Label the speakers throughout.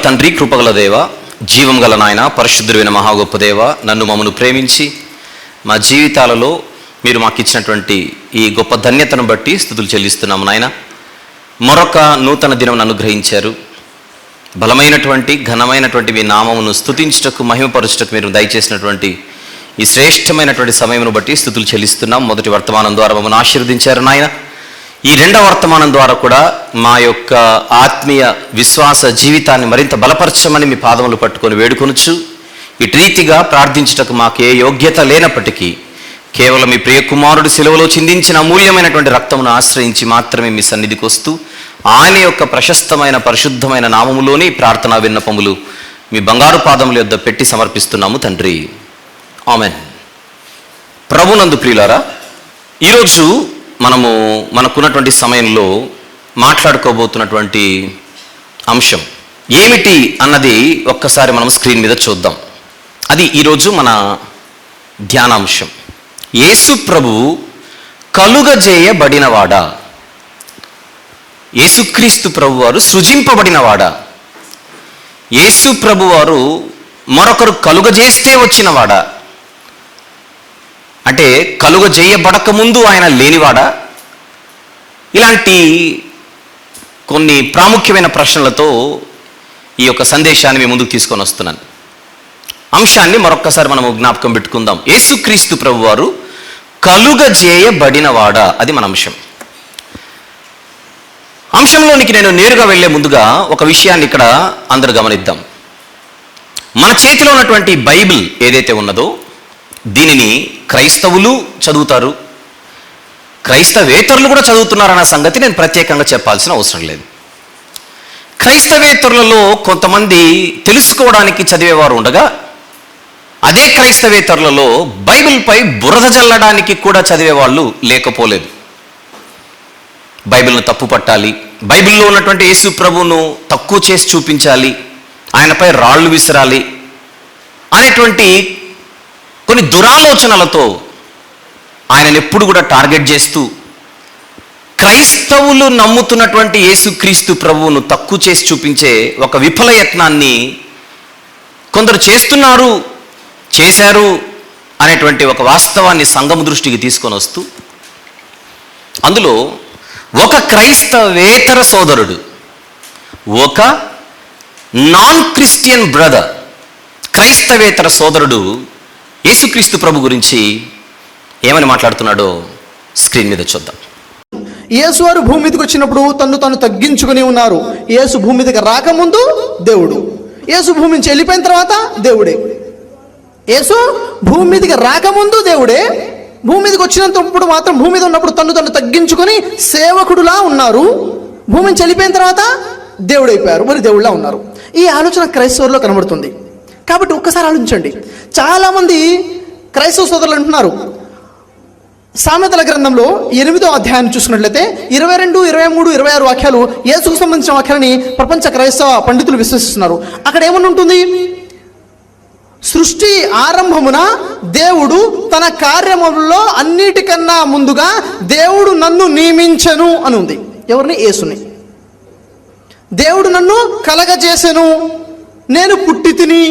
Speaker 1: తండ్రి, కృపగల దేవ, జీవం గల నాయన, పరిశుద్ధుడైన మహా గొప్ప దేవ, నన్ను మమ్మను ప్రేమించి మా జీవితాలలో మీరు మాకు ఇచ్చినటువంటి ఈ గొప్ప ధన్యతను బట్టి స్తుతులు చెల్లిస్తున్నాము నాయన. మరొక నూతన దినం అనుగ్రహించారు. బలమైనటువంటి ఘనమైనటువంటి మీ నామమును స్తుతించుటకు, మహిమపరచుటకు మీరు దయచేసినటువంటి ఈ శ్రేష్టమైనటువంటి సమయమును బట్టి స్తుతులు చెల్లిస్తున్నాం. మొదటి వర్తమానం ద్వారా మమ్మల్ని ఆశీర్వదించారు నాయన. ఈ రెండవ వర్తమానం ద్వారా కూడా మా యొక్క ఆత్మీయ విశ్వాస జీవితాన్ని మరింత బలపరచమని మీ పాదములు పట్టుకొని వేడుకొనుచు, ఇటు రీతిగా ప్రార్థించుటకు మాకు ఏ యోగ్యత లేనప్పటికీ కేవలం మీ ప్రియ కుమారుడు శిలువలో చిందించిన అమూల్యమైనటువంటి రక్తమును ఆశ్రయించి మాత్రమే మీ సన్నిధికి వస్తూ ఆయన యొక్క ప్రశస్తమైన పరిశుద్ధమైన నామములోని ప్రార్థనా విన్నపములు మీ బంగారు పాదముల యొద్ద పెట్టి సమర్పిస్తున్నాము తండ్రి. ఆమెన్. ప్రభునందు ప్రియులారా, ఈరోజు మనకున్నటువంటి సమయంలో మాట్లాడుకోబోతున్నటువంటి అంశం ఏమిటి అన్నది ఒక్కసారి మనం స్క్రీన్ మీద చూద్దాం. అది ఈరోజు మన ధ్యానాంశం. యేసు ప్రభు కలుగజేయబడినవాడా? యేసుక్రీస్తు ప్రభు వారు సృజింపబడినవాడా? యేసు ప్రభు వారు మరొకరు కలుగజేస్తే వచ్చినవాడా? అంటే కలుగజేయబడక ముందు ఆయన లేనివాడా? ఇలాంటి కొన్ని ప్రాముఖ్యమైన ప్రశ్నలతో ఈ యొక్క సందేశాన్ని మీ ముందుకు తీసుకొని వస్తున్నాను. అంశాన్ని మరొక్కసారి మనము జ్ఞాపకం పెట్టుకుందాం. యేసుక్రీస్తు ప్రభు వారు కలుగజేయబడినవాడా? అది మన అంశం. అంశంలోనికి నేను నేరుగా వెళ్లే ముందుగా ఒక విషయాన్ని ఇక్కడ అందరూ గమనిద్దాం. మన చేతిలో ఉన్నటువంటి బైబిల్ ఏదైతే ఉన్నదో దీనిని క్రైస్తవులు చదువుతారు, క్రైస్తవేతరులు కూడా చదువుతున్నారన్న సంగతి నేను ప్రత్యేకంగా చెప్పాల్సిన అవసరం లేదు. క్రైస్తవేతరులలో కొంతమంది తెలుసుకోవడానికి చదివేవారు ఉండగా, అదే క్రైస్తవేతరులలో బైబిల్పై బురద జల్లడానికి కూడా చదివేవాళ్ళు లేకపోలేదు. బైబిల్ను తప్పు పట్టాలి, బైబిల్లో ఉన్నటువంటి యేసు ప్రభువును తక్కువ చేసి చూపించాలి, ఆయనపై రాళ్ళు విసిరాలి అనేటువంటి కొన్ని దురాలోచనలతో ఆయనను ఎప్పుడు కూడా టార్గెట్ చేస్తూ క్రైస్తవులు నమ్ముతున్నటువంటి యేసుక్రీస్తు ప్రభువును తక్కువ చేసి చూపించే ఒక విఫల యత్నాన్ని కొందరు చేశారు అనేటువంటి ఒక వాస్తవాన్ని సంఘము దృష్టికి తీసుకొని వస్తూ, అందులో ఒక క్రైస్తవేతర సోదరుడు, ఒక నాన్ క్రిస్టియన్ బ్రదర్, క్రైస్తవేతర సోదరుడు యేసుక్రీస్తు ప్రభు గురించి ఏమని మాట్లాడుతున్నాడో స్క్రీన్ మీద చూద్దాం.
Speaker 2: యేసు వారు భూమి మీదకి వచ్చినప్పుడు తను తగ్గించుకుని ఉన్నారు. యేసు భూమి మీదకి రాకముందు దేవుడు, యేసు భూమి నుంచి వెళ్ళిపోయిన తర్వాత దేవుడే. యేసు భూమి మీదకి రాకముందు దేవుడే, భూమి మీదకి వచ్చినంతప్పుడు మాత్రం భూమి మీద ఉన్నప్పుడు తను తగ్గించుకొని సేవకుడులా ఉన్నారు. భూమి నుంచి వెళ్ళిపోయిన తర్వాత దేవుడైపోయారు, మరి దేవుళ్ళ ఉన్నారు. ఈ ఆలోచన క్రైస్తవుల్లో కనబడుతుంది. కాబట్టి ఒక్కసారి ఆలోచించండి. చాలామంది క్రైస్తవ సోదరులు అంటున్నారు, సామెతల గ్రంథంలో 8వ అధ్యాయాన్ని చూసుకున్నట్లయితే 22, 23, 26 వాక్యాలు యేసుకు సంబంధించిన వాక్యాలని ప్రపంచ క్రైస్తవ పండితులు విశ్వసిస్తున్నారు. అక్కడ ఏమని ఉంటుంది? సృష్టి ఆరంభమున దేవుడు తన కార్యములలో అన్నిటికన్నా ముందుగా దేవుడు నన్ను నియమించెను అని ఉంది. ఎవరిని? యేసుని. దేవుడు నన్ను కలగజేసెను, నేను పుట్టి తిని.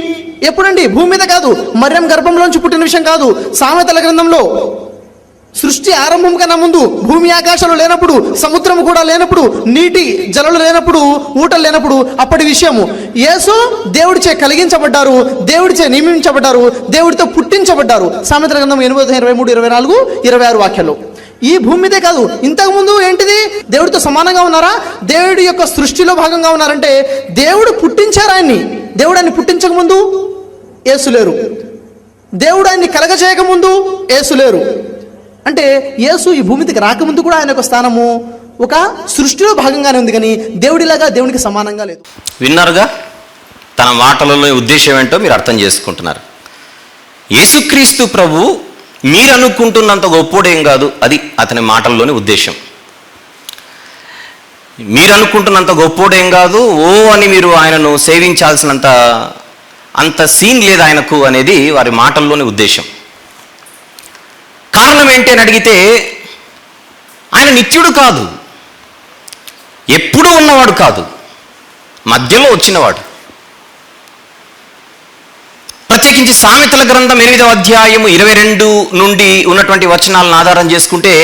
Speaker 2: ఎప్పుడండి? భూమి మీద కాదు, మరియం గర్భంలోంచి పుట్టిన విషయం కాదు. సామెతల గ్రంథంలో సృష్టి ఆరంభం కన్నా ముందు, భూమి ఆకాశాలు లేనప్పుడు, సముద్రం కూడా లేనప్పుడు, నీటి జలలు లేనప్పుడు, ఊటలు లేనప్పుడు అప్పటి విషయము. యేసు దేవుడిచే కలిగించబడ్డారు, దేవుడిచే నియమించబడ్డారు, దేవుడితో పుట్టించబడ్డారు. సామెతల గ్రంథం 8, 23, 24, 26 వాక్యాలు. ఈ భూమి మీదే కాదు, ఇంతకుముందు ఏంటిది? దేవుడితో సమానంగా ఉన్నారా? దేవుడి యొక్క సృష్టిలో భాగంగా ఉన్నారంటే దేవుడు పుట్టించారు ఆయన్ని. దేవుడు ఆయన్ని పుట్టించక ముందు యేసు లేరు, దేవుడు ఆయన్ని కలగజేయకముందు యేసు లేరు. అంటే యేసు ఈ భూమి మీదకి రాకముందు కూడా ఆయన యొక్క స్థానము ఒక సృష్టిలో భాగంగానే ఉంది, కానీ దేవుడిలాగా దేవునికి సమానంగా లేదు.
Speaker 1: విన్నారుగా? తన మాటలలో ఉద్దేశం ఏంటో మీరు అర్థం చేసుకుంటున్నారు. యేసుక్రీస్తు ప్రభు మీరు అనుకుంటున్నంత గొప్పోడేం కాదు, అది అతని మాటల్లోని ఉద్దేశం. మీరు అనుకుంటున్నంత గొప్పోడేం కాదు, ఓ అని మీరు ఆయనను సేవించాల్సినంత సీన్ లేదు ఆయనకు అనేది వారి మాటల్లోని ఉద్దేశం. కారణం ఏంటి అని అడిగితే, ఆయన నిత్యుడు కాదు, ఎప్పుడూ ఉన్నవాడు కాదు, మధ్యలో వచ్చినవాడు. ప్రత్యేకించి సామెతల గ్రంథం 8వ అధ్యాయము 22 నుండి ఉన్నటువంటి వచనాలను ఆధారం చేసుకుంటే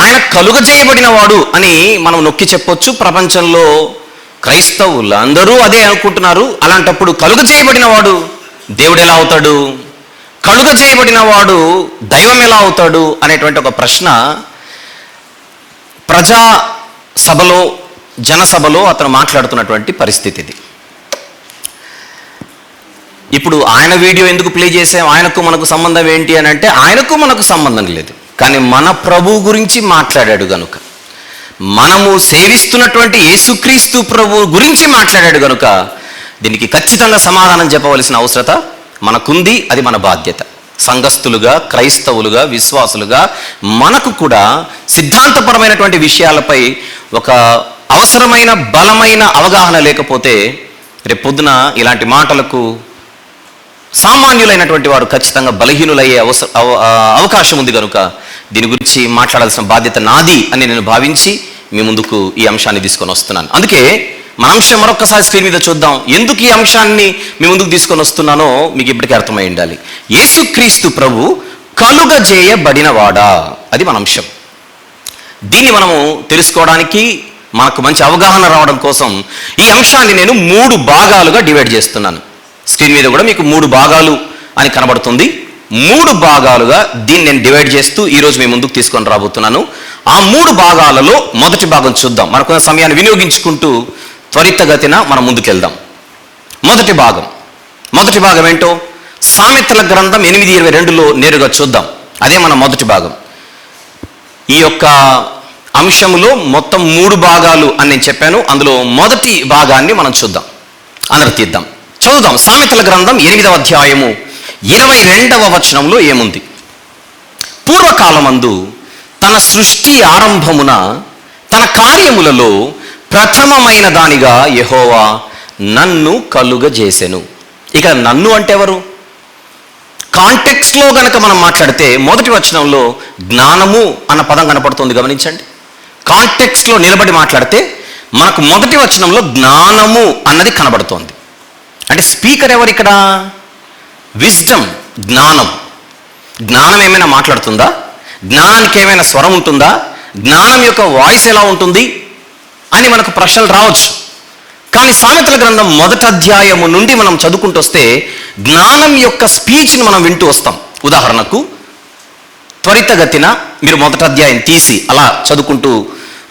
Speaker 1: ఆయన కలుగజేయబడిన వాడు అని మనం నొక్కి చెప్పొచ్చు. ప్రపంచంలో క్రైస్తవులు అందరూ అదే అనుకుంటున్నారు. అలాంటప్పుడు కలుగజేయబడిన వాడు దేవుడు ఎలా అవుతాడు, కలుగజేయబడిన వాడు దైవం ఎలా అవుతాడు అనేటువంటి ఒక ప్రశ్న ప్రజా సభలో, జనసభలో అతను మాట్లాడుతున్నటువంటి పరిస్థితి ఇది. ఇప్పుడు ఆయన వీడియో ఎందుకు ప్లే చేసాం, ఆయనకు మనకు సంబంధం ఏంటి అని అంటే, ఆయనకు మనకు సంబంధం లేదు, కానీ మన ప్రభు గురించి మాట్లాడాడు గనుక, మనము సేవిస్తున్నటువంటి యేసుక్రీస్తు ప్రభు గురించి మాట్లాడాడు గనుక దీనికి ఖచ్చితంగా సమాధానం చెప్పవలసిన అవసరత మనకుంది. అది మన బాధ్యత. సంఘస్థులుగా, క్రైస్తవులుగా, విశ్వాసులుగా మనకు కూడా సిద్ధాంతపరమైనటువంటి విషయాలపై ఒక అవసరమైన బలమైన అవగాహన లేకపోతే రేపొద్దున ఇలాంటి మాటలకు సామాన్యులైనటువంటి వారు ఖచ్చితంగా బలహీనులయ్యే అవకాశం ఉంది కనుక దీని గురించి మాట్లాడాల్సిన బాధ్యత నాది అని నేను భావించి మీ ముందుకు ఈ అంశాన్ని తీసుకొని వస్తున్నాను. అందుకే మన అంశం మరొకసారి స్క్రీన్ మీద చూద్దాం. ఎందుకు ఈ అంశాన్ని మీ ముందుకు తీసుకొని వస్తున్నానో మీకు ఇప్పటికీ అర్థమై ఉండాలి. యేసుక్రీస్తు ప్రభు కలుగజేయబడినవాడా, అది మన అంశం. దీన్ని మనము తెలుసుకోవడానికి, మనకు మంచి అవగాహన రావడం కోసం ఈ అంశాన్ని నేను 3 భాగాలుగా డివైడ్ చేస్తున్నాను. స్క్రీన్ మీద కూడా మీకు 3 భాగాలు అని కనబడుతుంది. 3 భాగాలుగా దీన్ని నేను డివైడ్ చేస్తూ ఈరోజు మీ ముందుకు తీసుకొని రాబోతున్నాను. ఆ 3 భాగాలలో మొదటి భాగం చూద్దాం. మనకున్న సమయాన్ని వినియోగించుకుంటూ త్వరితగతిన మనం ముందుకెళ్దాం. మొదటి భాగం ఏంటో సామెతల గ్రంథం 8:22లో నేరుగా చూద్దాం. అదే మన మొదటి భాగం. ఈ యొక్క అంశములో మొత్తం 3 భాగాలు అని నేను చెప్పాను. అందులో మొదటి భాగాన్ని మనం చూద్దాం, అందరూ తీద్దాం, చదువుదాం. సామెతల గ్రంథం 8వ అధ్యాయము 22వ వచనంలో ఏముంది? పూర్వకాలమందు తన సృష్టి ఆరంభమున తన కార్యములలో ప్రథమమైన దానిగా యెహోవా నన్ను కలుగజేసెను. ఇక నన్ను అంటే ఎవరు? కాంటెక్స్ట్లో గనక మనం మాట్లాడితే మొదటి వచనంలో జ్ఞానము అన్న పదం కనపడుతుంది, గమనించండి. కాంటెక్స్ట్లో నిలబడి మాట్లాడితే మనకు మొదటి వచనంలో జ్ఞానము అన్నది కనబడుతోంది. అంటే స్పీకర్ ఎవరు ఇక్కడ? విజ్డమ్, జ్ఞానం. జ్ఞానం ఏమైనా మాట్లాడుతుందా? జ్ఞానానికి ఏమైనా స్వరం ఉంటుందా? జ్ఞానం యొక్క వాయిస్ ఎలా ఉంటుంది అని మనకు ప్రశ్నలు రావచ్చు. కానీ సామెతల గ్రంథం 1వ అధ్యాయము నుండి మనం చదువుకుంటూ వస్తే జ్ఞానం యొక్క స్పీచ్ని మనం వింటూ వస్తాం. ఉదాహరణకు త్వరితగతిన మీరు 1వ అధ్యాయం తీసి అలా చదువుకుంటూ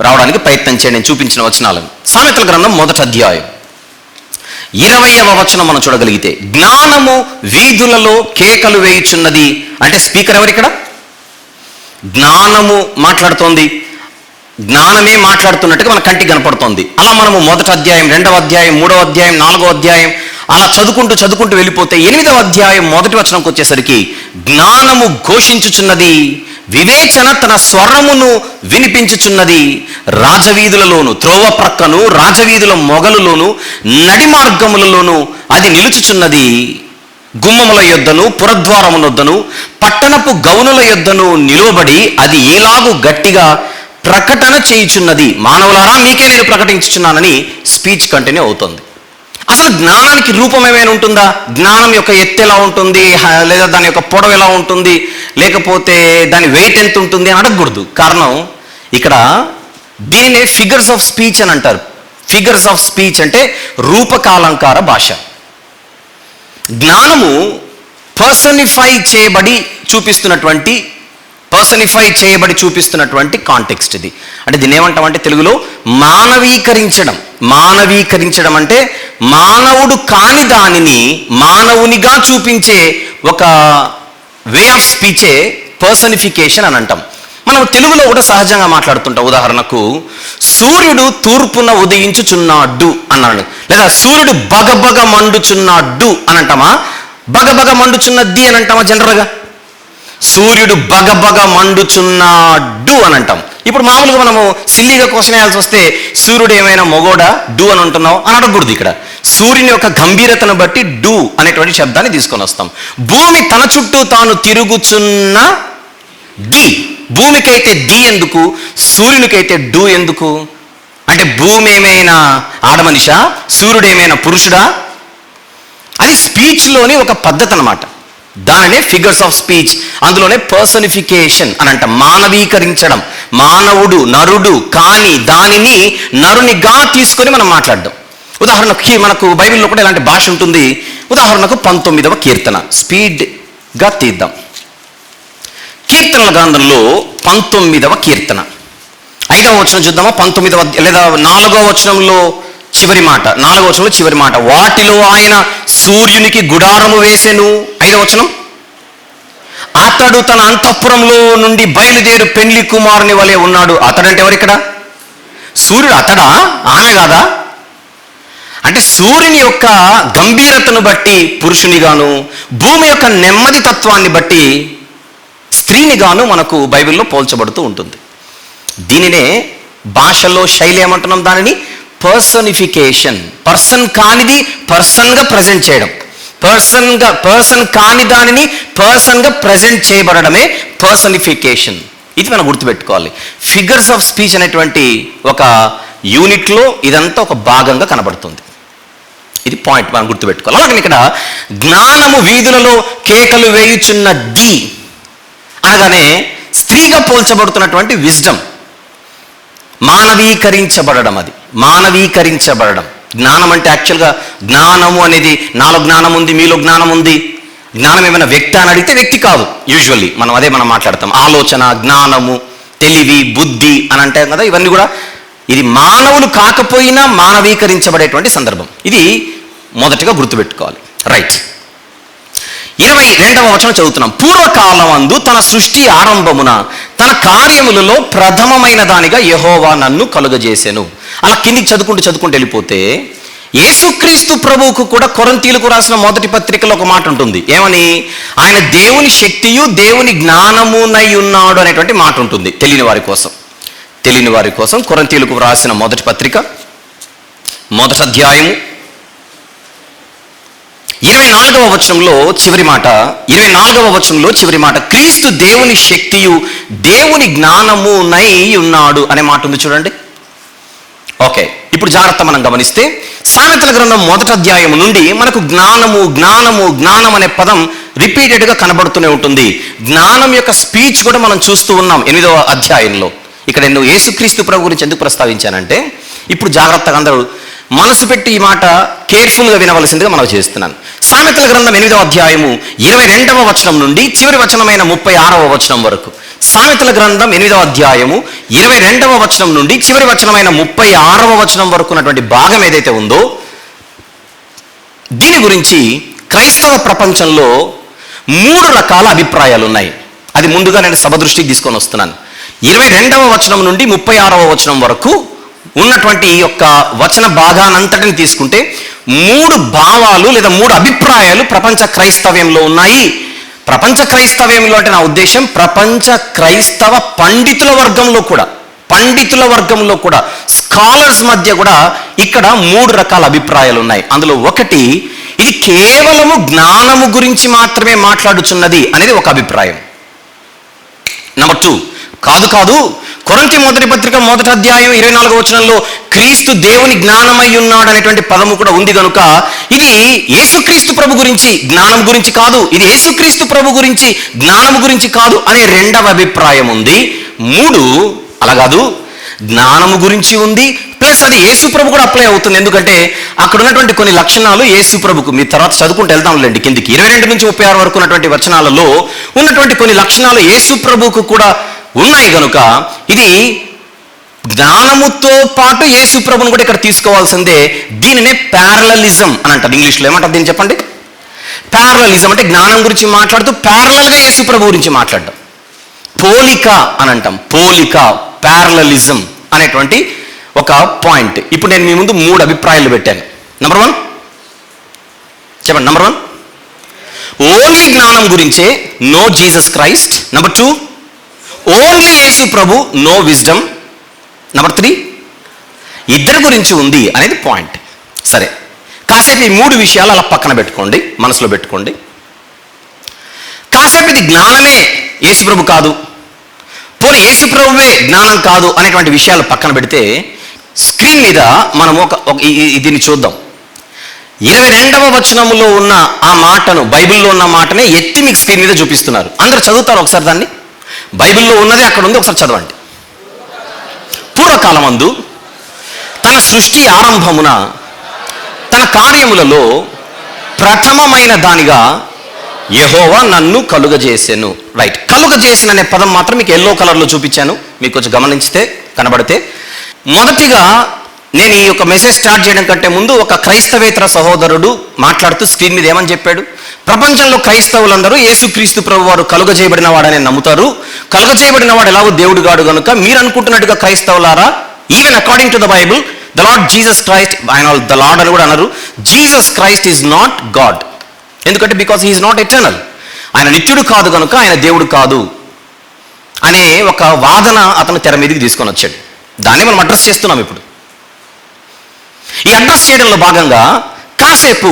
Speaker 1: రావడానికి ప్రయత్నం చేయండి, నేను చూపించిన వచనాలను. సామెతల గ్రంథం 1వ అధ్యాయం 20వ వచనం మనం చూడగలిగితే, జ్ఞానము వీధులలో కేకలు వేయుచున్నది. అంటే స్పీకర్ ఎవరు ఇక్కడ? జ్ఞానము మాట్లాడుతోంది. జ్ఞానమే మాట్లాడుతున్నట్టుగా మన కంటికి కనపడుతోంది. అలా మనము 1వ అధ్యాయం, 2వ అధ్యాయం, 3వ అధ్యాయం, 4వ అధ్యాయం అలా చదువుకుంటూ వెళ్ళిపోతే 8వ అధ్యాయం 1వ వచనంకి వచ్చేసరికి జ్ఞానము ఘోషించుచున్నది, వివేచన తన స్వరమును వినిపించుచున్నది. రాజవీధులలోను, త్రోవ ప్రక్కను, రాజవీధుల మొగలులోను, నడి మార్గములలోను అది నిలుచుచున్నది. గుమ్మముల యొద్దను, పురద్వారమునొద్దను, పట్టణపు గౌనుల యొద్దను నిలువబడి అది ఈలాగు గట్టిగా ప్రకటన చేయుచున్నది. మానవులారా, మీకే నేను ప్రకటించుచున్నానని స్పీచ్ కంటిన్యూ అవుతుంది. అసలు జ్ఞానానికి రూపం ఏమైనా ఉంటుందా? జ్ఞానం యొక్క ఎత్తు ఎలా ఉంటుంది, లేదా దాని యొక్క పొడవు ఎలా ఉంటుంది, లేకపోతే దాని వెయిట్ ఎంత ఉంటుంది అని అడగకూడదు. కారణం ఇక్కడ దీనినే ఫిగర్స్ ఆఫ్ స్పీచ్ అని అంటారు. ఫిగర్స్ ఆఫ్ స్పీచ్ అంటే రూపకాలంకార భాష. జ్ఞానము పర్సనిఫై చేయబడి చూపిస్తున్నటువంటి కాంటెక్స్ట్ ఇది. అంటే దీన్ని ఏమంటామంటే తెలుగులో మానవీకరించడం అంటే మానవుడు కాని దానిని మానవునిగా చూపించే ఒక వే ఆఫ్ స్పీచే పర్సనిఫికేషన్ అని అంటాం. మనం తెలుగులో కూడా సహజంగా మాట్లాడుతుంటాం. ఉదాహరణకు సూర్యుడు తూర్పున ఉదయించుచున్నాడు అన్నాడు, లేదా సూర్యుడు బగబగ మండుచున్నాడు అని అంటామా? బగబగ మండుచున్నది అని అంటామా? జనరల్గా సూర్యుడు బగబగ మండుచున్నాడు అని అంటాం. ఇప్పుడు మామూలుగా మనము సిల్లీగా క్వశ్చన్ వేయాల్సి వస్తే సూర్యుడు ఏమైనా మొగోడా డు అని అంటున్నావు అని అడగకూడదు. ఇక్కడ సూర్యుని యొక్క గంభీరతను బట్టి డు అనేటువంటి శబ్దాన్ని తీసుకొని వస్తాం. భూమి తన చుట్టూ తాను తిరుగుచున్న ది. భూమికైతే ది ఎందుకు, సూర్యునికైతే డు ఎందుకు? అంటే భూమి ఏమైనా ఆడమనిషా, సూర్యుడు ఏమైనా పురుషుడా? అది స్పీచ్లోని ఒక పద్ధతి అన్నమాట. దానినే ఫిగర్స్ ఆఫ్ స్పీచ్, అందులోనే పర్సనిఫికేషన్ అని అంట, మానవీకరించడం. మానవుడు, నరుడు కాని దానిని నరునిగా తీసుకొని మనం మాట్లాడడం. ఉదాహరణకి మనకు బైబిల్లో కూడా ఇలాంటి భాష ఉంటుంది. ఉదాహరణకు 19వ కీర్తన స్పీడ్గా తీద్దాం. కీర్తనల గ్రంథంలో 19వ కీర్తన 5వ వచనం చూద్దామా? 19వ లేదా 4వ వచనంలో చివరి మాట, 4వ వచనంలో చివరి మాట, వాటిలో ఆయన సూర్యునికి గుడారము వేసెను. 5వ వచనం, అతడు తన అంతఃపురంలో నుండి బయలుదేరు పెండ్లి కుమారుని వలె ఉన్నాడు. అతడంటే ఎవరు ఇక్కడ? సూర్యుడు. అతడా? ఆమె కాదా? అంటే సూర్యుని యొక్క గంభీరతను బట్టి పురుషునిగాను, భూమి యొక్క నెమ్మది తత్వాన్ని బట్టి స్త్రీనిగాను మనకు బైబిల్లో పోల్చబడుతూ ఉంటుంది. దీనినే భాషలో శైలి ఏమంటున్నాం? దానిని పర్సనిఫికేషన్. పర్సన్ కానిది పర్సన్గా ప్రజెంట్ చేయడం, పర్సన్ కాని దానిని పర్సన్గా ప్రజెంట్ చేయబడమే పర్సనిఫికేషన్. ఇది మనం గుర్తుపెట్టుకోవాలి. ఫిగర్స్ ఆఫ్ స్పీచ్ అనేటువంటి ఒక యూనిట్లో ఇదంతా ఒక భాగంగా కనబడుతుంది. ఇది పాయింట్ మనం గుర్తుపెట్టుకోవాలి. అలాగే ఇక్కడ జ్ఞానము వీధులలో కేకలు వేయుచున్నది అనగానే స్త్రీగా పోల్చబడుతున్నటువంటి విజ్డమ్, మానవీకరించబడడం. అది మానవీకరించబడడం. జ్ఞానం అంటే యాక్చువల్గా జ్ఞానము అనేది నాలో జ్ఞానం ఉంది, మీలో జ్ఞానం ఉంది. జ్ఞానం ఏమైనా వ్యక్తి అని అడిగితే వ్యక్తి కాదు. యూజువల్లీ మనం మాట్లాడతాం. ఆలోచన, జ్ఞానము, తెలివి, బుద్ధి అని అంటాం కదా. ఇవన్నీ కూడా ఇది మానవులు కాకపోయినా మానవీకరించబడేటువంటి సందర్భం. ఇది మొదటిగా గుర్తుపెట్టుకోవాలి. రైట్. 22వ వచనం చదువుతున్నాం. పూర్వకాలమందు తన సృష్టి ఆరంభమున తన కార్యములలో ప్రథమమైన దానిగా యెహోవా నన్ను కలుగజేసెను. అలా కిందికి చదువుకుంటూ వెళ్ళిపోతే యేసుక్రీస్తు ప్రభువుకు కూడా కొరింథీయులకు రాసిన మొదటి పత్రికలో ఒక మాట ఉంటుంది. ఏమని? ఆయన దేవుని శక్తియు దేవుని జ్ఞానమునై ఉన్నాడు అనేటువంటి మాట ఉంటుంది. తెలియని వారి కోసం కొరింథీయులకు రాసిన మొదటి పత్రిక 1వ అధ్యాయము 24వ వచనంలో చివరి మాట, క్రీస్తు దేవుని శక్తియు దేవుని జ్ఞానమునై ఉన్నాడు అనే మాట ఉంది చూడండి. ఓకే, ఇప్పుడు జాగ్రత్త మనం గమనిస్తే సామెతల గ్రంథం 1వ అధ్యాయం నుండి మనకు జ్ఞానం అనే పదం రిపీటెడ్గా కనబడుతూనే ఉంటుంది. జ్ఞానం యొక్క స్పీచ్ కూడా మనం చూస్తూ ఉన్నాం 8వ అధ్యాయంలో. ఇక్కడ నేను యేసుక్రీస్తు ప్రభు గురించి ఎందుకు ప్రస్తావించానంటే, ఇప్పుడు జాగ్రత్తగా అందరూ మనసు పెట్టి ఈ మాట కేర్ఫుల్గా వినవలసిందిగా మనం చేస్తున్నాను. సామెతల గ్రంథం 8వ అధ్యాయము 22వ వచనం నుండి చివరి వచనమైన 36వ వచనం వరకు. సామెతల గ్రంథం 8వ అధ్యాయము 22వ వచనం నుండి చివరి వచనమైన 36వ వచనం వరకు ఉన్నటువంటి భాగం ఏదైతే ఉందో, దీని గురించి క్రైస్తవ ప్రపంచంలో 3 రకాల అభిప్రాయాలు ఉన్నాయి. అది ముందుగా నేను సభ దృష్టికి తీసుకొని వస్తున్నాను. 22వ వచనం నుండి 36వ వచనం వరకు ఉన్నటువంటి ఈ యొక్క వచన భాగానంతటిని తీసుకుంటే 3 భావాలు లేదా 3 అభిప్రాయాలు ప్రపంచ క్రైస్తవ్యంలో ఉన్నాయి. ప్రపంచ క్రైస్తవ్యంలో అంటే నా ఉద్దేశం ప్రపంచ క్రైస్తవ పండితుల వర్గంలో కూడా స్కాలర్స్ మధ్య కూడా ఇక్కడ 3 రకాల అభిప్రాయాలు ఉన్నాయి. అందులో ఒకటి, ఇది కేవలము జ్ఞానము గురించి మాత్రమే మాట్లాడుచున్నది అనేది ఒక అభిప్రాయం. నెంబర్ 2, కాదు కొరింథీ మొదటి పత్రిక 1వ అధ్యాయం 24వ వచనంలో క్రీస్తు దేవుని జ్ఞానమై ఉన్నాడు అనేటువంటి పదము కూడా ఉంది కనుక ఇది యేసుక్రీస్తు ప్రభు గురించి జ్ఞానం గురించి కాదు, ఇది యేసుక్రీస్తు ప్రభు గురించి జ్ఞానం గురించి కాదు అనే 2వ అభిప్రాయం ఉంది. 3, అలా కాదు, జ్ఞానము గురించి ఉంది ప్లస్ అది యేసు ప్రభు కూడా అప్లై అవుతుంది. ఎందుకంటే అక్కడ ఉన్నటువంటి కొన్ని లక్షణాలు యేసు ప్రభుకు, మీ తర్వాత చదువుకుంటూ వెళ్దాంలేండి కిందికి, 22 నుంచి 36 వరకు ఉన్నటువంటి వచనాలలో ఉన్నటువంటి కొన్ని లక్షణాలు యేసు ప్రభుకు కూడా ఉన్నాయి కనుక ఇది జ్ఞానముతో పాటు యేసు ప్రభుని కూడా ఇక్కడ తీసుకోవాల్సిందే. దీనినే ప్యారలలిజం అని అంటారు. ఇంగ్లీష్లో ఏమంటారు దీన్ని చెప్పండి? ప్యారలలిజం అంటే జ్ఞానం గురించి మాట్లాడుతూ ప్యారలల్గా యేసు ప్రభు గురించి మాట్లాడడం. పోలిక అని అంటాం. ప్యారలలిజం అనేటువంటి ఒక పాయింట్. ఇప్పుడు నేను మీ ముందు 3 అభిప్రాయాలు పెట్టాను. నెంబర్ 1 చెప్పండి. నెంబర్ 1 ఓన్లీ జ్ఞానం గురించే, no Jesus Christ. Number 2 only యేసు ప్రభు, నో విజ్డమ్. నెంబర్ 3 ఇద్దరి గురించి ఉంది అనేది పాయింట్. సరే, కాసేపు ఈ 3 విషయాలు అలా పక్కన పెట్టుకోండి, మనసులో పెట్టుకోండి. కాసేపు ఇది జ్ఞానమే యేసు ప్రభు కాదు, పోనీ యేసు ప్రభువే జ్ఞానం కాదు అనేటువంటి విషయాలు పక్కన పెడితే స్క్రీన్ మీద మనం దీన్ని చూద్దాం. 22వ వచనములో ఉన్న ఆ మాటను, బైబిల్లో ఉన్న మాటనే ఎత్తి మీకు స్క్రీన్ మీద చూపిస్తున్నారు. అందరూ చదువుతారు ఒకసారి దాన్ని. బైబిల్లో ఉన్నది అక్కడ ఉంది, ఒకసారి చదవండి. పూర్వకాలమందు తన సృష్టి ఆరంభమున తన కార్యములలో ప్రథమమైన దానిగా యెహోవా నన్ను కలుగజేసెను. రైట్, కలుగజేసిన అనే పదం మాత్రం మీకు ఎల్లో కలర్లో చూపించాను. మీకు కొంచెం గమనించితే కనబడితే, మొదటిగా నేను ఈ యొక్క మెసేజ్ స్టార్ట్ చేయడం కంటే ముందు ఒక క్రైస్తవేతర సహోదరుడు మాట్లాడుతూ స్క్రీన్ మీద ఏమని చెప్పాడు? ప్రపంచంలో క్రైస్తవులందరూ యేసుక్రీస్తు ప్రభు వారు కలుగజేయబడిన వాడని నమ్ముతారు. కలుగజేయబడిన వాడు ఎలాగో దేవుడు గాడు కనుక మీరు అనుకుంటున్నట్టుగా క్రైస్తవులారా, even according to the Bible, the Lord Jesus Christ, ఆయన ద లార్డ్ అని కూడా అన్నారు. Jesus Christ is not God. ఎందుకంటే because he is not eternal. ఆయన నిత్యుడు కాదు కనుక ఆయన దేవుడు కాదు అనే ఒక వాదన అతను తెర మీదకి తీసుకొని వచ్చాడు. దాన్ని మనం అడ్రస్ చేస్తున్నాం ఇప్పుడు. ఈ అడ్రస్ చేయడంలో భాగంగా కాసేపు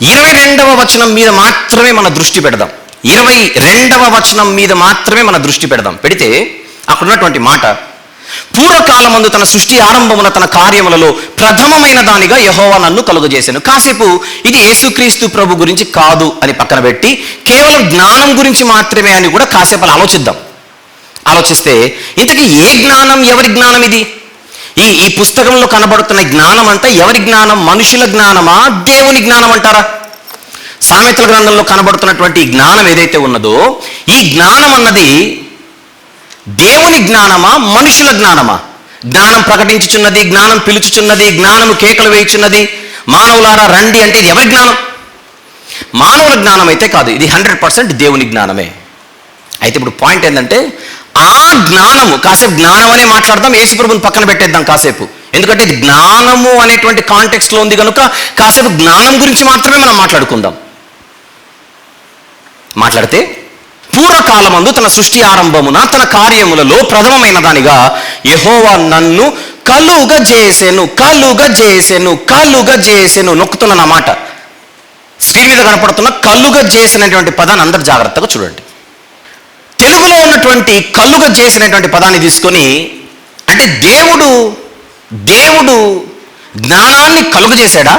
Speaker 1: 22వ వచనం మీద మాత్రమే మన దృష్టి పెడదాం. 22వ వచనం మీద మాత్రమే మన దృష్టి పెడదాం. పెడితే అక్కడ ఉన్నటువంటి మాట, పూర్వకాలమందు తన సృష్టి ఆరంభమున తన కార్యములలో ప్రథమమైన దానిగా యెహోవా నన్ను కలుగజేశాను. కాసేపు ఇది యేసుక్రీస్తు ప్రభు గురించి కాదు అని పక్కన పెట్టి కేవలం జ్ఞానం గురించి మాత్రమే అని కూడా కాసేపు ఆలోచిద్దాం. ఆలోచిస్తే ఇంతకీ ఏ జ్ఞానం, ఎవరి జ్ఞానం ఇది? ఈ పుస్తకంలో కనబడుతున్న జ్ఞానం అంతా ఎవరి జ్ఞానం? మనుషుల జ్ఞానమా, దేవుని జ్ఞానం అంటారా? సామెతల గ్రంథంలో కనబడుతున్నటువంటి జ్ఞానం ఏదైతే ఉన్నదో, ఈ జ్ఞానం అన్నది దేవుని జ్ఞానమా, మనుషుల జ్ఞానమా? జ్ఞానం ప్రకటించుచున్నది, జ్ఞానం పిలుచుచున్నది, జ్ఞానము కేకలు వేయుచున్నది, మానవులారా రండి అంటే ఇది ఎవరి జ్ఞానం? మానవుల జ్ఞానం అయితే కాదు, ఇది 100% దేవుని జ్ఞానమే. అయితే ఇప్పుడు పాయింట్ ఏంటంటే, ఆ జ్ఞానము, కాసేపు జ్ఞానం అనే మాట్లాడదాం, యేసుప్రభుని పక్కన పెట్టేద్దాం కాసేపు. ఎందుకంటే ఇది జ్ఞానము అనేటువంటి కాంటెక్స్ట్లో ఉంది కనుక కాసేపు జ్ఞానం గురించి మాత్రమే మనం మాట్లాడుకుందాం. మాట్లాడితే, పూర్వకాలమందు తన సృష్టి ఆరంభమున తన కార్యములలో ప్రథమమైన దానిగా యెహోవా నన్ను కలుగజేసెను. కలుగజేసెను, కలుగజేసెను నొక్కుతున్న నా మాట. స్క్రీన్ మీద కనపడుతున్న కలుగజేసినటువంటి పదాన్ని అందరు జాగ్రత్తగా చూడండి. తెలుగులో ఉన్నటువంటి కలుగజేసినటువంటి పదాన్ని తీసుకొని, అంటే దేవుడు జ్ఞానాన్ని కలుగజేశాడా?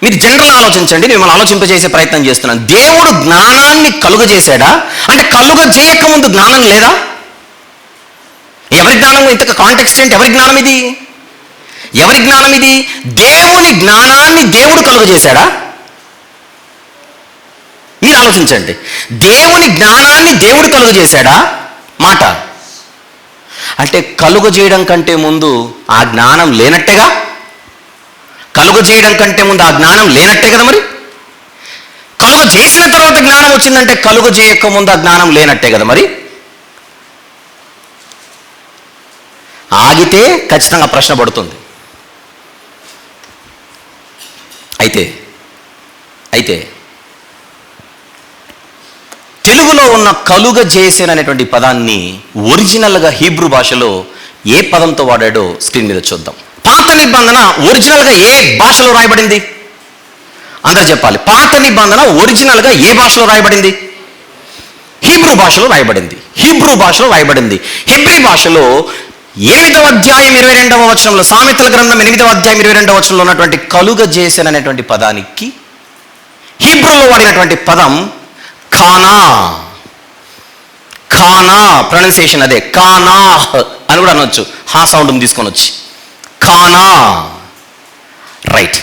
Speaker 1: మీరు జనరల్ ఆలోచించండి, మిమ్మల్ని ఆలోచింపజేసే ప్రయత్నం చేస్తున్నాను. దేవుడు జ్ఞానాన్ని కలుగజేశాడా? అంటే కలుగజేయక ముందు జ్ఞానం లేదా? ఎవరి జ్ఞానం? ఇంతకు కాంటెక్స్ట్ ఏంటి? ఎవరి జ్ఞానం ఇది? ఎవరి జ్ఞానం ఇది? దేవుని జ్ఞానాన్ని దేవుడు కలుగజేశాడా? మీరు ఆలోచించండి. దేవుని జ్ఞానాన్ని దేవుడు కలుగజేశాడా? మాట అంటే కలుగజేయడం కంటే ముందు ఆ జ్ఞానం లేనట్టేగా? కలుగజేయడం కంటే ముందు ఆ జ్ఞానం లేనట్టే కదా? మరి కలుగజేసిన తర్వాత జ్ఞానం వచ్చిందంటే కలుగజేయక ముందు ఆ జ్ఞానం లేనట్టే కదా? మరి ఆగితే ఖచ్చితంగా ప్రశ్న పడుతుంది. అయితే తెలుగులో ఉన్న కలుగజేసిన అనేటువంటి పదాన్ని ఒరిజినల్గా హీబ్రూ భాషలో ఏ పదంతో వాడాడో స్క్రీన్ మీద చూద్దాం. పాత నిబంధన ఒరిజినల్గా ఏ భాషలో రాయబడింది? అందరూ చెప్పాలి. పాత నిబంధన ఒరిజినల్గా ఏ భాషలో రాయబడింది? హీబ్రూ భాషలో రాయబడింది. హీబ్రూ భాషలో రాయబడింది. హెబ్రీ భాషలో 8వ అధ్యాయం 22వ వచనంలో, సామెతల గ్రంథం 8వ అధ్యాయం 22వ వచనంలో ఉన్నటువంటి కలుగజేసిన అనేటువంటి పదానికి హీబ్రూలో వాడినటువంటి పదం ఖానా. ఖానా ప్రొనౌన్సియేషన్ అదే, ఖానా అని కూడా అనొచ్చు, హా సౌండ్ తీసుకొని వచ్చి ఖానా. రైట్.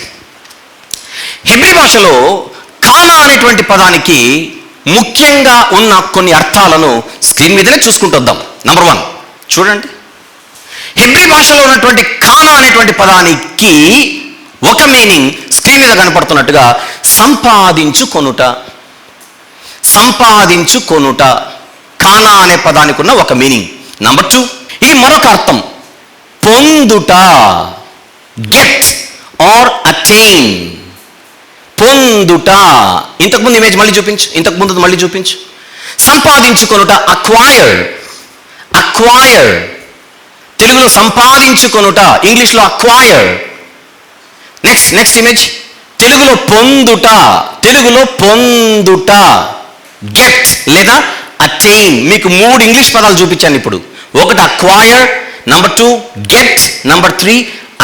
Speaker 1: హెబ్రీ భాషలో ఖానా అనేటువంటి పదానికి ముఖ్యంగా ఉన్న కొన్ని అర్థాలను స్క్రీన్ మీదనే చూసుకుంటూ వద్దాం. నంబర్ 1 చూడండి. హెబ్రీ భాషలో ఉన్నటువంటి ఖానా అనేటువంటి పదానికి ఒక మీనింగ్ స్క్రీన్ మీద కనపడుతున్నట్టుగా సంపాదించుకొనుట. సంపాదించుకొనుట ఖానా అనే పదానికి ఉన్న ఒక మీనింగ్. నంబర్ 2, ఇది మరొక అర్థం, పొందుట, గెట్ ఆర్ అటైన్. పొందుట. ఇంతకుముందు ఇమేజ్ మళ్ళీ చూపించు, ఇంతకుముందు మళ్ళీ చూపించు. సంపాదించుకొనుట, అక్వైర్. అక్వైర్ తెలుగులో సంపాదించుకొనుట, ఇంగ్లీష్లో అక్వైర్. నెక్స్ట్ ఇమేజ్, తెలుగులో పొందుట. తెలుగులో పొందుట, గెట్ లేదా అటైన్. మీకు 3 ఇంగ్లీష్ పదాలు చూపించాను ఇప్పుడు. 1 acquire, number 2 get, number 3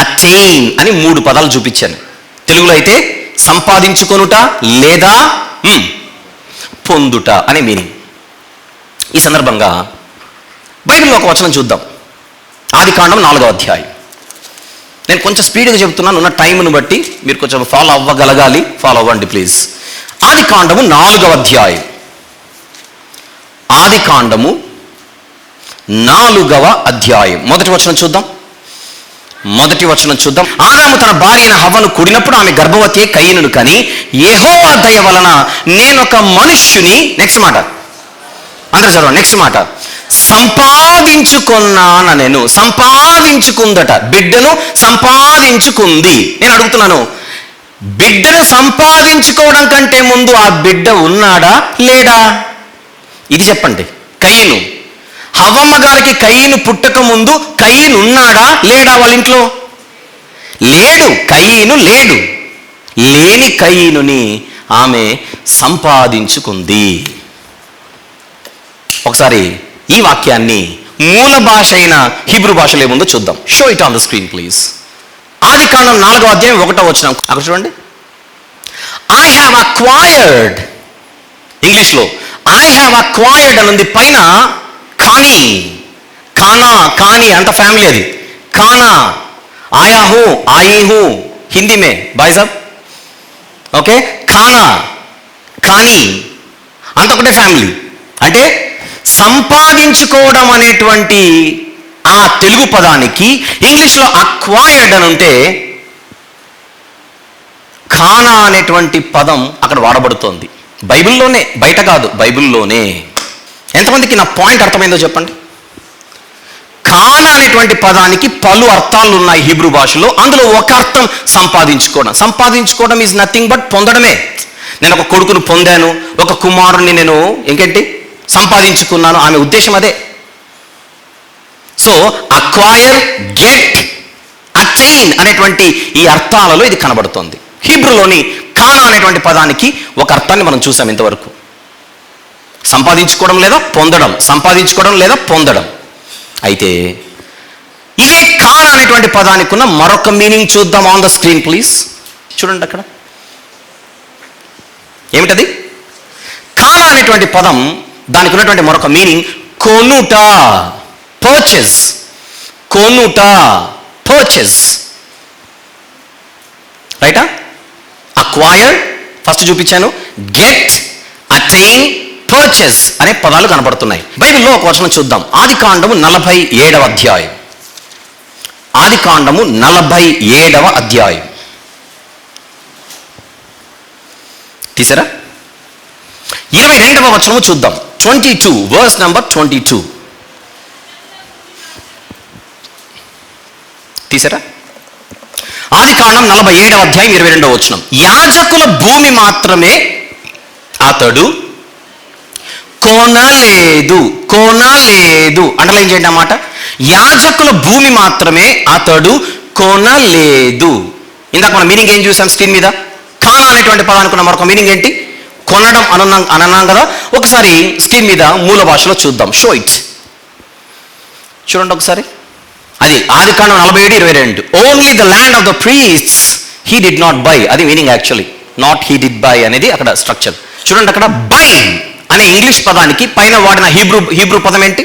Speaker 1: attain అని 3 పదాలు చూపించాను. తెలుగులో అయితే సంపాదించుకొనుట లేదా పొందుట అనే మీనింగ్. ఈ సందర్భంగా బైబిల్లో ఒక వచనం చూద్దాం. ఆదికాండం 4వ అధ్యాయం. నేను కొంచెం స్పీడ్గా చెబుతున్నాను, ఉన్న టైంను బట్టి మీరు కొంచెం ఫాలో అవ్వగలగాలి. ఫాలో అవ్వండి ప్లీజ్. ఆదికాండము 4వ అధ్యాయం. ఆదికాండము 4వ అధ్యాయం మొదటి వచనం చూద్దాం. ఆదాము తన భార్య అయిన హవ్వను కూడినప్పుడు ఆమె గర్భవతి కయీనును కని, యెహోవా దయ వలన నేనొక మనుష్యుని, నెక్స్ట్ మాట అందరూ చదవండి, నెక్స్ట్ మాట, సంపాదించుకున్నాను. నేను సంపాదించుకుందట, బిడ్డను సంపాదించుకుంది. నేను అడుగుతున్నాను, బిడ్డను సంపాదించుకోవడం కంటే ముందు ఆ బిడ్డ ఉన్నాడా లేడా? ఇది చెప్పండి. కయీను, హవ్వమ్మ గారికి కయీను పుట్టక ముందు కయీను ఉన్నాడా లేడా? వాళ్ళ ఇంట్లో లేడు. కయీను లేడు. లేని కయీనుని ఆమె సంపాదించుకుంది. ఒకసారి ఈ వాక్యాన్ని మూల భాష అయిన హీబ్రూ భాషలో ఏముందో చూద్దాం. Show it on the screen please. ఆదికాండం 4వ అధ్యాయం 1వ వచనం అక్కడ చూడండి. ఐ హ్యావ్ అక్వైర్డ్, ఇంగ్లీష్లో ఐ హ్యావ్ అక్వైర్డ్ అని ఉంది, పైన కానీ, కానా, కానీ అంత ఫ్యామిలీ అది. కానా, ఆయా హూ, ఆయి హూ, హిందీ మే బాయ్ సాబ్, ఓకే. కానా, కానీ అంత ఒకటే ఫ్యామిలీ. అంటే సంపాదించుకోవడం అనేటువంటి ఆ తెలుగు పదానికి ఇంగ్లీష్లో అక్వైర్డ్ అని ఉంటే ఖానా అనేటువంటి పదం అక్కడ వాడబడుతోంది. బైబిల్లోనే, బయట కాదు, బైబిల్లోనే. ఎంతమందికి నా పాయింట్ అర్థమైందో చెప్పండి. ఖానా అనేటువంటి పదానికి పలు అర్థాలు ఉన్నాయి హీబ్రూ భాషలో. అందులో ఒక అర్థం సంపాదించుకోవడం. సంపాదించుకోవడం ఈజ్ నథింగ్ బట్ పొందడమే. నేను ఒక కొడుకును పొందాను, ఒక కుమారుణ్ణి నేను ఇంకేంటి సంపాదించుకున్నాను, ఆమె ఉద్దేశం అదే. సో అక్వైర్, గెట్, అటైన్ అనేటువంటి ఈ అర్థాలలో ఇది కనబడుతోంది. హీబ్రూలోని ఖానా అనేటువంటి పదానికి ఒక అర్థాన్ని మనం చూసాం ఇంతవరకు. సంపాదించుకోవడం లేదా పొందడం, సంపాదించుకోవడం లేదా పొందడం. అయితే ఇదే ఖానా అనేటువంటి పదానికి ఉన్న మరొక మీనింగ్ చూద్దాం. On the screen please. చూడండి అక్కడ ఏమిటది. ఖానా అనేటువంటి పదం, దానికి ఉన్నటువంటి మరొక మీనింగ్ కొనుట, పర్చేస్. కొనుట, పర్చేస్, రైటా. అక్వైర్ ఫస్ట్ చూపించాను, గెట్, అటైన్, పర్చేస్ అనే పదాలు కనబడుతున్నాయి. బైబిల్లో ఒక వచనం చూద్దాం. ఆదికాండము 47వ అధ్యాయం. ఆదికాండము 47వ అధ్యాయం తీసారా? 22వ వచనము చూద్దాం. 22, వర్స్ నంబర్ 22 తీసారా? ఆదికాండం 47వ అధ్యాయం 22వ వచనం. యాజకుల భూమి మాత్రమే అతడు కొనలేదు. కొనలేదు అండర్లైన్ చేయండి అన్నమాట. యాజకుల భూమి మాత్రమే అతడు కొనలేదు. ఇందాక మన మీనింగ్ ఏం చూసాం స్క్రీన్ మీద. ఖానా అనేటువంటి పదానికి ఉన్న మరొక మీనింగ్ ఏంటి? కొనడం అన్నాం కదా. ఒకసారి స్క్రీన్ మీద మూల భాషలో చూద్దాం. Show it. చూడండి ఒకసారి. అది ఆదికాండం 47:22. Only the land of the priests he did not buy. అది meaning actually. Not he did buy అనేది అక్కడ స్ట్రక్చర్. చూడండి అక్కడ బై అనే ఇంగ్లీష్ పదానికి పైన వాడిన హీబ్రూ పదం ఏంటి?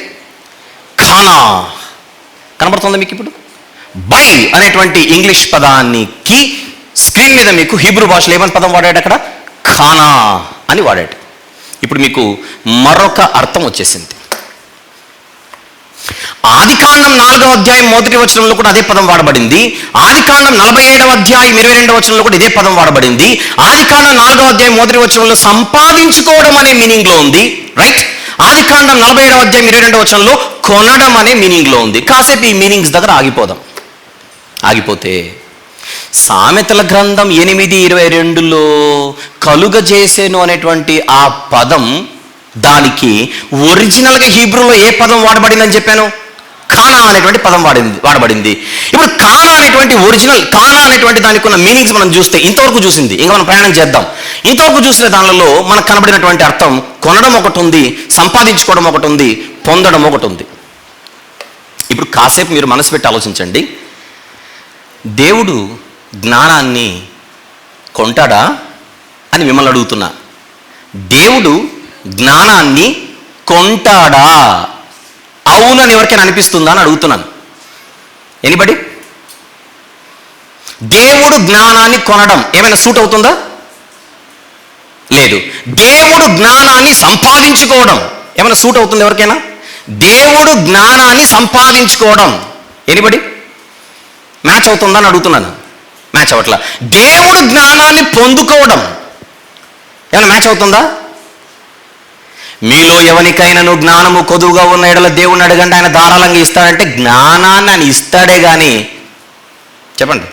Speaker 1: ఖానా. కనబడుతుంది మీకు ఇప్పుడు? బై అనేటువంటి ఇంగ్లీష్ పదానికి స్క్రీన్ మీద మీకు హీబ్రూ భాషలో ఏమని పదం వాడాడు అక్కడ? ఖానా అని వాడాడు. ఇప్పుడు మీకు మరొక అర్థం వచ్చేసింది. ఆదికాండం 4వ అధ్యాయం 1వ వచనంలో కూడా అదే పదం వాడబడింది. ఆదికాండం 47వ అధ్యాయం 22వ వచనంలో కూడా ఇదే పదం వాడబడింది. ఆదికాండం 4వ అధ్యాయం 1వ వచనంలో సంపాదించుకోవడం అనే మీనింగ్ లో ఉంది, రైట్. ఆదికాండం 47వ అధ్యాయం 22వ వచనంలో కొనడం అనే మీనింగ్ లో ఉంది. కాసేపు ఈ మీనింగ్స్ దగ్గర ఆగిపోతే సామెతల గ్రంథం 8:22లో కలుగజేసేను అనేటువంటి ఆ పదం, దానికి ఒరిజినల్గా హీబ్రూలో ఏ పదం వాడబడిందని చెప్పాను? ఖానా అనేటువంటి పదం వాడబడింది. ఇప్పుడు ఖానా అనేటువంటి ఒరిజినల్, ఖానా అనేటువంటి దానికి ఉన్న మీనింగ్స్ మనం చూస్తే, ఇంతవరకు చూసింది, ఇంకా మనం ప్రయాణం చేద్దాం. ఇంతవరకు చూసిన దానిలో మనకు కనబడినటువంటి అర్థం కొనడం ఒకటి ఉంది, సంపాదించుకోవడం ఒకటి ఉంది, పొందడం ఒకటి ఉంది. ఇప్పుడు కాసేపు మీరు మనసు పెట్టి ఆలోచించండి. దేవుడు జ్ఞానాన్ని కొంటాడా అని మిమ్మల్ని అడుగుతున్నా. దేవుడు జ్ఞానాన్ని కొంటాడా? అవునని ఎవరికైనా అనిపిస్తుందా అని అడుగుతున్నాను. ఎనిబడి? దేవుడు జ్ఞానాన్ని కొనడం ఏమైనా సూట్ అవుతుందా? లేదు. దేవుడు జ్ఞానాన్ని సంపాదించుకోవడం ఏమైనా సూట్ అవుతుంది ఎవరికైనా? దేవుడు జ్ఞానాన్ని సంపాదించుకోవడం ఎనిబడి మ్యాచ్ అవుతుందా అని అడుగుతున్నాను. మ్యాచ్ అవ్వట్లా. దేవుడు జ్ఞానాన్ని పొందుకోవడం ఏమైనా మ్యాచ్ అవుతుందా? మీలో ఎవరికైనాను జ్ఞానము కొదువుగా ఉన్న ఎడల దేవుణ్ణి అడగండి, ఆయన ధారాళంగా ఇస్తాడంటే జ్ఞానాన్ని ఆయన ఇస్తాడే కానీ చెప్పండి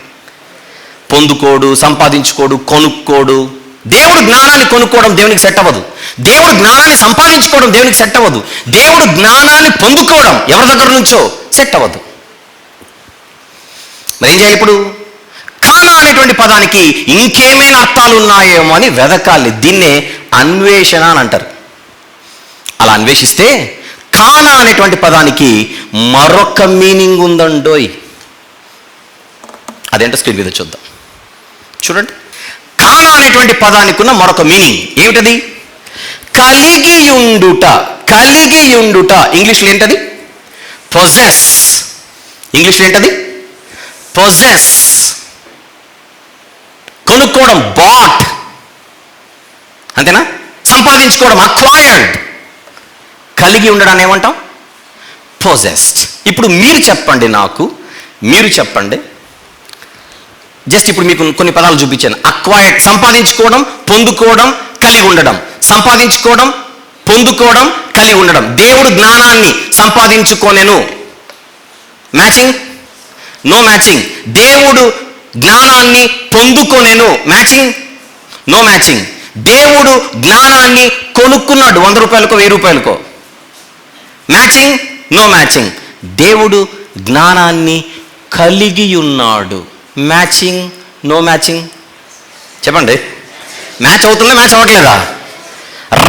Speaker 1: పొందుకోడు, సంపాదించుకోడు, కొనుక్కోడు. దేవుడు జ్ఞానాన్ని కొనుక్కోవడం దేవునికి సెట్ అవ్వదు. దేవుడు జ్ఞానాన్ని సంపాదించుకోవడం దేవునికి సెట్ అవ్వదు. దేవుడు జ్ఞానాన్ని పొందుకోవడం ఎవరి దగ్గర నుంచో సెట్ అవ్వదు. మరి ఏం చేయాలి ఇప్పుడు? కానా అనేటువంటి పదానికి ఇంకేమైనా అర్థాలు ఉన్నాయేమో అని వెదకాలి. దీన్నే అన్వేషణ అని అంటారు. అలా అన్వేషిస్తే కానా అనేటువంటి పదానికి మరొక మీనింగ్ ఉందండోయ్. అదేంటో స్క్రీన్ మీద చూద్దాం. చూడండి, కానా అనేటువంటి పదానికి ఉన్న మరొక మీనింగ్ ఏమిటది? కలిగియుండుట. కలిగియుండుట ఇంగ్లీష్లో ఏంటది? పొజెస్. ఇంగ్లీష్లో ఏంటది? పొజెస్. కొనుక్కోవడం బాట్, అంతేనా? సంపాదించుకోవడం అక్వైర్డ్. కలిగి ఉండడాన్ని ఏమంటాం? పొజెస్డ్. ఇప్పుడు మీరు చెప్పండి, నాకు మీరు చెప్పండి. జస్ట్ ఇప్పుడు మీకు కొన్ని పదాలు చూపించాను. అక్వైర్డ్ సంపాదించుకోవడం, పొందుకోవడం, కలిగి ఉండడం. సంపాదించుకోవడం, పొందుకోవడం, కలిగి ఉండడం. దేవుడు జ్ఞానాన్ని సంపాదించుకోనేను. మ్యాచింగ్? No matching. దేవుడు జ్ఞానాన్ని పొందుకోనేను. మ్యాచింగ్? No matching. దేవుడు జ్ఞానాన్ని కొనుక్కున్నాడు 100 రూపాయలకో 1000 రూపాయలకో. మ్యాచింగ్? No matching. దేవుడు జ్ఞానాన్ని కలిగి ఉన్నాడు. మ్యాచింగ్? No matching. చెప్పండి, మ్యాచ్ అవుతుందా మ్యాచ్ అవ్వట్లేదా?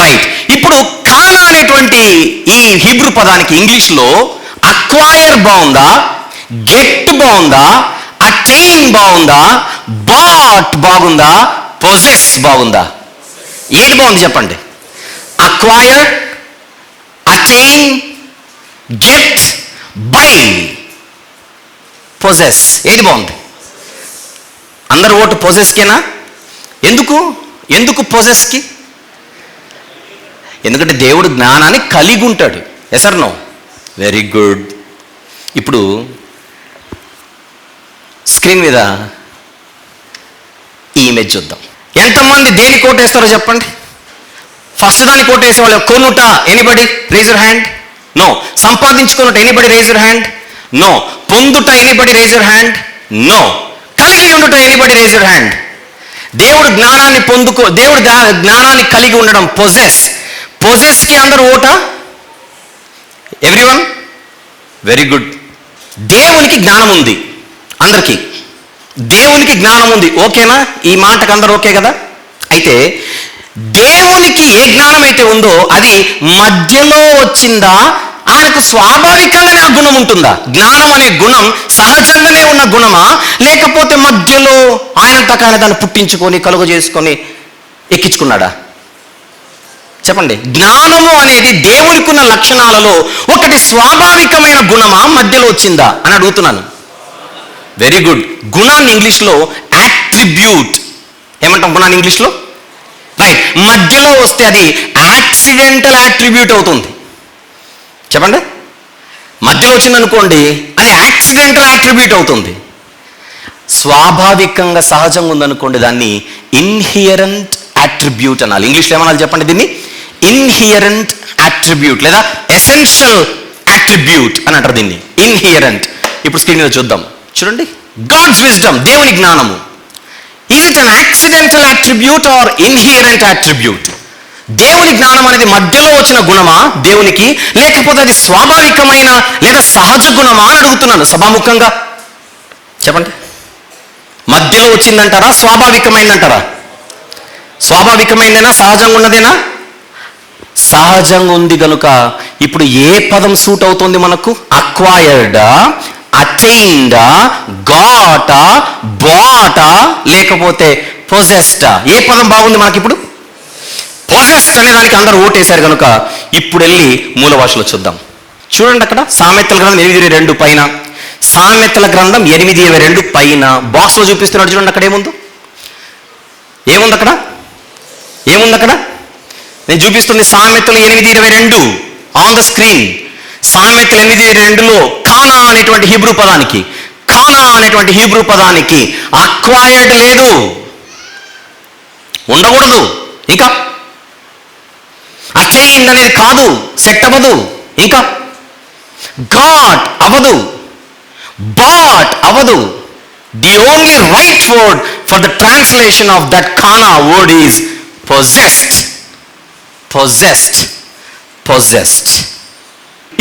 Speaker 1: రైట్. ఇప్పుడు కానా అనేటువంటి ఈ హీబ్రూ పదానికి ఇంగ్లీష్లో అక్వైర్ బాగుందా, గెట్ బాగుందా, అటైన్ బాగుందా, బాట్ బాగుందా, పొజెస్ బాగుందా? ఏది బాగుంది చెప్పండి? Acquire, attain, get, by, possess. ఏది బాగుంది? అందరు ఓటు పొజెస్కేనా? ఎందుకు? ఎందుకు పొజెస్కి? ఎందుకంటే దేవుడు జ్ఞానాన్ని కలిగి ఉంటాడు. Yes or no? Very good. ఇప్పుడు స్క్రీన్ మీద ఈ ఇమేజ్ చూద్దాం. ఎంతమంది దేని కోటేస్తారో చెప్పండి. ఫస్ట్ దాన్ని కోటేసే వాళ్ళు. కొనుట, anybody raise your hand? No. సంపాదించుకున్నట, anybody raise your hand? No. పొందుట, anybody raise your hand? No. కలిగి ఉండుట, ఎనీబడి రేజ్ యువర్ హ్యాండ్? దేవుడు జ్ఞానాన్ని దేవుడు జ్ఞానాన్ని కలిగి ఉండడం పొజెస్. పొజెస్కి అందరూ ఓటా? ఎవ్రీవన్? Very good. దేవునికి జ్ఞానం ఉంది అందరికీ. దేవునికి జ్ఞానం ఉంది. ఓకేనా? ఈ మాటకు అందరూ ఓకే కదా? అయితే దేవునికి ఏ జ్ఞానం అయితే ఉందో అది మధ్యలో వచ్చిందా, ఆయనకు స్వాభావికంగానే ఆ గుణం ఉంటుందా? జ్ఞానం అనే గుణం సహజంగానే ఉన్న గుణమా, లేకపోతే మధ్యలో ఆయనంతకు ఆయన దాన్ని పుట్టించుకొని కలుగు చేసుకొని ఎక్కించుకున్నాడా? చెప్పండి. జ్ఞానము అనేది దేవునికి ఉన్న లక్షణాలలో ఒకటి స్వాభావికమైన గుణమా, మధ్యలో వచ్చిందా అని అడుగుతున్నాను. Very good. గుణాన్ని ఇంగ్లీష్లో యాట్రిబ్యూట్ ఏమంటాం? గుణాన్ని ఇంగ్లీష్లో రైట్. మధ్యలో వస్తే అది యాక్సిడెంటల్ యాట్రిబ్యూట్ అవుతుంది. చెప్పండి. మధ్యలో వచ్చిందనుకోండి, అది యాక్సిడెంటల్ యాట్రిబ్యూట్ అవుతుంది. స్వాభావికంగా సహజంగా ఉందనుకోండి, దాన్ని ఇన్హియరెంట్ యాట్రిబ్యూట్ అనాలి. ఇంగ్లీష్లో ఏమనాలి చెప్పండి? దీన్ని ఇన్హియరెంట్ యాట్రిబ్యూట్ లేదా ఎసెన్షియల్ యాట్రిబ్యూట్ అని అంటారు దీన్ని. ఇన్హియరెంట్. ఇప్పుడు స్క్రీన్ మీద చూద్దాం. చూడండి, గాడ్స్ విజ్డమ్, దేవుని జ్ఞానము. Is it an accidental attribute or inherent attribute? దేవుని జ్ఞానం అనేది మధ్యలో వచ్చిన గుణమా దేవునికి, లేకపోతే అది స్వాభావికమైన లేదా సహజ గుణమా అని అడుగుతున్నాను సభాముఖంగా. చెప్పండి. మధ్యలో వచ్చిందంటారా, స్వాభావికమైందంటారా? స్వాభావికమైందేనా, సహజంగా ఉన్నదేనా? సహజంగా ఉంది కనుక ఇప్పుడు ఏ పదం సూట్ అవుతుంది మనకు? అక్వైర్డా, అటైన్డా, గాటా, బాటా, లేకపోతే పొజెస్డ్. ఏ పదం బాగుంది మనకి ఇప్పుడు? పొజెస్డ్ అనే దానికి అందరూ ఓటేశారు కనుక ఇప్పుడు వెళ్ళి మూల భాషలో చూద్దాం. చూడండి అక్కడ సామెతల గ్రంథం 8:22 పైన, సామెతల గ్రంథం 8:22 పైన బాక్స్లో చూపిస్తున్నాడు. చూడండి అక్కడ ఏముంది అక్కడ నేను చూపిస్తుంది సామెతలు 8:22 ఆన్ ద స్క్రీన్. సామెతలు 8:22లో కానా అనేటువంటి హీబ్రూ పదానికి అక్వైర్డ్ లేదు, ఉండకూడదు. ఇంకా అటైన్డ్ అనేది కాదు, సెట్ అవ్వదు. ఇంకా గాట్ అవ్వదు, బాట్ అవ్వదు. The only right word for the translation of that కానా వర్డ్ ఈజ్ పొజెస్డ్.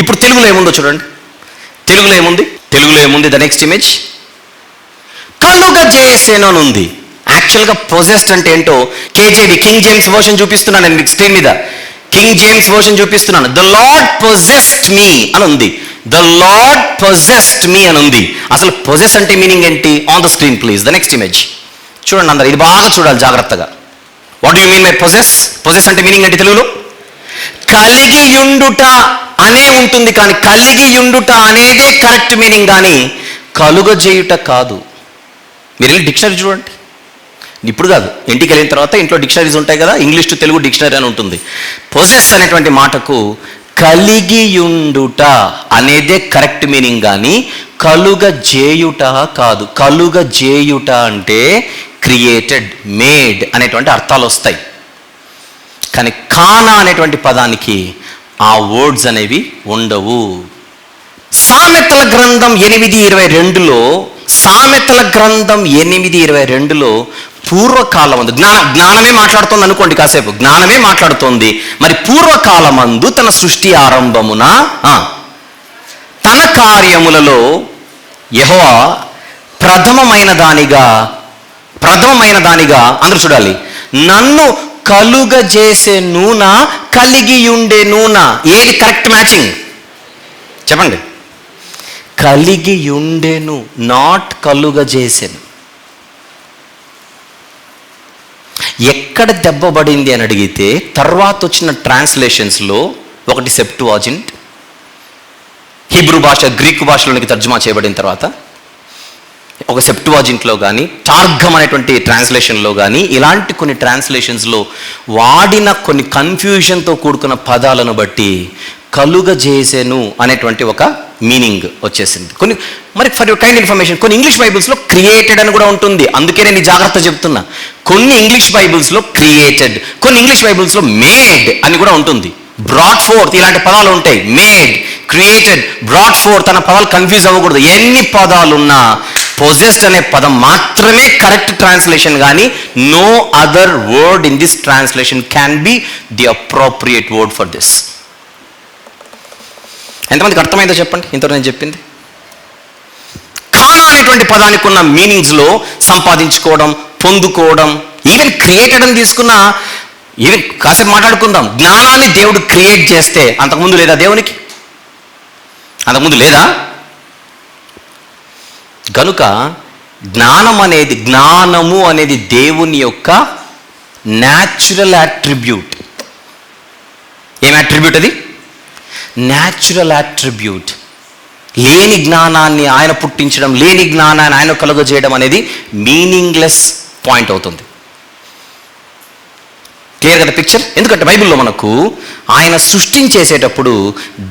Speaker 1: ఇప్పుడు తెలుగులో ఏముందో చూడండి. తెలుగులో ఏముంది? ద నెక్స్ట్ ఇమేజ్, కలుగజేసెను అని ఉంది. యాక్చువల్గా పొజెస్డ్ అంటే ఏంటో కేజేవి కింగ్ జేమ్స్ వర్షన్ చూపిస్తున్నాను నేను మీకు స్క్రీన్ మీద. కింగ్ జేమ్స్ వర్షన్ చూపిస్తున్నాను. ద లార్డ్ పొజెస్డ్ మీ అని ఉంది. అసలు పొజెస్ అంటే మీనింగ్ ఏంటి? On the screen please. The next image చూడండి అందరు, ఇది బాగా చూడాలి జాగ్రత్తగా. What you mean by possess అంటే మీనింగ్ ఏంటి తెలుగులో? కలిగి యుండుట అనే ఉంటుంది, కానీ కలిగి యుండుట అనేదే కరెక్ట్ మీనింగ్, కానీ కలుగజేయుట కాదు. మీరు వెళ్ళి డిక్షనరీ చూడండి. ఇప్పుడు కాదు, ఇంటికి వెళ్ళిన తర్వాత ఇంట్లో డిక్షనరీస్ ఉంటాయి కదా, ఇంగ్లీష్ టు తెలుగు డిక్షనరీ అని ఉంటుంది. పొజెస్ అనేటువంటి మాటకు కలిగియుండుట అనేదే కరెక్ట్ మీనింగ్, కానీ కలుగజేయుట కాదు. కలుగజేయుట అంటే క్రియేటెడ్, మేడ్ అనేటువంటి అర్థాలు వస్తాయి. కానీ కానా అనేటువంటి పదానికి ఆ వర్డ్స్ అనేవి ఉండవు. సామెతల గ్రంథం 8:22లో పూర్వకాలమందు జ్ఞానమే మాట్లాడుతోంది అనుకోండి, కాసేపు జ్ఞానమే మాట్లాడుతోంది. మరి పూర్వకాలమందు తన సృష్టి ఆరంభమున తన కార్యములలో యెహోవా ప్రథమమైన దానిగా అందరూ చూడాలి, నన్ను కలుగజేసే నూన కలిగి ఉండే నూన. ఏది కరెక్ట్ మ్యాచింగ్ చెప్పండి? కలిగి ఉండేను, నాట్ కలుగజేసెను. ఎక్కడ దెబ్బపడింది అని అడిగితే తర్వాత వచ్చిన ట్రాన్స్లేషన్స్లో ఒకటి సెప్టువాజింట్, హీబ్రూ భాష గ్రీకు భాషలోనికి తర్జుమా చేయబడిన తర్వాత ఒక సెప్టువాజింట్లో కానీ, టార్గమ్ అనేటువంటి ట్రాన్స్లేషన్లో కానీ, ఇలాంటి కొన్ని ట్రాన్స్లేషన్స్లో వాడిన కొన్ని కన్ఫ్యూజన్తో కూడుకున్న పదాలను బట్టి కలుగజేసెను అనేటువంటి ఒక మీనింగ్ వచ్చేసింది. మరి ఫర్ యువర్ కైండ్ ఇన్ఫర్మేషన్, కొన్ని ఇంగ్లీష్ బైబిల్స్లో క్రియేటెడ్ అని కూడా ఉంటుంది. అందుకే నేను ఈ జాగ్రత్త చెప్తున్నా. కొన్ని ఇంగ్లీష్ బైబిల్స్లో క్రియేటెడ్, కొన్ని ఇంగ్లీష్ బైబిల్స్లో మేడ్ అని కూడా ఉంటుంది. బ్రాట్ ఫోర్త్ ఇలాంటి పదాలు ఉంటాయి. మేడ్, క్రియేటెడ్, బ్రాట్ ఫోర్త్ అన్న పదాలు కన్ఫ్యూజ్ అవ్వకూడదు. ఎన్ని పదాలున్నా పొజెస్డ్ అనే పదం మాత్రమే కరెక్ట్ ట్రాన్స్లేషన్, కానీ no other word in this translation can be the appropriate word for this. ఎంతమందికి అర్థమైందో చెప్పండి ఇంతవరకు నేను చెప్పింది? కానా అనేటువంటి పదానికి ఉన్న మీనింగ్స్లో సంపాదించుకోవడం, పొందుకోవడం, ఈవెన్ క్రియేటెడ్ అని తీసుకున్నా, ఈవెన్ కాసేపు మాట్లాడుకుందాం. జ్ఞానాన్ని దేవుడు క్రియేట్ చేస్తే అంతకుముందు లేదా? దేవునికి అంతకుముందు లేదా? గనుక జ్ఞానము అనేది దేవుని యొక్క న్యాచురల్ అట్రిబ్యూట్. ఏం అట్రిబ్యూట్ అది? Natural attribute. లేని జ్ఞానాన్ని ఆయన పుట్టించడం, లేని జ్ఞానాన్ని ఆయన కలుగజేయడం అనేది మీనింగ్లెస్ పాయింట్ అవుతుంది. క్లియర్ కదా పిక్చర్? ఎందుకంటే బైబిల్లో మనకు ఆయన సృష్టించేసేటప్పుడు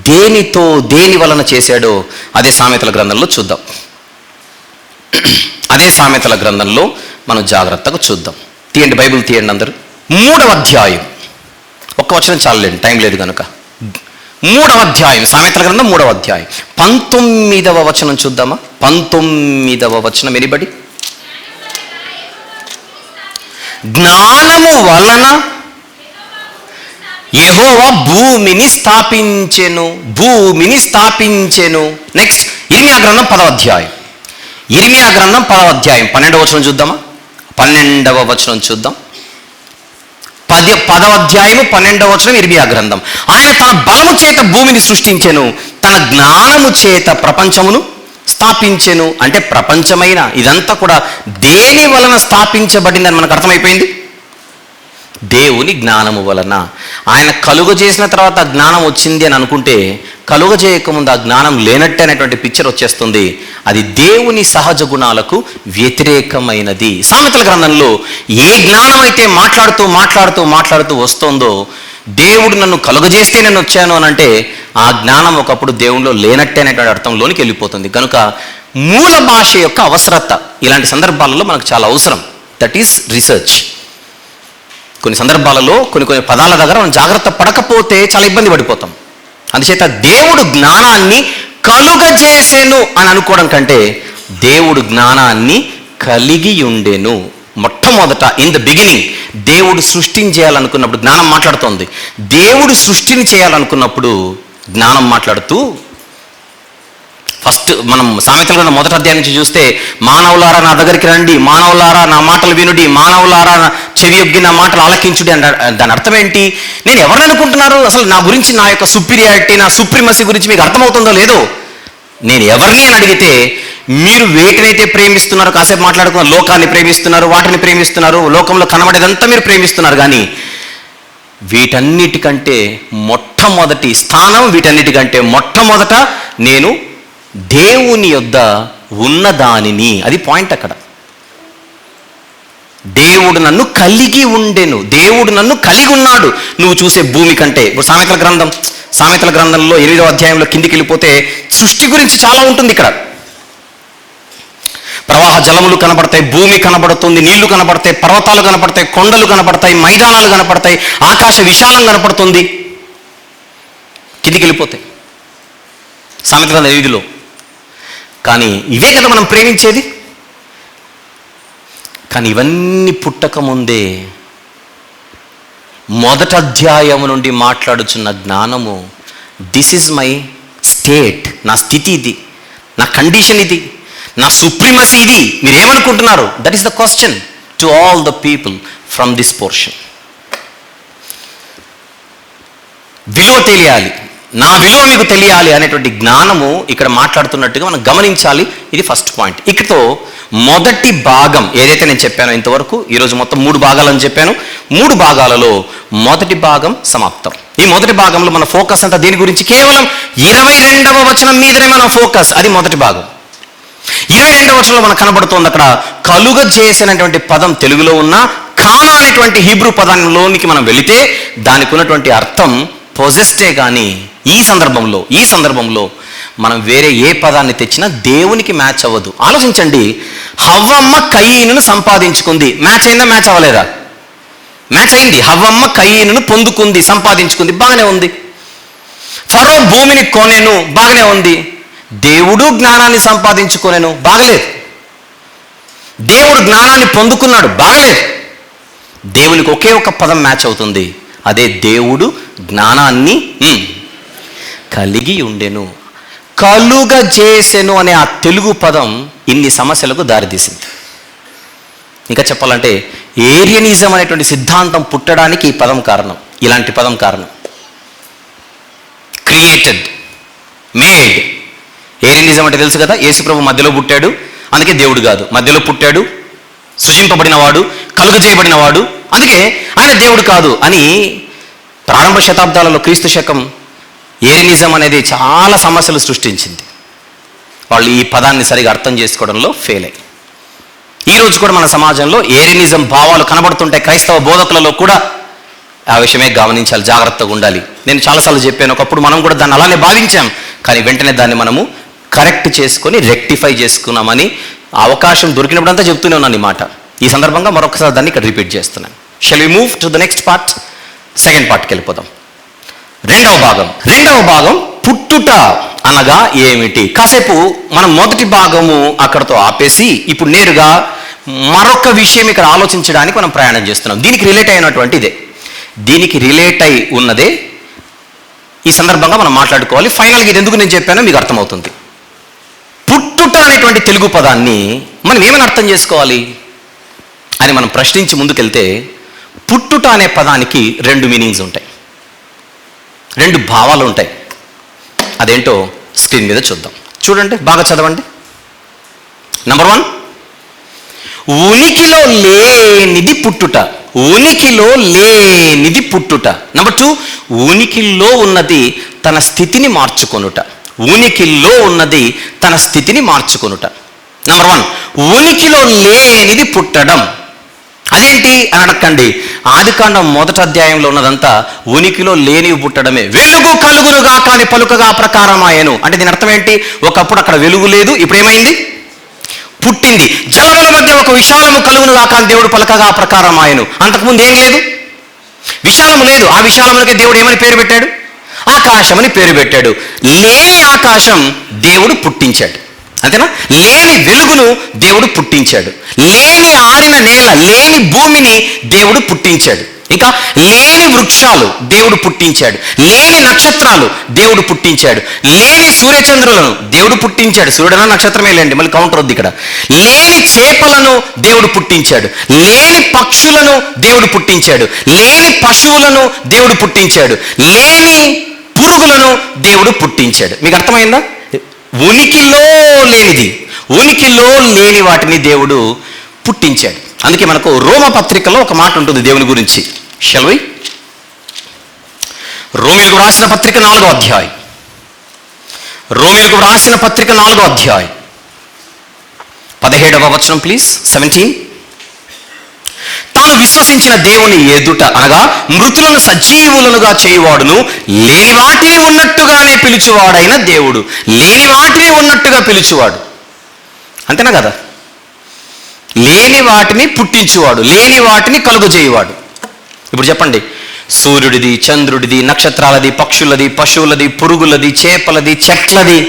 Speaker 1: దేని వలన చేశాడో అదే సామెతల గ్రంథంలో చూద్దాం. అదే సామెతల గ్రంథంలో మనం జాగ్రత్తగా చూద్దాం. తీయండి, బైబిల్ తీయండి అందరూ. 3వ అధ్యాయం, ఒక్క వచనం చాలండి, టైం లేదు కనుక. 3వ అధ్యాయం, సామెతల గ్రంథం 3వ అధ్యాయం 19వ వచనం చూద్దామా? 19వ వచనం ఎనిబడి. జ్ఞానము వలన యెహోవా భూమిని స్థాపించెను. నెక్స్ట్ ఇర్మియా గ్రంథం 10వ అధ్యాయం. 12వ వచనం చూద్దామా? 12వ వచనం చూద్దాం. 10వ అధ్యాయము 12వ వచనం ఇర్మియా గ్రంథం. ఆయన తన బలము చేత భూమిని సృష్టించెను, తన జ్ఞానము చేత ప్రపంచమును స్థాపించెను అంటే ప్రపంచమైన ఇదంతా కూడా దేని వలన స్థాపించబడిందని మనకు అర్థమైపోయింది. దేవుని జ్ఞానము వలన. ఆయన కలుగజేసిన తర్వాత ఆ జ్ఞానం వచ్చింది అని అనుకుంటే కలుగజేయకముందు ఆ జ్ఞానం లేనట్టే అనేటువంటి పిక్చర్ వచ్చేస్తుంది. అది దేవుని సహజ గుణాలకు వ్యతిరేకమైనది. సామెతల గ్రంథంలో ఏ జ్ఞానం అయితే మాట్లాడుతూ వస్తుందో, దేవుడు నన్ను కలుగజేస్తే నేను వచ్చాను అని అంటే ఆ జ్ఞానం ఒకప్పుడు దేవునిలో లేనట్టే అనేటువంటి అర్థంలోనికి వెళ్ళిపోతుంది. కనుక మూల భాష యొక్క అవసరత ఇలాంటి సందర్భాలలో మనకు చాలా అవసరం. That is research. కొన్ని సందర్భాలలో కొన్ని పదాల దగ్గర మనం జాగ్రత్త పడకపోతే చాలా ఇబ్బంది పడిపోతాం. అందుచేత దేవుడు జ్ఞానాన్ని కలుగజేసెను అని అనుకోవడం కంటే దేవుడు జ్ఞానాన్ని కలిగి ఉండెను. మొట్టమొదట ఇన్ ద బిగినింగ్ దేవుడు సృష్టిని చేయాలనుకున్నప్పుడు జ్ఞానం మాట్లాడుతోంది. దేవుడు సృష్టిని చేయాలనుకున్నప్పుడు జ్ఞానం మాట్లాడుతూ ఫస్ట్ మనం సామెతల గ్రంథం 1వ అధ్యాయం నుంచి చూస్తే, మానవులారా నా దగ్గరికి రండి, మానవులారా నా మాటలు వినుడి, మానవులారా చెవి యొగ్గి నా మాటలు ఆలకించుడి అంటారు. దాని అర్థం ఏంటి? నేను ఎవరిని అనుకుంటున్నారు? అసలు నా గురించి, నా యొక్క సుపీరియారిటీ, నా సుప్రీమసీ గురించి మీకు అర్థమవుతుందో లేదో. నేను ఎవరిని అని అడిగితే, మీరు వేటినైతే ప్రేమిస్తున్నారో, కాసేపు మాట్లాడుకున్న లోకాన్ని ప్రేమిస్తున్నారు, వాటిని ప్రేమిస్తున్నారు, లోకంలో కనబడేదంతా మీరు ప్రేమిస్తున్నారు. కానీ వీటన్నిటికంటే మొట్టమొదటి స్థానం, వీటన్నిటికంటే మొట్టమొదట నేను దేవుని యొద్ద ఉన్నదానిని. అది పాయింట్ అక్కడ. దేవుడు నన్ను కలిగి ఉండెను, దేవుడు నన్ను కలిగి ఉన్నాడు. నువ్వు చూసే భూమి కంటే, ఇప్పుడు సామెతల గ్రంథంలో 8వ అధ్యాయంలో కిందికి వెళ్ళిపోతే సృష్టి గురించి చాలా ఉంటుంది. ఇక్కడ ప్రవాహ జలములు కనబడతాయి, భూమి కనబడుతుంది, నీళ్లు కనబడతాయి, పర్వతాలు కనపడతాయి, కొండలు కనపడతాయి, మైదానాలు కనపడతాయి, ఆకాశ విశాలం కనపడుతుంది. కిందికి వెళ్ళిపోతాయి సామెతల గ్రంథం 8లో. కానీ ఇవే కదా మనం ప్రేమించేది. కానీ ఇవన్నీ పుట్టకముందే మొదటి అధ్యాయము నుండి మాట్లాడుచున్న జ్ఞానము, దిస్ ఈజ్ మై స్టేట్, నా స్థితి ఇది, నా కండిషన్ ఇది, నా సుప్రీమసీ ఇది, మీరేమనుకుంటున్నారు? That is the question to all the people from this portion. విలువ తెలియాలి, నా విలువ మీకు తెలియాలి అనేటువంటి జ్ఞానము ఇక్కడ మాట్లాడుతున్నట్టుగా మనం గమనించాలి. ఇది ఫస్ట్ పాయింట్. ఇకతో మొదటి భాగం ఏదైతే నేను చెప్పానో ఇంతవరకు, ఈరోజు మొత్తం 3 భాగాలని చెప్పాను. 3 భాగాలలో మొదటి భాగం సమాప్తం. ఈ మొదటి భాగంలో మన ఫోకస్ అంతా దీని గురించి, కేవలం 22వ వచనం మీదనే మన ఫోకస్. అది మొదటి భాగం. 22వ వచనంలో మనకు కనబడుతోంది అక్కడ కలుగజేసినటువంటి పదం తెలుగులో ఉన్న కానా అనేటువంటి హీబ్రూ పదంలోనికి మనం వెళితే దానికి ఉన్నటువంటి అర్థం పొజెస్టే. కానీ ఈ సందర్భంలో మనం వేరే ఏ పదాన్ని తెచ్చినా దేవునికి మ్యాచ్ అవ్వదు. ఆలోచించండి, హవ్వమ్మ కయీనును సంపాదించుకుంది. మ్యాచ్ అయిందా? మ్యాచ్ అవ్వలేదా? మ్యాచ్ అయింది. హవ్వమ్మ కయీనును పొందుకుంది, సంపాదించుకుంది, బాగానే ఉంది. ఫరో భూమిని కొనెను, బాగానే ఉంది. దేవుడు జ్ఞానాన్ని సంపాదించుకొనెను, బాగలేదు. దేవుడు జ్ఞానాన్ని పొందుకున్నాడు, బాగలేదు. దేవునికి ఒకే ఒక పదం మ్యాచ్ అవుతుంది. అదే దేవుడు జ్ఞానాన్ని కలిగి ఉండెను. కలుగజేసెను అనే ఆ తెలుగు పదం ఇన్ని సమస్యలకు దారితీసింది. ఇంకా చెప్పాలంటే ఏరియనిజం అనేటువంటి సిద్ధాంతం పుట్టడానికి ఈ పదం కారణం, ఇలాంటి పదం కారణం. Created, made. ఏరియనిజం అంటే తెలుసు కదా, యేసుప్రభు మధ్యలో పుట్టాడు, అందుకే దేవుడు కాదు. మధ్యలో పుట్టాడు, సృజింపబడినవాడు, కలుగజేయబడినవాడు, అందుకే ఆయన దేవుడు కాదు అని ప్రారంభ శతాబ్దాలలో క్రీస్తు శకం ఏరియనిజం అనేది చాలా సమస్యలు సృష్టించింది. వాళ్ళు ఈ పదాన్ని సరిగా అర్థం చేసుకోవడంలో ఫెయిల్ అయ్యి, ఈరోజు కూడా మన సమాజంలో ఏరియనిజం భావాలు కనబడుతుంటాయి. క్రైస్తవ బోధకులలో కూడా ఆ విషయమే గమనించాలి, జాగ్రత్తగా ఉండాలి. నేను చాలాసార్లు చెప్పాను, ఒకప్పుడు మనం కూడా దాన్ని అలానే భావించాం, కానీ వెంటనే దాన్ని మనము కరెక్ట్ చేసుకొని రెక్టిఫై చేసుకున్నామని అవకాశం దొరికినప్పుడంతా చెప్తూనే ఉన్నాను ఈ మాట. ఈ సందర్భంగా మరొకసారి దాన్ని ఇక్కడ రిపీట్ చేస్తున్నాను. Shall we move to the next part? Second పార్ట్కి వెళ్ళిపోదాం. రెండవ భాగం పుట్టుట అనగా ఏమిటి? కాసేపు మనం మొదటి భాగము అక్కడతో ఆపేసి ఇప్పుడు నేరుగా మరొక విషయం ఇక్కడ ఆలోచించడానికి మనం ప్రయాణం చేస్తున్నాం. దీనికి రిలేట్ అయినటువంటి ఇదే, దీనికి రిలేట్ అయి ఉన్నదే ఈ సందర్భంగా మనం మాట్లాడుకోవాలి. ఫైనల్గా ఇది ఎందుకు నేను చెప్పానో మీకు అర్థమవుతుంది. పుట్టుట అనేటువంటి తెలుగు పదాన్ని మనం ఏమని అర్థం చేసుకోవాలి అని మనం ప్రశ్నించి ముందుకెళ్తే, పుట్టుట అనే పదానికి 2 మీనింగ్స్ ఉంటాయి, 2 భావాలు ఉంటాయి. అదేంటో స్క్రీన్ మీద చూద్దాం. చూడండి, బాగా చదవండి. నంబర్ 1, ఉనికిలో లేనిది పుట్టుట. ఉనికిలో లేనిది పుట్టుట. నంబర్ 2, ఉనికిలో ఉన్నది తన స్థితిని మార్చుకొనుట. ఉనికిలో ఉన్నది తన స్థితిని మార్చుకొనుట. నంబర్ 1, ఉనికిలో లేనిది పుట్టడం. అదేంటి అని అడగండి. ఆదికాండం 1వ అధ్యాయంలో ఉన్నదంతా ఉనికిలో లేనివి పుట్టడమే. వెలుగు కలుగునుగా కాని పలుకగా ప్రకారమాయను అంటే దీని అర్థం ఏంటి? ఒకప్పుడు అక్కడ వెలుగు లేదు, ఇప్పుడు ఏమైంది? పుట్టింది. జలముల మధ్య ఒక విశాలము కలుగునుగా కాని దేవుడు పలకగా ప్రకారమాయను. అంతకుముందు ఏం లేదు, విశాలము లేదు. ఆ విశాలములకే దేవుడు ఏమని పేరు పెట్టాడు? ఆకాశం అని పేరు పెట్టాడు. లేని ఆకాశం దేవుడు పుట్టించాడు. అంతేనా? లేని వెలుగును దేవుడు పుట్టించాడు. లేని ఆరిన నేల, లేని భూమిని దేవుడు పుట్టించాడు. ఇంకా లేని వృక్షాలు దేవుడు పుట్టించాడు. లేని నక్షత్రాలు దేవుడు పుట్టించాడు. లేని సూర్యచంద్రులను దేవుడు పుట్టించాడు. సూర్యుడన నక్షత్రమే లేండి, మళ్ళీ కౌంటర్ వద్దు ఇక్కడ. లేని చేపలను దేవుడు పుట్టించాడు. లేని పక్షులను దేవుడు పుట్టించాడు. లేని పశువులను దేవుడు పుట్టించాడు. లేని పురుగులను దేవుడు పుట్టించాడు. మీకు అర్థమైందా? ఉనికిలో లేనిది, ఉనికిలో లేని వాటిని దేవుడు పుట్టించాడు. అందుకే మనకు రోమ పత్రికలో ఒక మాట ఉంటుంది దేవుని గురించి. Shall we? రోమీయులకు రాసిన పత్రిక 4వ అధ్యాయం. రోమీయులకు రాసిన పత్రిక 4వ అధ్యాయం 17వ వచనం ప్లీజ్. 17. తాను విశ్వసించిన దేవుని ఎదుట అనగా మృతులను సజీవులనుగా చేయువాడును లేని వాటిని ఉన్నట్టుగానే పిలుచువాడైన దేవుడు. లేని వాటిని ఉన్నట్టుగా పిలుచువాడు. అంతేనా కదా? లేని వాటిని పుట్టించువాడు, లేని వాటిని కలుగజేయువాడు. ఇప్పుడు చెప్పండి, సూర్యుడిది, చంద్రుడిది, నక్షత్రాలది, పక్షులది, పశువులది, పురుగులది, చేపలది, చెట్లది,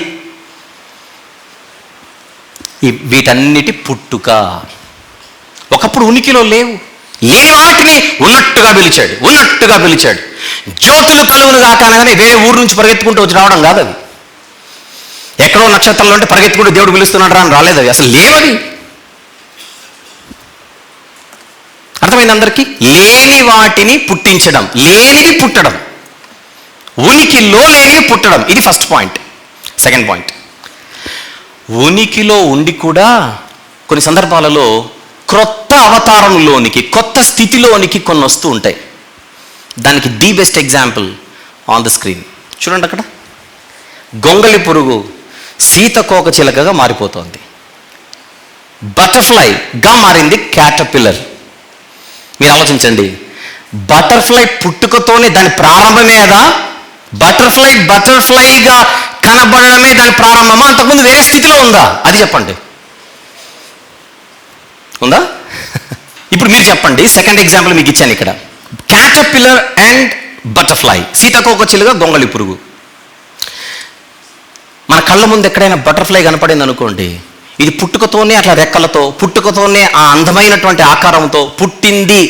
Speaker 1: వీటన్నిటి పుట్టుక. ఒకప్పుడు ఉనికిలో లేవు. లేని వాటిని ఉన్నట్టుగా పిలిచాడు, ఉన్నట్టుగా పిలిచాడు. జ్యోతులు కలుగును కాక అనగానే వేరే ఊరు నుంచి పరిగెత్తుకుంటూ వచ్చి రావడం కాదు అది. ఎక్కడో నక్షత్రాలు అంటే పరిగెత్తుకుంటూ దేవుడు పిలుస్తున్నాడు అని రాలేదు అవి, అసలు లేవది. అర్థమైంది అందరికీ? లేని వాటిని పుట్టించడం, లేనిది పుట్టడం, ఉనికిలో లేనిది పుట్టడం. ఇది ఫస్ట్ పాయింట్. సెకండ్ పాయింట్, ఉనికిలో ఉండి కూడా కొన్ని సందర్భాలలో క్రొత్త అవతారంలోనికి, కొత్త స్థితిలోనికి కొన్ని వస్తూ ఉంటాయి. దానికి the best example on the screen చూడండి. అక్కడ గొంగళి పురుగు సీతకోక చిలకగా మారిపోతుంది. బటర్ఫ్లైగా మారింది క్యాటర్పిల్లర్. మీరు ఆలోచించండి, బటర్ఫ్లై పుట్టుకతోనే దాని ప్రారంభమే అదా? బటర్ఫ్లైగా కనబడడమే దాని ప్రారంభమా? అంతకుముందు వేరే స్థితిలో ఉందా? అది చెప్పండి. ఉందా? ఇప్పుడు మీరు చెప్పండి. సెకండ్ ఎగ్జాంపుల్ మీకు ఇచ్చాను ఇక్కడ. క్యాటర్పిల్లర్ అండ్ బటర్ఫ్లై, సీతకోక చిలుక, గొంగళి పురుగు. మన కళ్ళ ముందు ఎక్కడైనా బటర్ఫ్లై కనపడింది అనుకోండి, ఇది పుట్టుకతోనే అట్లా రెక్కలతో, పుట్టుకతోనే ఆ అందమైనటువంటి ఆకారంతో పుట్టింది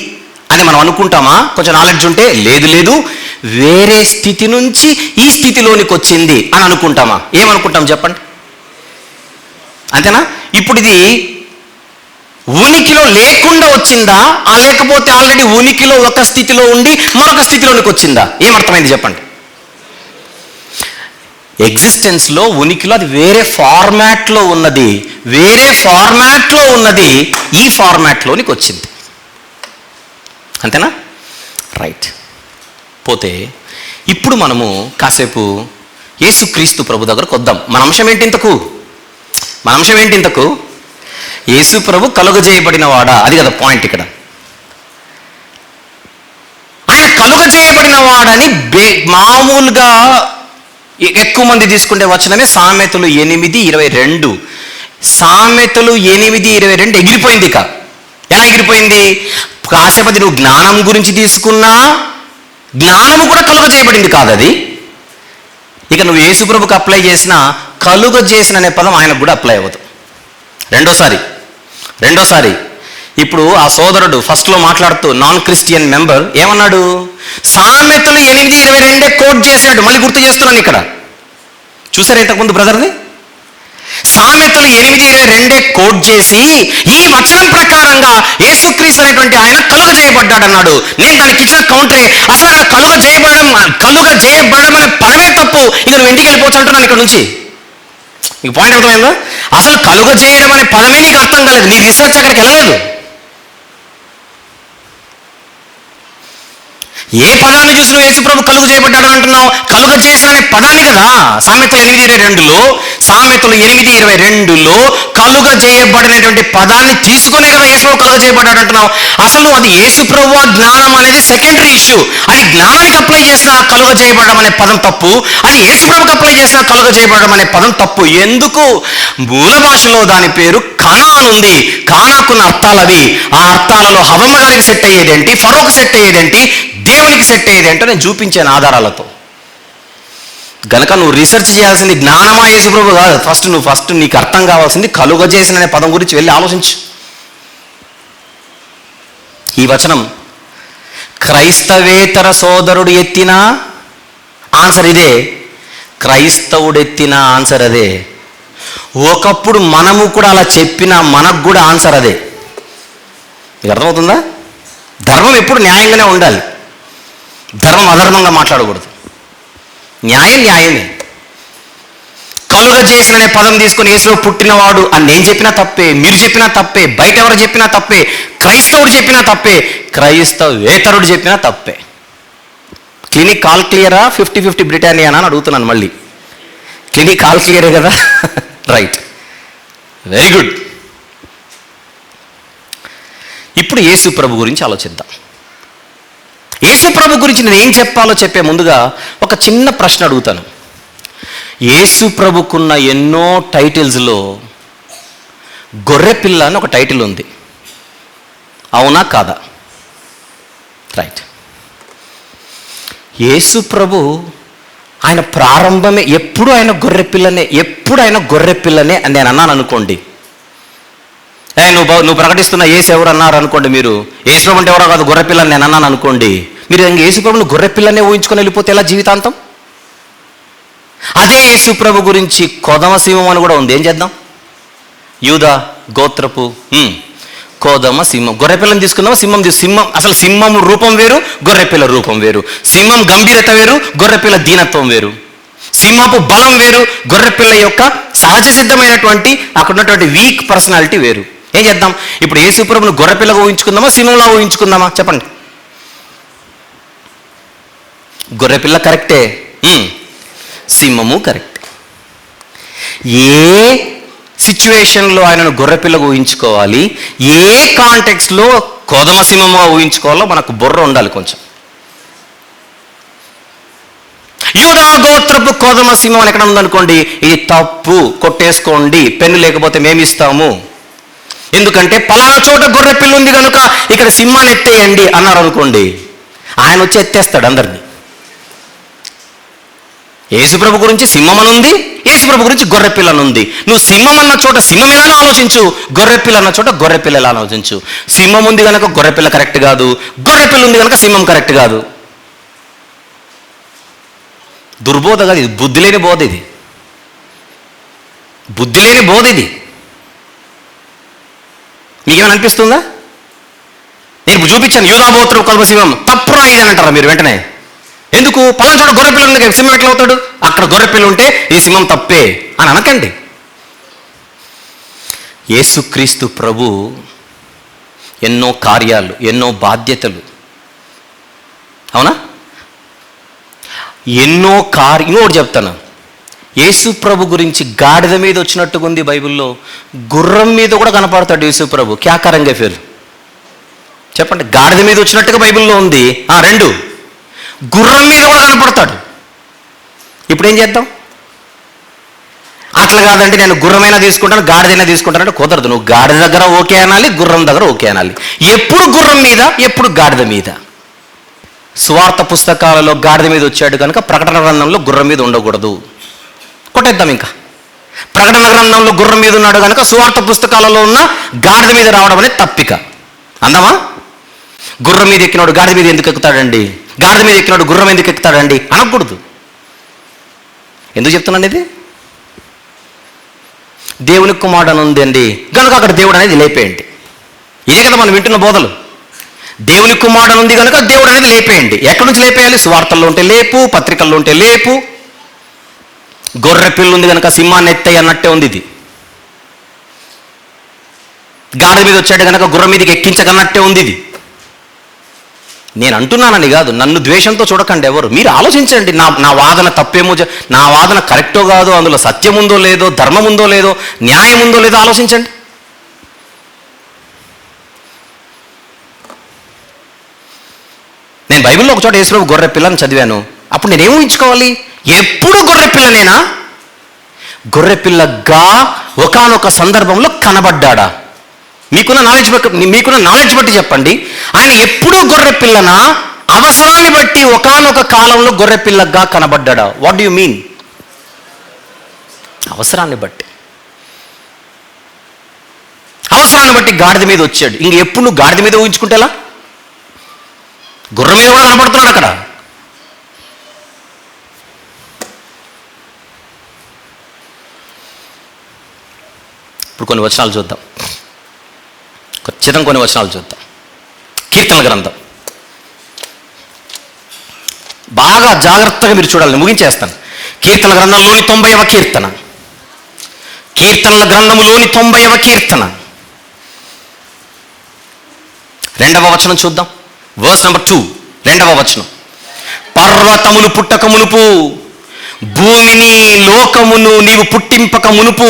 Speaker 1: అని మనం అనుకుంటామా? కొంచెం నాలెడ్జ్ ఉంటే. లేదు, వేరే స్థితి నుంచి ఈ స్థితిలోనికి వచ్చింది అని అనుకుంటామా? ఏమనుకుంటాం చెప్పండి? అంతేనా? ఇప్పుడు ఇది ఉనికిలో లేకుండా వచ్చిందా, లేకపోతే ఆల్రెడీ ఉనికిలో ఒక స్థితిలో ఉండి మరొక స్థితిలోనికి వచ్చిందా? ఏమర్థమైంది చెప్పండి? ఎగ్జిస్టెన్స్లో, ఉనికిలో అది వేరే ఫార్మాట్లో ఉన్నది, వేరే ఫార్మాట్లో ఉన్నది ఈ ఫార్మాట్లోనికి వచ్చింది. అంతేనా? రైట్. పోతే ఇప్పుడు మనము కాసేపు యేసుక్రీస్తు ప్రభు దగ్గరకు వద్దాం. మన అంశం ఏంటి ఇంతకు? యేసు ప్రభు కలుగజేయబడిన వాడా? అది కదా పాయింట్ ఇక్కడ. ఆయన కలుగజేయబడిన వాడని మామూలుగా ఎక్కువ మంది తీసుకుంటే వచనమే సామెతలు 8:22. సామెతలు 8:22 ఎగిరిపోయింది. ఇక ఎలా ఎగిరిపోయింది? కాసేపటి నువ్వు జ్ఞానం గురించి తీసుకున్నా జ్ఞానము కూడా కలుగజేయబడింది కాదు అది. ఇక నువ్వు యేసుప్రభుకి అప్లై చేసినా కలుగజేసిన అనే పదం ఆయనకు కూడా అప్లై అవ్వదు. రెండోసారి ఇప్పుడు ఆ సోదరుడు ఫస్ట్లో మాట్లాడుతూ నాన్ క్రిస్టియన్ మెంబర్ ఏమన్నాడు? సామెతలు 8:22 కోట్ చేశాడు. మళ్ళీ గుర్తు చేస్తున్నాను ఇక్కడ. చూసారా ఇంతకుముందు బ్రదర్ని? సామెతలు 8:22 కోట్ చేసి ఈ వచనం ప్రకారంగా యేసుక్రీస్తు అనేటువంటి ఆయన కలుగజేయబడ్డాడు అన్నాడు. నేను దానికి ఇచ్చిన కౌంటరే, అసలు అక్కడ కలుగజేయబడడం అనే పదమే తప్పు, ఇక నువ్వు ఇంటికి వెళ్ళిపోవచ్చు అంటున్నాను ఇక్కడ నుంచి. మీకు పాయింట్ అర్థమైందా? అసలు కలుగజేయడం అనే పదమే నీకు అర్థం కాలేదు, నీ రీసెర్చ్ అక్కడికి వెళ్ళలేదు. ఏ పదాన్ని చూసి నువ్వు యేసుప్రభు కలుగు చేయబడ్డాడు అంటున్నావు? కలుగ చేసిన అనే పదాన్ని కదా. సామెతలు 8:22లో కలుగ చేయబడినటువంటి పదాన్ని తీసుకునే కదా యేసుప్రభు కలుగ చేయబడ్డాడు అంటున్నావు. అసలు అది యేసుప్రభు జ్ఞానం అనేది సెకండరీ ఇష్యూ. అది జ్ఞానానికి అప్లై చేసిన కలుగ చేయబడడం అనే పదం తప్పు, అది యేసుప్రభుకి అప్లై చేసిన కలుగ చేయబడడం అనే పదం తప్పు. ఎందుకు? మూల భాషలో దాని పేరు కానా అనుంది. కానాకున్న అర్థాలు అవి. ఆ అర్థాలలో హవమ్మ గారికి సెట్ అయ్యేదేంటి, ఫరోకు సెట్ అయ్యేదేంటి, దేవునికి సెట్ అయ్యేదేంటో నేను చూపించాను ఆధారాలతో. గనక నువ్వు రీసెర్చ్ చేయాల్సింది జ్ఞానమా యేసుప్రభు కాదు. ఫస్ట్ నీకు అర్థం కావాల్సింది కలుగ చేసిన అనే పదం గురించి వెళ్ళి ఆలోచించు. ఈ వచనం క్రైస్తవేతర సోదరుడు ఎత్తిన ఆన్సర్ ఇదే, క్రైస్తవుడు ఎత్తిన ఆన్సర్ అదే. ఒకప్పుడు మనము కూడా అలా చెప్పినా మనకు కూడా ఆన్సర్ అదే. మీకు అర్థమవుతుందా? ధర్మం ఎప్పుడు న్యాయంగానే ఉండాలి, ధర్మం అధర్మంగా మాట్లాడకూడదు. న్యాయం న్యాయమే. కలుగ చేసిన అనే పదం తీసుకొని యేసులో పుట్టినవాడు అని నేను చెప్పినా తప్పే, మీరు చెప్పినా తప్పే, బయట ఎవరు చెప్పినా తప్పే, క్రైస్తవుడు చెప్పినా తప్పే, క్రైస్తవేతరుడు చెప్పినా తప్పే. క్లినిక్ ఆల్ క్లియరా? 50-50 బ్రిటానియానా అని అడుగుతున్నాను మళ్ళీ. క్లినిక్ ఆల్ క్లియరే కదా? Right, very good. ఇప్పుడు యేసు ప్రభు గురించి ఆలోచిద్దాం. యేసు ప్రభు గురించి నేను ఏం చెప్పాలో చెప్పే ముందుగా ఒక చిన్న ప్రశ్న అడుగుతాను. యేసు ప్రభుకున్న ఎన్నో టైటిల్స్లో గొర్రెపిల్ల అని ఒక టైటిల్ ఉంది, అవునా కాదా? రైట్. యేసు ప్రభు ఆయన ప్రారంభమే ఎప్పుడు ఆయన గొర్రెపిల్లనే అని నేను అన్నాను అనుకోండి. నువ్వు ప్రకటిస్తున్న యేసు ఎవరు అన్నారు అనుకోండి, మీరు యేసు ప్రభు అంటే ఎవరో కాదు గొర్రెపిల్లని నేను అన్నాను అనుకోండి, మీరు యేసు ప్రభుని గొర్రెపిల్లనే ఊహించుకొని వెళ్ళిపోతే ఎలా జీవితాంతం? అదే యేసు ప్రభు గురించి కోదమ సింహం అని కూడా ఉంది. ఏం చేద్దాం? యూదా గోత్రపు కోదమ సింహం. గొర్రెపిల్లని తీసుకుందామా? సింహం అసలు సింహం రూపం వేరు, గొర్రెపిల్ల రూపం వేరు. సింహం గంభీరత వేరు, గొర్రెపిల్ల దీనత్వం వేరు. సింహపు బలం వేరు, గొర్రెపిల్ల యొక్క సహజ సిద్ధమైనటువంటి అక్కడ ఉన్నటువంటి వీక్ పర్సనాలిటీ వేరు. ఏం చేద్దాం? ఇప్పుడు యేసు ప్రభుని గొర్రెపిల్లగా ఊహించుకుందామా, సింహంలా ఊహించుకుందామా? చెప్పండి. గొర్రెపిల్ల కరెక్టే, సింహము కరెక్ట్. ఏ సిచ్యువేషన్లో ఆయనను గొర్రెపిల్లగా ఊహించుకోవాలి, ఏ కాంటెక్స్లో కోదమ సింహముగా ఊహించుకోవాలో మనకు బుర్ర ఉండాలి కొంచెం. యూదా గోత్రపు కోదమ సింహం అని ఎక్కడ ఉందనుకోండి, ఇది తప్పు, కొట్టేసుకోండి, పెన్ను లేకపోతే మేమిస్తాము. ఎందుకంటే పలానా చోట గొర్రెపిల్ల ఉంది కనుక ఇక్కడ సింహాన్ని ఎత్తేయండి అన్నారు అనుకోండి, ఆయన వచ్చి ఎత్తేస్తాడు అందరినీ. యేసుప్రభు గురించి సింహం అని ఉంది, యేసుప్రభు గురించి గొర్రెపిల్ల అని ఉంది. నువ్వు సింహం అన్న చోట సింహం ఎలానో ఆలోచించు, గొర్రెపిల్ల అన్న చోట గొర్రెపిల్ల ఎలా ఆలోచించు. సింహం ఉంది కనుక గొర్రెపిల్ల కరెక్ట్ కాదు, గొర్రెపిల్ల ఉంది కనుక సింహం కరెక్ట్ కాదు. దుర్బోధ కాదు ఇది, బుద్ధి లేని బోధ ఇది, బుద్ధి లేని బోధ ఇది. మీకేమైనా అనిపిస్తుందా? నేను చూపించాను యూదా గోత్రపు కోదమ సింహం, తప్పురా ఇది అని అంటారా మీరు వెంటనే? ఎందుకు? పలానా చోట గొర్రెపిల్ల ఉంది కదా, సింహం ఎట్లా అవుతాడు? అక్కడ గొర్రెపిల్ల ఉంటే ఈ సింహం తప్పే అని అనకండి. యేసుక్రీస్తు ప్రభు ఎన్నో కార్యాలు, ఎన్నో బాధ్యతలు, అవునా? ఇంకోటి చెప్తాను, యేసు ప్రభు గురించి గాడిద మీద వచ్చినట్టుగా ఉంది బైబిల్లో, గుర్రం మీద కూడా కనపడతాడు యేసు ప్రభు. క్యా కరంగే ఫిర్? చెప్పండి. గాడిద మీద వచ్చినట్టుగా బైబిల్లో ఉంది, 2 గుర్రం మీద కూడా కనపడతాడు. ఇప్పుడు ఏం చేద్దాం? అట్లా కాదంటే నేను గుర్రమైనా తీసుకుంటాను, గాడిదైనా తీసుకుంటానంటే కుదరదు. నువ్వు గాడిద దగ్గర ఓకే అనాలి, గుర్రం దగ్గర ఓకే అనాలి. ఎప్పుడు గుర్రం మీద, ఎప్పుడు గాడిద మీద. సువార్త పుస్తకాలలో గాడిద మీద వచ్చాడు కనుక ప్రకటన గ్రంథంలో గుర్రం మీద ఉండకూడదు. కొట్టేద్దాం. ఇంకా ప్రకటన గ్రంథంలో గుర్రం మీద ఉన్నాడు కనుక సువార్త పుస్తకాలలో ఉన్న గాడిద మీద రావడం అనేది తప్పిక. అందామా? గుర్రం మీద ఎక్కినాడు గాడిద మీద ఎందుకు ఎక్కుతాడండి, గాడిద మీద ఎక్కినాడు గుర్రం ఎందుకు ఎక్కుతాడండి అనకూడదు. ఎందుకు చెప్తున్నాను ఇది? దేవుని కుమారుడు అని ఉందండి కనుక అక్కడ దేవుడు అనేది లేపేయండి. ఇదే కదా మనం వింటున్న బోధలు. దేవుని కుమారుడు ఉంది కనుక దేవుడు అనేది లేపేయండి. ఎక్కడి నుంచి లేపేయాలి? సువార్తల్లో ఉంటే లేపు, పత్రికల్లో ఉంటే లేపు, గొర్రె పిల్ల ఉంది కనుక సింహాన్ని ఎత్తాయి అన్నట్టే ఉంది ఇది. గాడిద మీద వచ్చాడు కనుక గుర్రం మీదకి ఎక్కించకన్నట్టే ఉంది ఇది. నేను అంటున్నానని కాదు, నన్ను ద్వేషంతో చూడకండి ఎవరు. మీరు ఆలోచించండి, నా వాదన తప్పేమో, నా వాదన కరెక్టో కాదో, అందులో సత్యం ఉందో లేదో, ధర్మం ఉందో లేదో, న్యాయం ఉందో లేదో ఆలోచించండి. నేను బైబిల్లో ఒక చోట యేసుప్రభు గొర్రె పిల్లని చదివాను. అప్పుడు నేనేం ఊహించుకోవాలి? ఎప్పుడు గొర్రె పిల్లనేనా? గొర్రె పిల్లగా ఒకానొక సందర్భంలో కనబడ్డా? మీకున్న నాలెడ్జ్ బట్టి చెప్పండి. ఆయన ఎప్పుడూ గొర్రె పిల్లనా, అవసరాన్ని బట్టి ఒకానొక కాలంలో గొర్రె పిల్లగా కనబడ్డా? What do you mean? అవసరాన్ని బట్టి. అవసరాన్ని బట్టి గాడిద మీద వచ్చాడు. ఇంక ఎప్పుడు నువ్వు గాడిద మీద ఊహించుకుంటేలా? గుర్రం మీద కూడా కనపడుతున్నాడు అక్కడ. ఇప్పుడు కొన్ని వచనాలు చూద్దాం, ఖచ్చితంగా కొన్ని వచనాలు చూద్దాం. కీర్తనల గ్రంథం బాగా జాగ్రత్తగా మీరు చూడాలి, ముగించేస్తాను. కీర్తనల గ్రంథంలోని 90వ కీర్తన, కీర్తనల గ్రంథంలోని 90వ కీర్తన 2వ వచనం చూద్దాం. వర్స్ నెంబర్ 2, 2వ వచనం. పర్వతములు పుట్టక మునుపు, భూమిని లోకమును నీవు పుట్టింపక మునుపు,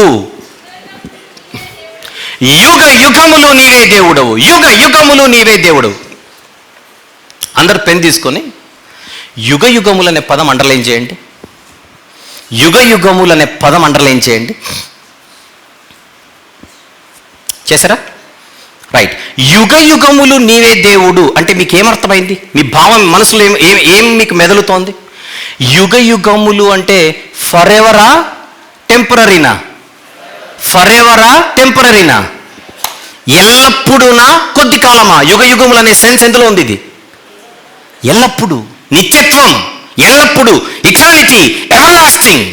Speaker 1: యుగ యుగములు నీవే దేవుడవు, యుగ యుగములు నీవే దేవుడవు. అందరు పెన్ తీసుకొని యుగ యుగములు అనే పదం అండర్లైన్ చేయండి. యుగ యుగములు అనే పదం అండర్లైన్ చేయండి. చేశారా? రైట్. యుగ యుగములు నీవే దేవుడు అంటే మీకు ఏమర్థమైంది? మీ భావం మనసులో ఏం మీకు మెదలుతోంది? యుగ యుగములు అంటే ఫరెవరా టెంపరరీనా? ఫరెవరా టెంపరరీనా? ఎల్లప్పుడూనా కొద్ది కాలమా? యుగ యుగములు అనే సెన్స్ ఎందులో ఉంది? ఇది ఎల్లప్పుడు, నిత్యత్వం, ఎల్లప్పుడు, ఇటర్నిటీ, ఎవర్ లాస్టింగ్.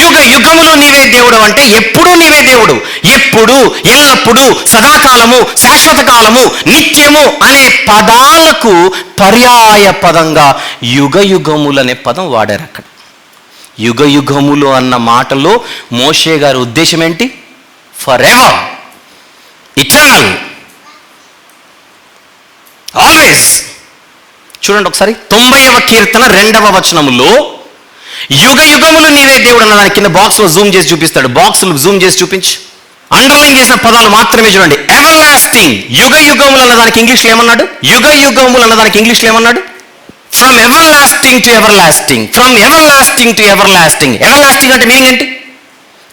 Speaker 1: యుగ యుగములు నీవే దేవుడు అంటే ఎప్పుడూ నీవే దేవుడు. ఎప్పుడు, ఎల్లప్పుడు, సదాకాలము, శాశ్వత కాలము, నిత్యము అనే పదాలకు పర్యాయ పదంగా యుగ యుగములు అనే పదం వాడారు అక్కడ. యుగ యుగములు అన్న మాటలో మోషే గారి ఉద్దేశం ఏంటి? For ever, eternal, always. చూడండి ఒకసారి 90వ కీర్తన 2వ వచనములో యుగ యుగములు నీవే దేవుడు అన్నదాని కింద బాక్స్లో జూమ్ చేసి చూపిస్తాడు. బాక్స్లో జూమ్ చేసి చూపించి అండర్లైన్ చేసిన పదాలు మాత్రమే చూడండి. ఎవర్ లాస్టింగ్, యుగ యుగములు అన్నదానికి ఇంగ్లీష్లో ఏమన్నాడు? యుగ యుగములు అన్నదానికి ఇంగ్లీష్లో ఏమన్నాడు? From ever lasting to ever lasting, from ever lasting to ever lasting. Ever lasting అంటే మీనింగ్ ఏంటి?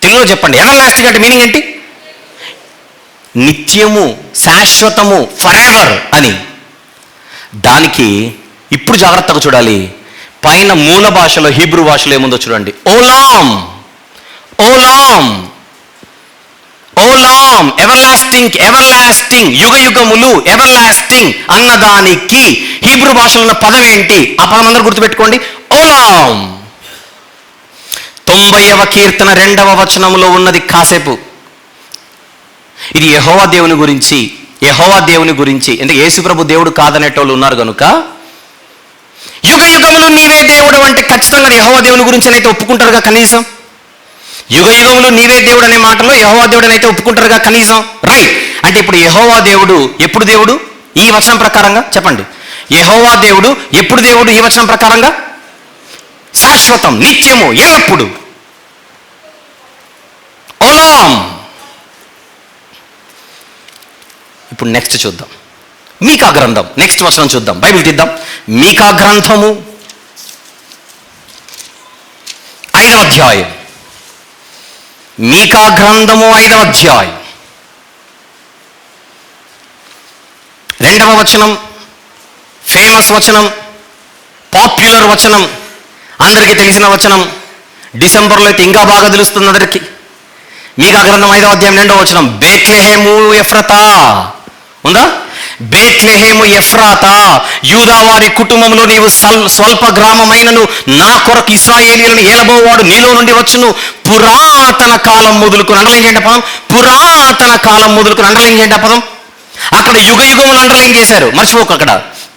Speaker 1: తెలుగులో చెప్పండి. ఎవర్ లాస్టింగ్ అంటే మీనింగ్ ఏంటి? నిత్యము, శాశ్వతము, ఫర్ ఎవర్ అని. దానికి ఇప్పుడు జాగ్రత్తగా చూడాలి. పైన మూల భాషలో, హీబ్రూ భాషలో ఏముందో చూడండి. ఓలాం, ఓలాం, ఓలాం, ఎవర్ లాస్టింగ్, ఎవర్ లాస్టింగ్, యుగ యుగములు, ఎవర్ లాస్టింగ్ అన్నదానికి హీబ్రూ భాషలో ఉన్న పదం ఏంటి? ఆ పదం అందరూ గుర్తుపెట్టుకోండి. ఓలాం. 90వ కీర్తన 2వ వచనంలో ఉన్నది కాసేపు. ఇది యెహోవా దేవుని గురించి, యెహోవా దేవుని గురించి. ఎందుకంటే యేసుప్రభు దేవుడు కాదనేటోళ్ళు ఉన్నారు కనుక యుగ యుగములు నీవే దేవుడు అంటే ఖచ్చితంగా యెహోవా దేవుని గురించి అయితే ఒప్పుకుంటారుగా కనీసం. యుగ యుగములు నీవే దేవుడు అనే మాటలో యెహోవా దేవుడు అయితే ఒప్పుకుంటారుగా కనీసం. రైట్. అంటే ఇప్పుడు యెహోవా దేవుడు ఎప్పుడు దేవుడు? ఈ వచనం ప్రకారంగా చెప్పండి. యెహోవా దేవుడు ఎప్పుడు దేవుడు? ఈ వచనం ప్రకారంగా శాశ్వతం, నిత్యము, ఎల్లప్పుడు. ఓలాం. ఇప్పుడు నెక్స్ట్ చూద్దాం. మీకా గ్రంథం, నెక్స్ట్ వచనం చూద్దాం. బైబిల్ తీద్దాం. మీకా గ్రంథము 5వ అధ్యాయం. మీకా గ్రంథము 5వ అధ్యాయం 2వ వచనం. ఫేమస్ వచనం, పాపులర్ వచనం, అందరికీ తెలిసిన వచనం. డిసెంబర్లో అయితే ఇంకా బాగా తెలుస్తుంది అందరికీ. మీకా గ్రంథం 5వ అధ్యాయం 2వ వచనం. బేత్లెహేము ఎఫ్రతా ఉందా? బేత్లెహేము ఎఫ్రాతా, యూదా వారి కుటుంబంలో నీవు స్వల్ప గ్రామమైనను నా కొరకు ఇశ్రాయేలీయులను ఏలబోవాడు నీలో నుండి వచ్చును. పురాతన కాలం మొదలుకొని అండర్లైన్ చేయండి పదం. పురాతన కాలం మొదలుకొని అండర్లైన్ చేయండి పదం. అక్కడ యుగ యుగములు అండర్లైన్ చేశారు, మర్చిపోక. అక్కడ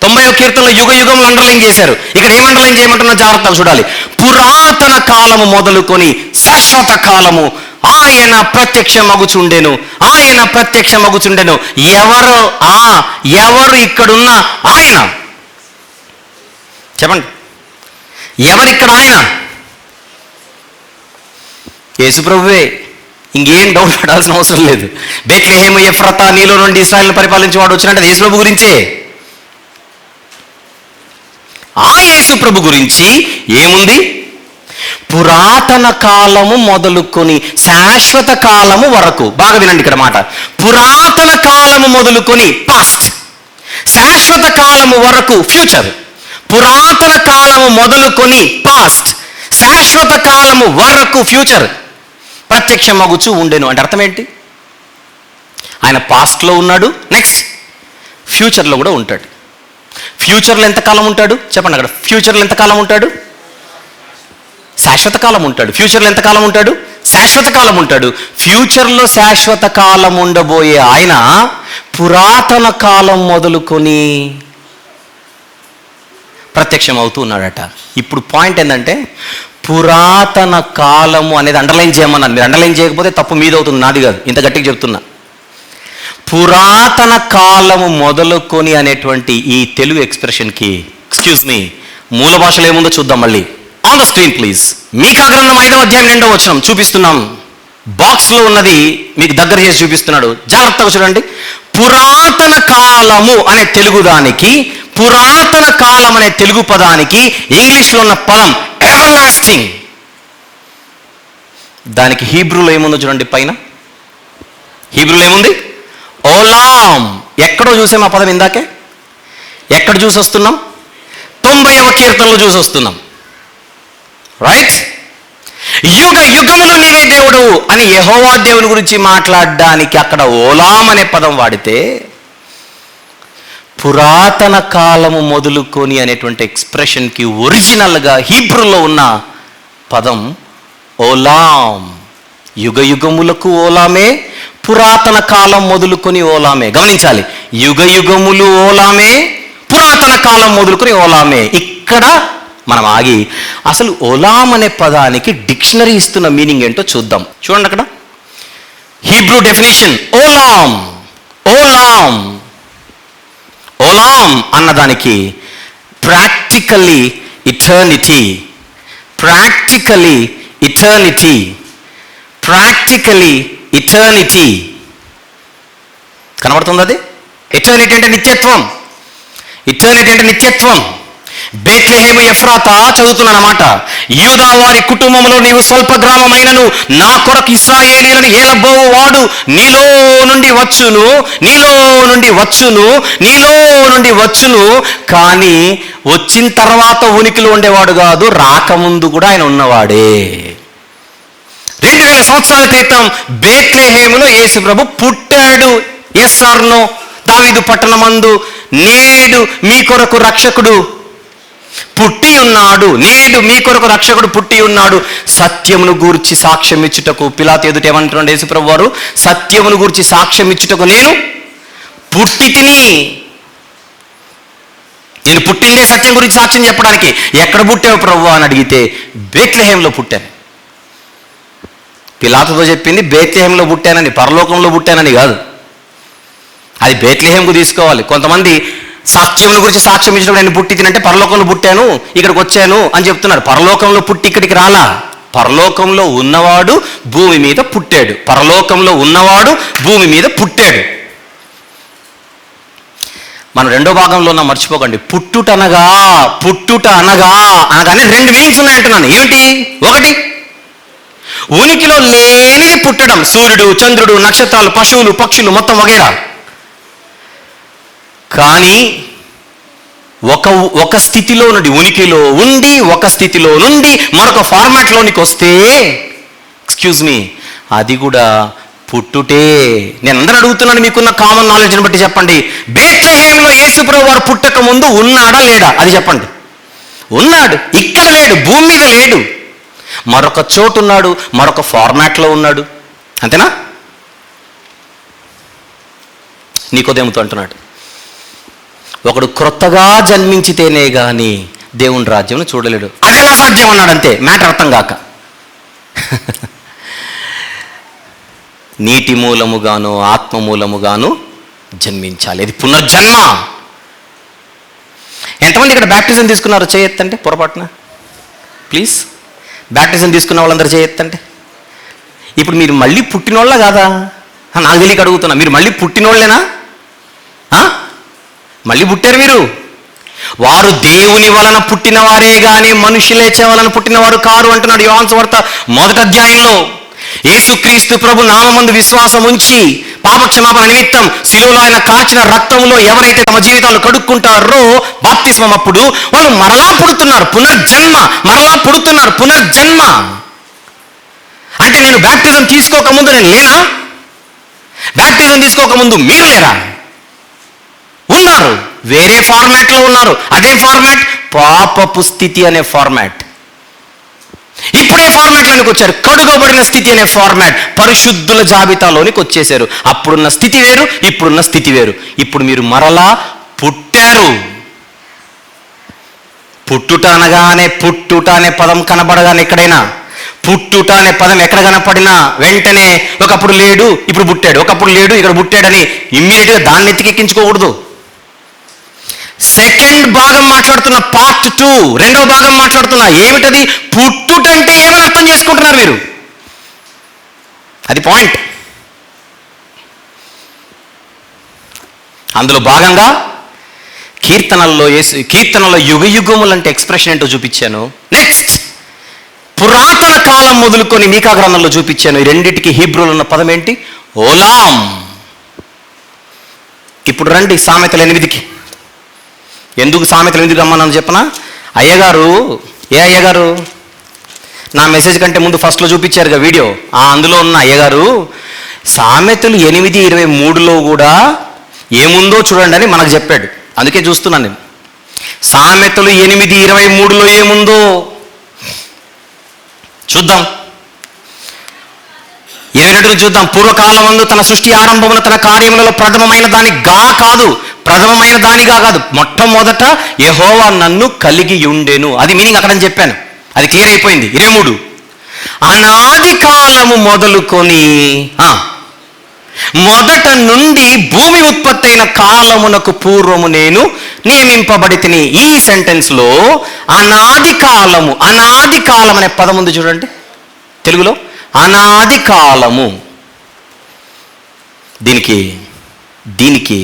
Speaker 1: 90వ కీర్తనలో యుగ యుగములు అండర్లైన్ చేశారు. ఇక్కడ ఏం అండర్లైన్ చేయమంటున్నా జాగ్రత్తగా చూడాలి. పురాతన కాలము మొదలుకొని శాశ్వత కాలము ఆయన ప్రత్యక్షమగుచుండెను. ఆయన ప్రత్యక్షమగుచుండెను. ఎవరు ఇక్కడున్న ఆయన? చెప్పండి, ఎవరిక్కడ ఆయన? యేసుప్రభువే. ఇంకేం డౌట్ పడాల్సిన అవసరం లేదు. బేత్లెహేము ఎఫ్రాతా, నీలో నుండి ఇశ్రాయేలును పరిపాలించేవాడు వచ్చినట్టు యేసుప్రభు గురించే. ఆ యేసుప్రభు గురించి ఏముంది? పురాతన కాలము మొదలుకొని శాశ్వత కాలము వరకు. బాగా వినండి ఇక్కడ మాట. పురాతన కాలము మొదలుకొని పాస్ట్, శాశ్వత కాలము వరకు ఫ్యూచర్. పురాతన కాలము మొదలుకొని పాస్ట్, శాశ్వత కాలము వరకు ఫ్యూచర్. ప్రత్యక్షమగుచు ఉండెను అంటే అర్థం ఏంటి? ఆయన పాస్ట్లో ఉన్నాడు, నెక్స్ట్ ఫ్యూచర్లో కూడా ఉంటాడు. ఫ్యూచర్లో ఎంతకాలం ఉంటాడు చెప్పండి అక్కడ. ఫ్యూచర్లో ఎంతకాలం ఉంటాడు? శాశ్వత కాలం ఉంటాడు. ఫ్యూచర్లో ఎంతకాలం ఉంటాడు? శాశ్వత కాలం ఉంటాడు. ఫ్యూచర్లో శాశ్వత కాలం ఉండబోయే ఆయన పురాతన కాలం మొదలుకొని ప్రత్యక్షం అవుతూ ఉన్నాడట. ఇప్పుడు పాయింట్ ఏంటంటే, పురాతన కాలము అనేది అండర్లైన్ చేయమన్నాను. మీరు అండర్లైన్ చేయకపోతే తప్పు మీదవుతుంది, నాది కాదు. ఇంత గట్టిగా చెప్తున్నా. పురాతన కాలము మొదలుకొని అనేటువంటి ఈ తెలుగు ఎక్స్ప్రెషన్కి, ఎక్స్క్యూజ్ మీ, మూల భాషలో ఏముందో చూద్దాం మళ్ళీ. On the screen please. మీకా గ్రంథం 5వ అధ్యాయం 2వ వచనం చూపిస్తున్నాం. బాక్స్లో ఉన్నది మీకు దగ్గర చేసి చూపిస్తున్నాడు. జాగ్రత్తగా చూడండి. పురాతన కాలము అనే తెలుగు దానికి, పురాతన కాలం అనే తెలుగు పదానికి ఇంగ్లీష్లో ఉన్న పదం ఎవర్ లాస్టింగ్. దానికి హీబ్రూలో ఏముందో చూడండి. పైన హీబ్రూలో ఏముంది? ఓలాం. ఎక్కడో చూసాం ఆ పదం ఇందాకే. ఎక్కడ చూసి వస్తున్నాం? 90వ కీర్తనలో చూసి వస్తున్నాం. రైట్? యుగ యుగములు నీవే దేవుడు అని యెహోవా దేవుని గురించి మాట్లాడడానికి అక్కడ ఓలాం అనే పదం వాడితే, పురాతన కాలము మొదలుకొని అనేటువంటి ఎక్స్ప్రెషన్కి ఒరిజినల్గా హీబ్రూలో ఉన్న పదం ఓలాం. యుగ యుగములకు ఓలామే, పురాతన కాలం మొదలుకొని ఓలామే. గమనించాలి, యుగ యుగములు ఓలామే, పురాతన కాలం మొదలుకొని ఓలామే. ఇక్కడ మనం ఆగి అసలు ఓలాం అనే పదానికి డిక్షనరీ ఇస్తున్న మీనింగ్ ఏంటో చూద్దాం. చూడండి అక్కడ హీబ్రూ డెఫినేషన్. ఓలాం, ఓలాం, ఓలాం అన్నదానికి practically eternity, practically eternity, practically eternity. కనబడుతుంది అది? ఇటర్నిటీ అంటే నిత్యత్వం. ఇటర్నిటీ అంటే నిత్యత్వం. బేత్లెహేము ఎఫ్రాతా చదువుతున్నానమాట. యూదా వారి కుటుంబంలో నీవు స్వల్ప గ్రామమైనను నా కొరకు ఇశ్రాయేలీయులను ఏలబోవు వాడు నీలో నుండి వచ్చును, నీలో నుండి వచ్చును, నీలో నుండి వచ్చును. కానీ వచ్చిన తర్వాత ఉనికిలో ఉండేవాడు కాదు, రాకముందు కూడా ఆయన ఉన్నవాడే. 2000 సంవత్సరాల క్రితం బేత్లెహేములో యేసు ప్రభు పుట్టాడు. Yes or no? దావీదు పట్టణమందు నేడు మీ కొరకు రక్షకుడు పుట్టి ఉన్నాడు. నేడు మీ కొరకు రక్షకుడు పుట్టి ఉన్నాడు. సత్యమును గూర్చి సాక్ష్యం ఇచ్చుటకు, పిలాతు ఎదుట ఏమంటున్నాడు యేసుప్రభు వారు? సత్యమును గూర్చి సాక్ష్యం ఇచ్చుటకు నేను పుట్టి తిని. నేను పుట్టిందే సత్యం గురించి సాక్ష్యం చెప్పడానికి. ఎక్కడ పుట్టావు ప్రభు అని అడిగితే బేత్లెహేంలో పుట్టాను. పిలాతుతో చెప్పింది బేత్లెహేంలో పుట్టానని, పరలోకంలో పుట్టానని కాదు. అది బేత్లెహేంకు తీసుకోవాలి. కొంతమంది సాక్ష్యముల గురించి సాక్ష్యం ఇచ్చినప్పుడు నేను పుట్టి తినంటే పరలోకంలో పుట్టాను, ఇక్కడికి వచ్చాను అని చెప్తున్నారు. పరలోకంలో పుట్టి ఇక్కడికి రాలా. పరలోకంలో ఉన్నవాడు భూమి మీద పుట్టాడు. పరలోకంలో ఉన్నవాడు భూమి మీద పుట్టాడు. మనం రెండో భాగంలో ఉన్న మర్చిపోకండి. పుట్టుట అనగా అనగానే 2 మీనింగ్స్ ఉన్నాయంటున్నాను. ఏమిటి? ఒకటి, ఉనికిలో లేనిది పుట్టడం. సూర్యుడు, చంద్రుడు, నక్షత్రాలు, పశువులు, పక్షులు మొత్తం వగేరా. కానీ ఒక స్థితిలో నుండి, ఉనికిలో ఉండి ఒక స్థితిలో నుండి మరొక ఫార్మాట్లోనికి వస్తే, ఎక్స్క్యూజ్ మీ, అది కూడా పుట్టుటే. నేను అందరూ అడుగుతున్నాను, మీకున్న కామన్ నాలెడ్జ్ని బట్టి చెప్పండి. బేత్లెహేంలో యేసుప్రభు వారు పుట్టక ముందు ఉన్నాడా లేడా? అది చెప్పండి. ఉన్నాడు. ఇక్కడ లేడు, భూమి మీద లేడు. మరొక చోటు ఉన్నాడు, మరొక ఫార్మాట్లో ఉన్నాడు. అంతేనా? నికోదేముతో అంటున్నాడు, ఒకడు క్రొత్తగా జన్మించితేనే కానీ దేవుని రాజ్యం చూడలేడు. అది ఎలా సాధ్యం అన్నాడు, అంతే, మ్యాటర్ అర్థం కాక. నీటి మూలముగాను ఆత్మ మూలముగాను జన్మించాలి, ఇది పునర్జన్మ. ఎంతమంది ఇక్కడ బ్యాప్టిజం తీసుకున్నారు చేయొత్తంటే పొరపాటున? ప్లీజ్, బ్యాప్టిజం తీసుకున్న వాళ్ళందరూ చేయొత్తంటే. ఇప్పుడు మీరు మళ్ళీ పుట్టినోళ్ళ కాదా? నాకు తెలియక అడుగుతున్నా, మీరు మళ్ళీ పుట్టినోళ్ళేనా? మళ్ళీ పుట్టారు మీరు. వారు దేవుని వలన పుట్టినవారే గాని మనుషులేచ్చే వలన పుట్టినవారు కారు అంటున్నాడు యోహాను సువార్త 1వ అధ్యాయంలో. యేసుక్రీస్తు ప్రభు నామమందు విశ్వాసం ఉంచి పాపక్షమాపణ నిమిత్తం శిలువలో ఆయన కాచిన రక్తంలో ఎవరైతే తమ జీవితాలు కడుక్కుంటారో బాప్తిస్మం అప్పుడు వాళ్ళు మరలా పుడుతున్నారు, పునర్జన్మ. మరలా పుడుతున్నారు, పునర్జన్మ. అంటే నేను బ్యాప్టిజం తీసుకోకముందు నేను లేనా? బ్యాప్టిజం తీసుకోకముందు మీరు లేరా? ఉన్నారు, వేరే ఫార్మాట్లో ఉన్నారు. అదే ఫార్మాట్ పాపపు స్థితి అనే ఫార్మాట్. ఇప్పుడే ఫార్మాట్లోనికి వచ్చారు, కడుగబడిన స్థితి అనే ఫార్మాట్. పరిశుద్ధుల జాబితాలోనికి వచ్చేసారు. అప్పుడున్న స్థితి వేరు, ఇప్పుడున్న స్థితి వేరు. ఇప్పుడు మీరు మరలా పుట్టారు. పుట్టుట అనగానే పుట్టుట అనే పదం కనబడగానే ఎక్కడైనా పుట్టుట అనే పదం ఎక్కడ కనపడినా వెంటనే ఒకప్పుడు లేడు ఇప్పుడు పుట్టాడు, ఒకప్పుడు లేడు ఇక్కడ పుట్టాడని ఇమ్మీడియట్గా దాన్ని ఎత్తికెక్కించుకోకూడదు. సెకండ్ భాగం మాట్లాడుతున్న పార్ట్ 2, రెండవ భాగం మాట్లాడుతున్నా. ఏమిటది? పుట్టుటంటే ఏమని అర్థం చేసుకుంటున్నారు మీరు? అది పాయింట్. అందులో భాగంగా కీర్తనల్లో యుగయుగములు అంటే ఎక్స్ప్రెషన్ ఏంటో చూపించాను. నెక్స్ట్ పురాతన కాలం మొదలుకొని మీకా గ్రంథంలో చూపించాను. ఈ రెండింటికి హీబ్రూలో ఉన్న పదం ఏంటి? ఓలాం. ఇప్పుడు రండి సామెతల 8కి. ఎందుకు సామెతలు ఎందుకు రమ్మన్నాను చెప్పనా? అయ్యగారు, ఏ అయ్యగారు, నా మెసేజ్ కంటే ముందు ఫస్ట్లో చూపించారుగా వీడియో, అందులో ఉన్న అయ్యగారు సామెతలు 8:23లో కూడా ఏముందో చూడండి అని మనకు చెప్పాడు. అందుకే చూస్తున్నాను నేను. సామెతలు 8:23లో ఏముందో చూద్దాం. ఏమిటో చూద్దాం. పూర్వకాలమందు తన సృష్టి ఆరంభమున తన కార్యములలో ప్రథమమైన దానిగా కాదు, మొట్టమొదట యెహోవా నన్ను కలిగి ఉండెను. అది మీనింగ్ అక్కడ చెప్పాను, అది క్లియర్ అయిపోయింది. 23 అనాది కాలము మొదలుకొని మొదట నుండి భూమి ఉత్పత్తి అయిన కాలమునకు పూర్వము నేను నియమింపబడి తిని. ఈ సెంటెన్స్లో అనాది కాలం అనే పదం ఉంది చూడండి తెలుగులో. అనాది కాలము. దీనికి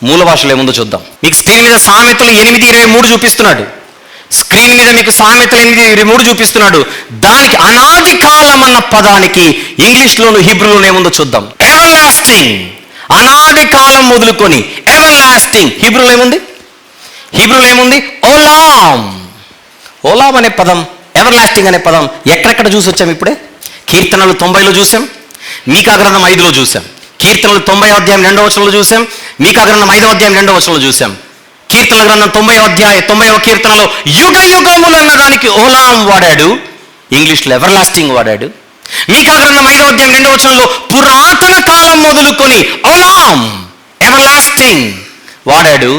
Speaker 1: మూల భాషలో ఏముందో చూద్దాం. మీకు స్క్రీన్ మీద సామెతలు 8:23 చూపిస్తున్నాడు. స్క్రీన్ మీద మీకు సామెతలు 8:23 చూపిస్తున్నాడు. దానికి అనాది కాలం అన్న పదానికి ఇంగ్లీష్లోను హీబ్రూలోను ఏముందో చూద్దాం. Ever lasting. అనాది కాలం మొదలుకొని ఎవర్ లాస్టింగ్. హీబ్రూలో ఏముంది? ఓలాం అనే పదం, ఎవర్ లాస్టింగ్ అనే పదం ఎక్కడెక్కడ చూసి వచ్చాం ఇప్పుడే. కీర్తనలు 90లో చూసాం, మీకా గ్రంథం 5లో చూసాం. కీర్తనలు 90వ అధ్యాయం 2వ వచనంలో చూసాం, మీకా గ్రంథం 5వ అధ్యాయం 2వ వచనంలో చూసాం. కీర్తనల గ్రంథం 90వ కీర్తనలో యుగ యుగములు అన్న దానికి ఓలాం వాడాడు, ఇంగ్లీష్లో ఎవర్ లాస్టింగ్ వాడాడు. మీకా గ్రంథం 5వ అధ్యాయం 2వ వచనంలో పురాతన కాలం మొదలుకొని ఓలాం ఎవర్ లాస్టింగ్ వాడాడు.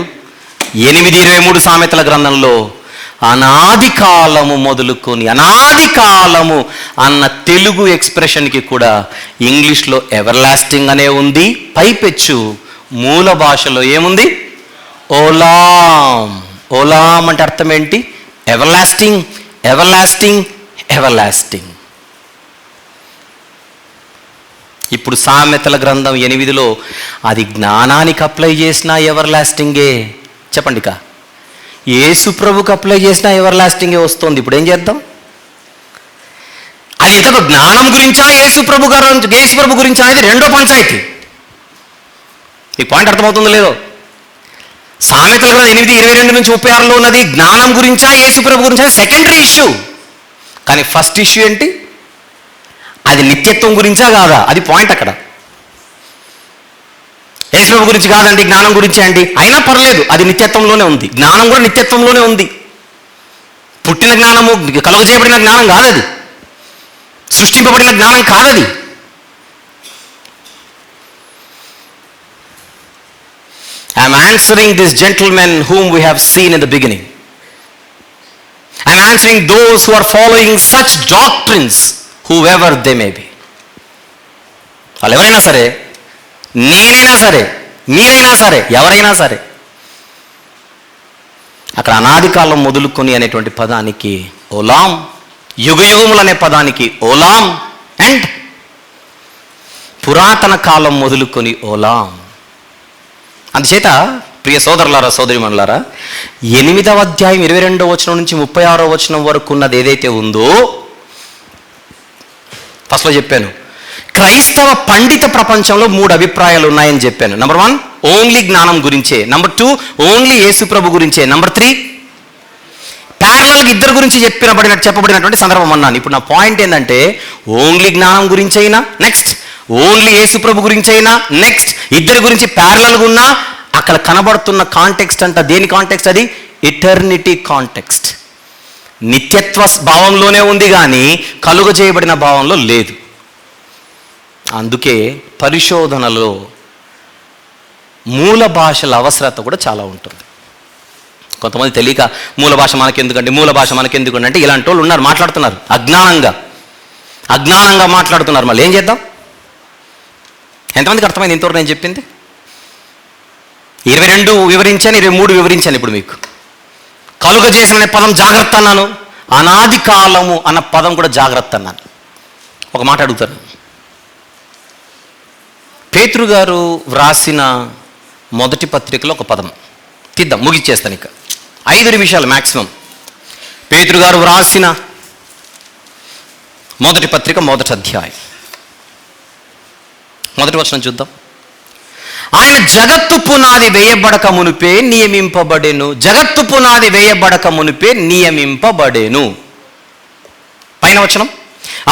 Speaker 1: 8:23 సామెతల గ్రంథంలో అనాది కాలము మొదలుకొని అనాది కాలము అన్న తెలుగు ఎక్స్ప్రెషన్కి కూడా ఇంగ్లీష్లో ఎవర్ లాస్టింగ్ అనే ఉంది. పైపెచ్చు మూల భాషలో ఏముంది? ఓలాం. ఓలాం అంటే అర్థం ఏంటి? Ever lasting, ever lasting, ever lasting. ఇప్పుడు సామెతల గ్రంథం 8లో అది జ్ఞానానికి అప్లై చేసిన ఎవర్ లాస్టింగే. చెప్పండి, యేసు ప్రభుకి అప్లై చేసిన ఎవర్ లాస్టింగే వస్తుంది. ఇప్పుడు ఏం చేద్దాం? అది ఇంతకు జ్ఞానం గురించా యేసు ప్రభు గురించా అనేది రెండో పంచాయతీ. ఈ పాయింట్ అర్థమవుతుందో లేదో? సామెతల గ్రంథం 8:22 నుంచి 36లో ఉన్నది జ్ఞానం గురించా యేసు ప్రభు గురించా సెకండరీ ఇష్యూ. కానీ ఫస్ట్ ఇష్యూ ఏంటి? అది నిత్యత్వం గురించా కాదా? అది పాయింట్ అక్కడ. యేసుప్రభు గురించి కాదండి, జ్ఞానం గురించి అండి, అయినా పర్లేదు, అది నిత్యత్వంలోనే ఉంది. జ్ఞానం కూడా నిత్యత్వంలోనే ఉంది. పుట్టిన జ్ఞానము, కలుగజేయబడిన జ్ఞానం కాదది, సృష్టింపబడిన జ్ఞానం కాదది. I'm answering this gentlemen whom we have seen in the beginning. answering those who are following such doctrines, whoever they may be. వాళ్ళు ఎవరైనా సరే, నేనైనా సరే, మీరైనా సరే, ఎవరైనా సరే. అక్కడ అనాది కాలం మొదలుకొని అనేటువంటి పదానికి ఓలాం, యుగయుగములు అనే పదానికి ఓలాం, అండ్ పురాతన కాలం మొదలుకొని ఓలాం. అందుచేత ప్రియ సోదరులారా, సోదరిమణులారా, 8వ అధ్యాయం 22వ వచనం నుంచి 36వ వచనం వరకు ఉన్నది ఏదైతే ఉందో, ఫస్ట్లో చెప్పాను, క్రైస్తవ పండిత ప్రపంచంలో 3 అభిప్రాయాలు ఉన్నాయని చెప్పాను. నెంబర్ 1 ఓన్లీ జ్ఞానం గురించే, నెంబర్ 2 ఓన్లీ యేసుప్రభు గురించే, నెంబర్ 3 ప్యారలల్గా ఇద్దరు గురించి చెప్పబడినటువంటి సందర్భం అన్నాను. ఇప్పుడు నా పాయింట్ ఏంటంటే, ఓన్లీ జ్ఞానం గురించి అయినా, నెక్స్ట్ ఓన్లీ యేసుప్రభు గురించి అయినా, నెక్స్ట్ ఇద్దరి గురించి ప్యారలల్గా ఉన్నా, అక్కడ కనబడుతున్న కాంటెక్స్ట్ అంట దేని కాంటెక్స్ట్? అది ఇటర్నిటీ కాంటెక్స్ట్. నిత్యత్వ భావంలోనే ఉంది కానీ కలుగజేయబడిన భావంలో లేదు. అందుకే పరిశోధనలో మూల భాషల అవసరత కూడా చాలా ఉంటుంది. కొంతమంది తెలియక మూల భాష మనకెందుకంటే, మూల భాష మనకెందుకంటే అంటే ఇలాంటి వాళ్ళు ఉన్నారు, మాట్లాడుతున్నారు అజ్ఞానంగా మాట్లాడుతున్నారు. మళ్ళీ ఏం చేద్దాం? ఎంతమందికి అర్థమైంది ఇంతవరకు నేను చెప్పింది? 22 వివరించాను, 23 వివరించాను. ఇప్పుడు మీకు కలుగజేసిన అనే పదం జాగ్రత్త అన్నాను, అనాది కాలము అన్న పదం కూడా జాగ్రత్త అన్నాను. ఒక మాట అడుగుతాను, పేతురు గారు వ్రాసిన మొదటి పత్రికలో ఒక పదం తీద్దాం, ముగిచ్చేస్తాను. ఇక 5 నిమిషాలు మ్యాక్సిమం. పేతురు గారు వ్రాసిన మొదటి పత్రిక 1వ అధ్యాయం 1వ వచనం చూద్దాం. ఆయన జగత్తు పునాది వేయబడక మునిపే నియమింపబడెను. జగత్తు పునాది వేయబడక మునిపే నియమింపబడెను. పైన వచనం,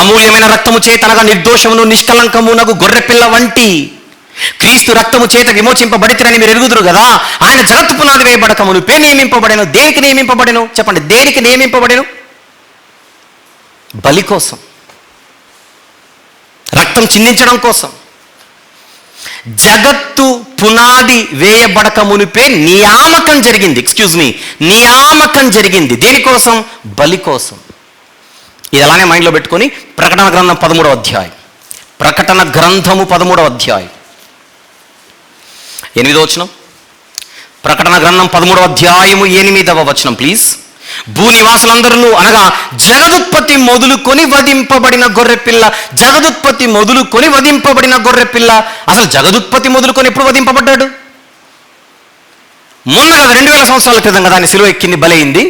Speaker 1: అమూల్యమైన రక్తము చేత అనగా నిర్దోషమును నిష్కలంకమునకు గొర్రెపిల్ల వంటి క్రీస్తు రక్తము చేత విమోచింపబడితేనని మీరు ఎరుగుదురు కదా. ఆయన జగత్తు పునాది వేయబడక మునిపే నియమింపబడెను. దేనికి నియమింపబడెను చెప్పండి? దేనికి నియమింపబడెను? బలి కోసం, రక్తం చిందించడం కోసం. జగత్తు పునాది వేయబడక మునిపే నియామకం జరిగింది. నియామకం జరిగింది. దేనికోసం? బలి కోసం. ఇది అలానే మైండ్లో పెట్టుకొని ప్రకటన గ్రంథం 13వ అధ్యాయం, ప్రకటన గ్రంథము 13వ అధ్యాయం 8వ వచనం, ప్రకటన గ్రంథం 13వ అధ్యాయము 8వ వచనం ప్లీజ్. భూనివాసులందరూ అనగా జగదుత్పత్తి మొదలుకొని వధింపబడిన గొర్రెపిల్ల. జగదుత్పత్తి మొదలుకొని వధింపబడిన గొర్రెపిల్ల. అసలు జగదుత్పత్తి మొదలుకొని ఎప్పుడు వధింపబడ్డాడు? మొన్న కదా, 2000 సంవత్సరాల క్రితం కదా ఆయన సిలువ ఎక్కింది, బలైంది.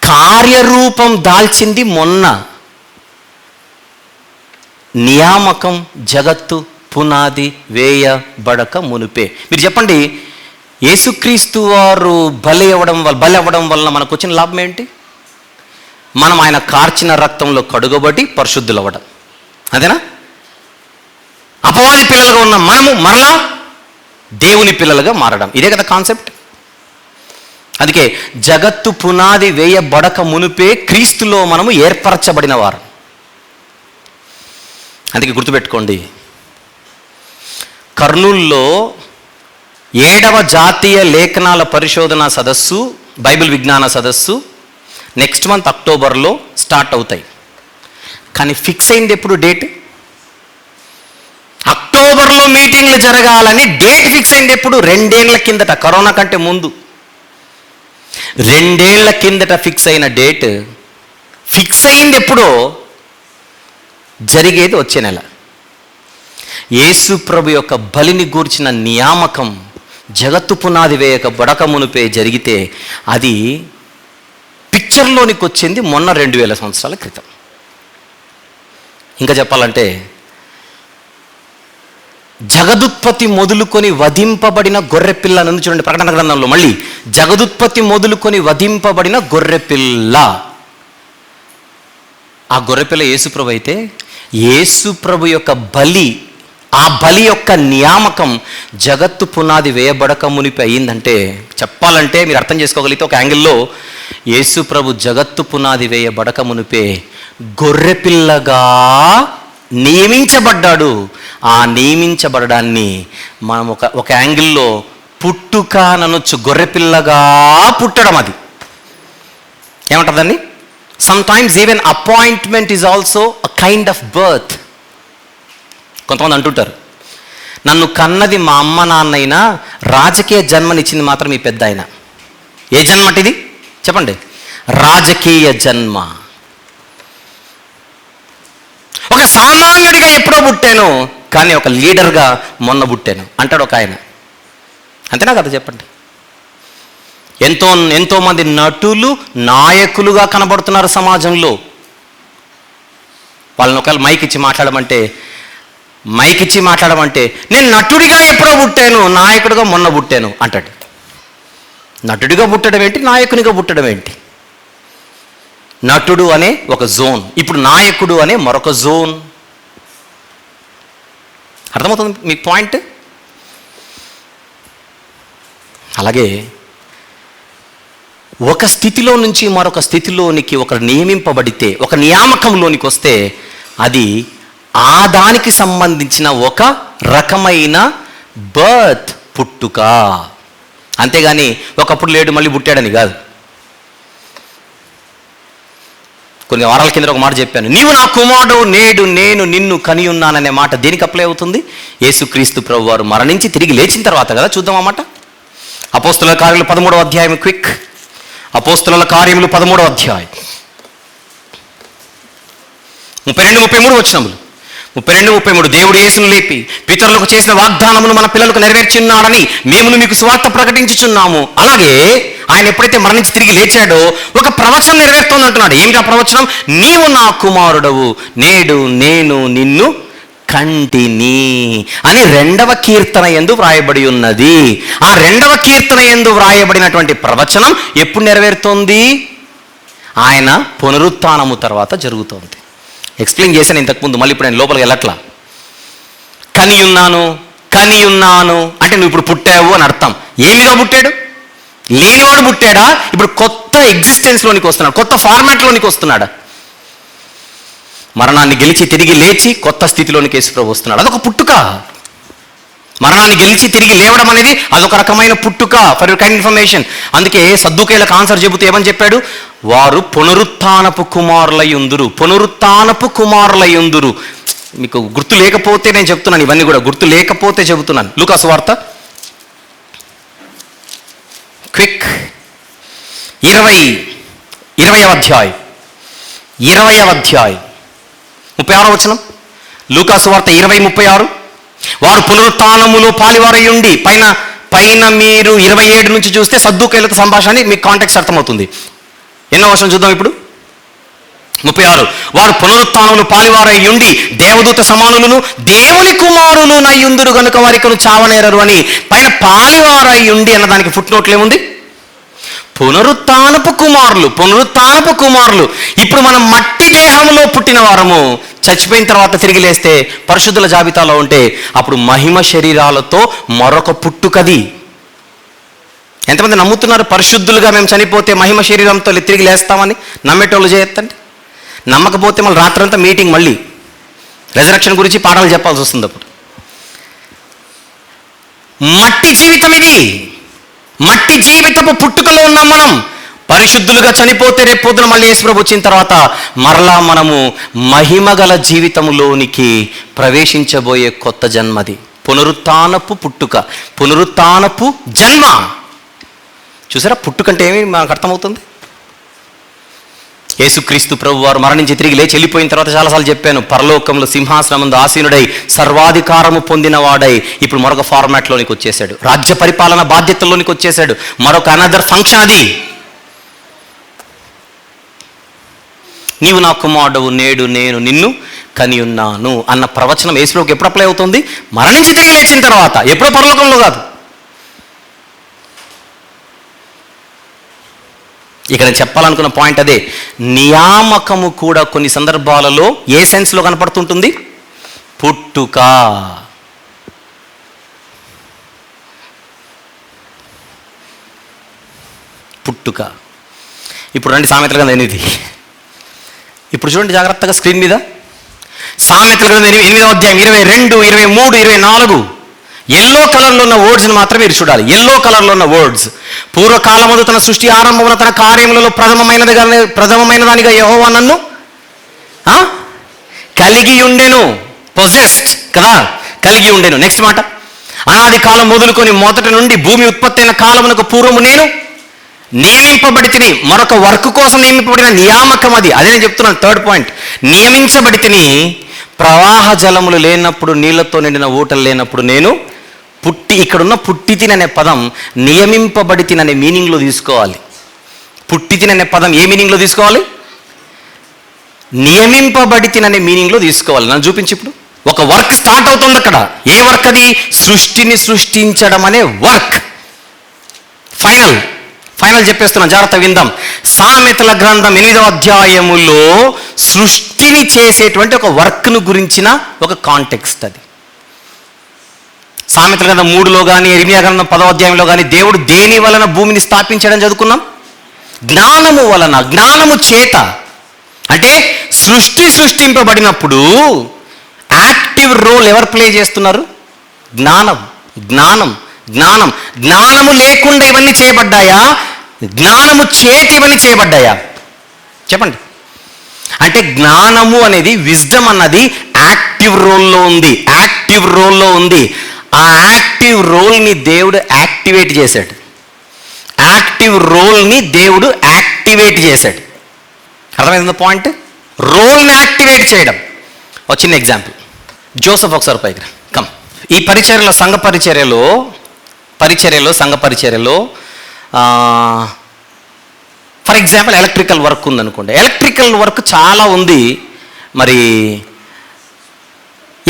Speaker 1: కార్యరూపం దాల్చింది మొన్న. నియామకం జగత్తు పునాది వేయబడక మునిపే. మీరు చెప్పండి, యేసుక్రీస్తు వారు బలి అవ్వడం వలన మనకు వచ్చిన లాభం ఏంటి? మనం ఆయన కార్చిన రక్తంలో కడుగబడి పరిశుద్ధులు అవ్వడం, అదేనా? అపవాది పిల్లలుగా ఉన్న మనము మరలా దేవుని పిల్లలుగా మారడం, ఇదే కదా కాన్సెప్ట్. అందుకే జగత్తు పునాది వేయబడక మునిపే క్రీస్తులో మనము ఏర్పరచబడిన వారు. అందుకే గుర్తుపెట్టుకోండి, కర్నూల్లో 7వ జాతీయ లేఖనాల పరిశోధన సదస్సు, బైబిల్ విజ్ఞాన సదస్సు నెక్స్ట్ మంత్ అక్టోబర్లో స్టార్ట్ అవుతాయి. కానీ ఫిక్స్ అయింది ఎప్పుడు డేట్? అక్టోబర్లో మీటింగ్లు జరగాలని డేట్ ఫిక్స్ అయింది ఎప్పుడు? 2 ఏళ్ల కిందట, కరోనా కంటే ముందు 2 ఏళ్ల కిందట ఫిక్స్ అయిన డేట్. ఫిక్స్ అయింది ఎప్పుడో, జరిగేది వచ్చే నెల. యేసు ప్రభు యొక్క బలిని గూర్చిన నియామకం జగత్తు పునాది వేయక బడక మునిపే జరిగితే అది పిక్చర్లోనికి వచ్చింది మొన్న 2000 సంవత్సరాల క్రితం. ఇంకా చెప్పాలంటే జగదుత్పత్తి మొదలుకొని వధింపబడిన గొర్రెపిల్ల అని చూడండి ప్రకటన గ్రంథంలో. మళ్ళీ జగదుత్పత్తి మొదలుకొని వధింపబడిన గొర్రెపిల్ల. ఆ గొర్రెపిల్ల యేసుప్రభు అయితే యేసుప్రభు యొక్క బలి, ఆ బలి యొక్క నియామకం జగత్తు పునాది వేయబడక మునిపి అయ్యిందంటే, చెప్పాలంటే మీరు అర్థం చేసుకోగలిగితే ఒక యాంగిల్లో యేసు ప్రభు జగత్తు పునాది వేయబడక మునిపే గొర్రెపిల్లగా నియమించబడ్డాడు. ఆ నియమించబడడాన్ని మనం ఒక యాంగిల్లో పుట్టుక అనొచ్చు. గొర్రెపిల్లగా పుట్టడం, అది ఏమంటారు దాన్ని? Sometimes even appointment is also a kind of birth. కొంతమంది అంటుంటారు, నన్ను కన్నది మా అమ్మ నాన్నైనా రాజకీయ జన్మనిచ్చింది మాత్రం ఈ పెద్ద ఆయన. ఏ జన్మ ఇది చెప్పండి? రాజకీయ జన్మ. ఒక సామాన్యుడిగా ఎప్పుడో పుట్టాను, కానీ ఒక లీడర్గా మొన్న పుట్టాను అంటాడు ఒక ఆయన. అంతేనా కదా చెప్పండి? ఎంతోమంది నటులు నాయకులుగా కనబడుతున్నారు సమాజంలో. వాళ్ళని ఒకవేళ మైక్ ఇచ్చి మాట్లాడమంటే నేను నటుడిగా ఎప్పుడో పుట్టాను, నాయకుడిగా మొన్న పుట్టాను అంటాడు. నటుడిగా పుట్టడం ఏంటి, నాయకునిగా పుట్టడం ఏంటి? నటుడు అనే ఒక జోన్, ఇప్పుడు నాయకుడు అనే మరొక జోన్. అర్థమవుతుంది మీకు పాయింట్? అలాగే ఒక స్థితిలో నుంచి మరొక స్థితిలోనికి ఒకరు నియమింపబడితే, ఒక నియామకంలోనికి వస్తే అది ఆ దానికి సంబంధించిన ఒక రకమైన బర్త్, పుట్టుక. అంతేగాని ఒకప్పుడు లేడు మళ్ళీ పుట్టాడని కాదు. కొన్ని వారాల కింద ఒక మాట చెప్పాను, నీవు నా కుమారుడు, నేడు నేను నిన్ను కని ఉన్నాననే మాట దేనికి అప్లై అవుతుంది? యేసుక్రీస్తు ప్రభు వారు మరణించి తిరిగి లేచిన తర్వాత కదా. చూద్దాం అన్నమాట. అపోస్తుల కార్యములు 13వ అధ్యాయం. క్విక్. అపోస్తుల కార్యములు 13వ అధ్యాయం 32-33 వచనములు. 32-33. దేవుడు యేసును లేపి పితరులకు చేసిన వాగ్దానమును మన పిల్లలకు నెరవేర్చున్నాడని మేము మీకు సువార్త ప్రకటించుచున్నాము. అలాగే ఆయన ఎప్పుడైతే మరణించి తిరిగి లేచాడో ఒక ప్రవచనం నెరవేరుతోంది అంటున్నాడు. ఏమిటి ఆ ప్రవచనం? నీవు నా కుమారుడవు, నేడు నేను నిన్ను కంటిని అని 2వ కీర్తన యందు వ్రాయబడి ఉన్నది. ఆ 2వ కీర్తన యందు వ్రాయబడినటువంటి ప్రవచనం ఎప్పుడు నెరవేరుతోంది? ఆయన పునరుత్థానము తర్వాత జరుగుతోంది. ఎక్స్ప్లెయిన్ చేశాను ఇంతకుముందు, మళ్ళీ ఇప్పుడు నేను లోపలికి వెళ్ళట్లా. కని ఉన్నాను అంటే నువ్వు ఇప్పుడు పుట్టావు అని అర్థం. ఏమిగా పుట్టాడు? లేనివాడు పుట్టాడా? ఇప్పుడు కొత్త ఎగ్జిస్టెన్స్లోనికి వస్తున్నాడు, కొత్త ఫార్మాట్లోనికి వస్తున్నాడు. మరణాన్ని గెలిచి తిరిగి లేచి కొత్త స్థితిలోనికి యేసుప్రభు వస్తున్నాడు. అదొక పుట్టుక. మరణాన్ని గెలిచి తిరిగి లేవడం అనేది అదొక రకమైన పుట్టుక. For your kind information. అందుకే సద్దూకయ్యులకు ఆన్సర్ చెబుతూ ఏమని చెప్పాడు? వారు పునరుత్థానపు కుమారులయుందురు. మీకు గుర్తు లేకపోతే నేను చెప్తున్నాను, ఇవన్నీ కూడా గుర్తు లేకపోతే చెబుతున్నాను. లూకా సువార్త క్విక్ 20వ అధ్యాయం 36వ వచనం. లూకా సువార్త 20:36. వారు పునరుత్థానములో పాలివారయ్యుండి పైన మీరు 27 నుంచి చూస్తే సద్దూకయ్యులతో సంభాషణ అని మీకు కాంటెక్స్ట్ అర్థమవుతుంది. ఎన్నో వచనం చూద్దాం ఇప్పుడు. 36. వారు పునరుత్థానములు పాలివారయ్యుండి దేవదూత సమానులను దేవుని కుమారులు నయ్యుందురు గనుక వారికను చావనేరరు అని పైన పాలివారయ్యుండి అన్న దానికి ఫుట్ నోట్లు ఏముంది? పునరుత్థానపు కుమారులు. ఇప్పుడు మనం మట్టి దేహంలో పుట్టిన వారము, చచ్చిపోయిన తర్వాత తిరిగి లేస్తే పరిశుద్ధుల జాబితాలో ఉంటే అప్పుడు మహిమ శరీరాలతో మరొక పుట్టుకది. ఎంతమంది నమ్ముతున్నారు పరిశుద్ధులుగా మేము చనిపోతే మహిమ శరీరంతో తిరిగి లేస్తామని? నమ్మేటోళ్ళు చేయొద్దండి. నమ్మకపోతే మళ్ళీ రాత్రంతా మీటింగ్, మళ్ళీ రెజరక్షన్ గురించి పాఠాలు చెప్పాల్సి వస్తుంది. అప్పుడు మట్టి జీవితం ఇది. మట్టి జీవితపు పుట్టుకలో ఉన్నాం మనం. పరిశుద్ధులుగా చనిపోతే రేపు పొద్దున మళ్ళీ యేసుప్రభు వచ్చిన తర్వాత మరలా మనము మహిమగల జీవితంలోనికి ప్రవేశించబోయే కొత్త జన్మది. పునరుత్థానపు పుట్టుక, పునరుత్థానపు జన్మ. చూసారా పుట్టుకంటే ఏమి మనకు అర్థమవుతుంది? యేసుక్రీస్తు ప్రభు వారు మరణించి తిరిగి లేచి వెళ్ళిపోయిన తర్వాత చాలాసార్లు చెప్పాను, పరలోకంలో సింహాసనమందు ఆసీనుడై సర్వాధికారము పొందినవాడై ఇప్పుడు మరొక ఫార్మాట్లోనికి వచ్చేసాడు. రాజ్య పరిపాలన బాధ్యతల్లోనికి వచ్చేసాడు. మరొక అనదర్ ఫంక్షన్ అది. నీవు నా కుమారుడవు, నేడు నేను నిన్ను కని ఉన్నాను అన్న ప్రవచనం యేసులోకి ఎప్పుడు అప్లై అవుతుంది? మరణించి తిరిగి లేచిన తర్వాత, ఎప్పుడో పరలోకంలో కాదు. ఇక్కడ నేను చెప్పాలనుకున్న పాయింట్ అదే. నియామకము కూడా కొన్ని సందర్భాలలో ఏ సెన్స్లో కనపడుతుంటుంది? పుట్టుక. ఇప్పుడు రండి సామెతల గ్రంథం 8. ఇప్పుడు చూడండి జాగ్రత్తగా స్క్రీన్ మీద. సామెతల గ్రంథం 8వ అధ్యాయం 22, 23, 24. ఎల్లో కలర్లో ఉన్న వర్డ్స్ని మాత్రం మీరు చూడాలి. ఎల్లో కలర్లో ఉన్న వర్డ్స్, పూర్వకాలమందు తన సృష్టి ఆరంభమున తన కార్యములలో ప్రథమమైన దానిగా యెహోవా నన్ను కలిగి ఉండెను. పొజెస్డ్ కదా, కలిగి ఉండెను. నెక్స్ట్ మాట, అనాది కాలం మొదలుకొని మొదటి నుండి భూమి ఉత్పత్తి అయిన కాలమునకు పూర్వము నేను నియమింపబడి తిని. మరొక వర్క్ కోసం నియమింపబడిన నియామకం అది. అదే నేను చెప్తున్నాను, థర్డ్ పాయింట్. నియమించబడి తిని, ప్రవాహ జలములు లేనప్పుడు, నీళ్లతో నిండిన ఊటలు లేనప్పుడు నేను ఇక్కడున్న పుట్టి తిని అనే పదం నియమింపబడి తిని అనే మీనింగ్లో తీసుకోవాలి. పుట్టి తిని అనే పదం ఏ మీనింగ్లో తీసుకోవాలి? నియమింపబడి తిని అనే మీనింగ్లో తీసుకోవాలి. నన్ను చూపించి. ఇప్పుడు ఒక వర్క్ స్టార్ట్ అవుతుంది అక్కడ. ఏ వర్క్ అది? సృష్టిని సృష్టించడం అనే వర్క్. ఫైనల్ చెప్పేస్తున్నాం, జాగ్రత్త విందాం. సామెతల గ్రంథం 8వ అధ్యాయములో సృష్టిని చేసేటువంటి ఒక వర్క్ను గురించిన ఒక కాంటెక్స్ట్ అది. సామెతల గ్రంథం 3లో కానీ, ఇర్మియా గ్రంథం 10వ అధ్యాయంలో కానీ దేవుడు దేని వలన భూమిని స్థాపించడం చదువుకున్నాం? జ్ఞానము వలన, జ్ఞానము చేత. అంటే సృష్టింపబడినప్పుడు యాక్టివ్ రోల్ ఎవరు ప్లే చేస్తున్నారు? జ్ఞానము లేకుండా ఇవన్నీ చేయబడ్డాయా? జ్ఞానము చేతి ఇవన్నీ చేయబడ్డాయా? చెప్పండి. అంటే జ్ఞానము అనేది, విజ్డమ్ అన్నది యాక్టివ్ రోల్లో ఉంది. ఆ యాక్టివ్ రోల్ని దేవుడు యాక్టివేట్ చేశాడు. అర్థమైంది పాయింట్? రోల్ని యాక్టివేట్ చేయడం. ఒక చిన్న ఎగ్జాంపుల్. జోసెఫ్ ఒకసారి పైకి కమ్. ఈ సంఘ పరిచర్యలో ఫర్ ఎగ్జాంపుల్ ఎలక్ట్రికల్ వర్క్ ఉందనుకోండి. ఎలక్ట్రికల్ వర్క్ చాలా ఉంది. మరి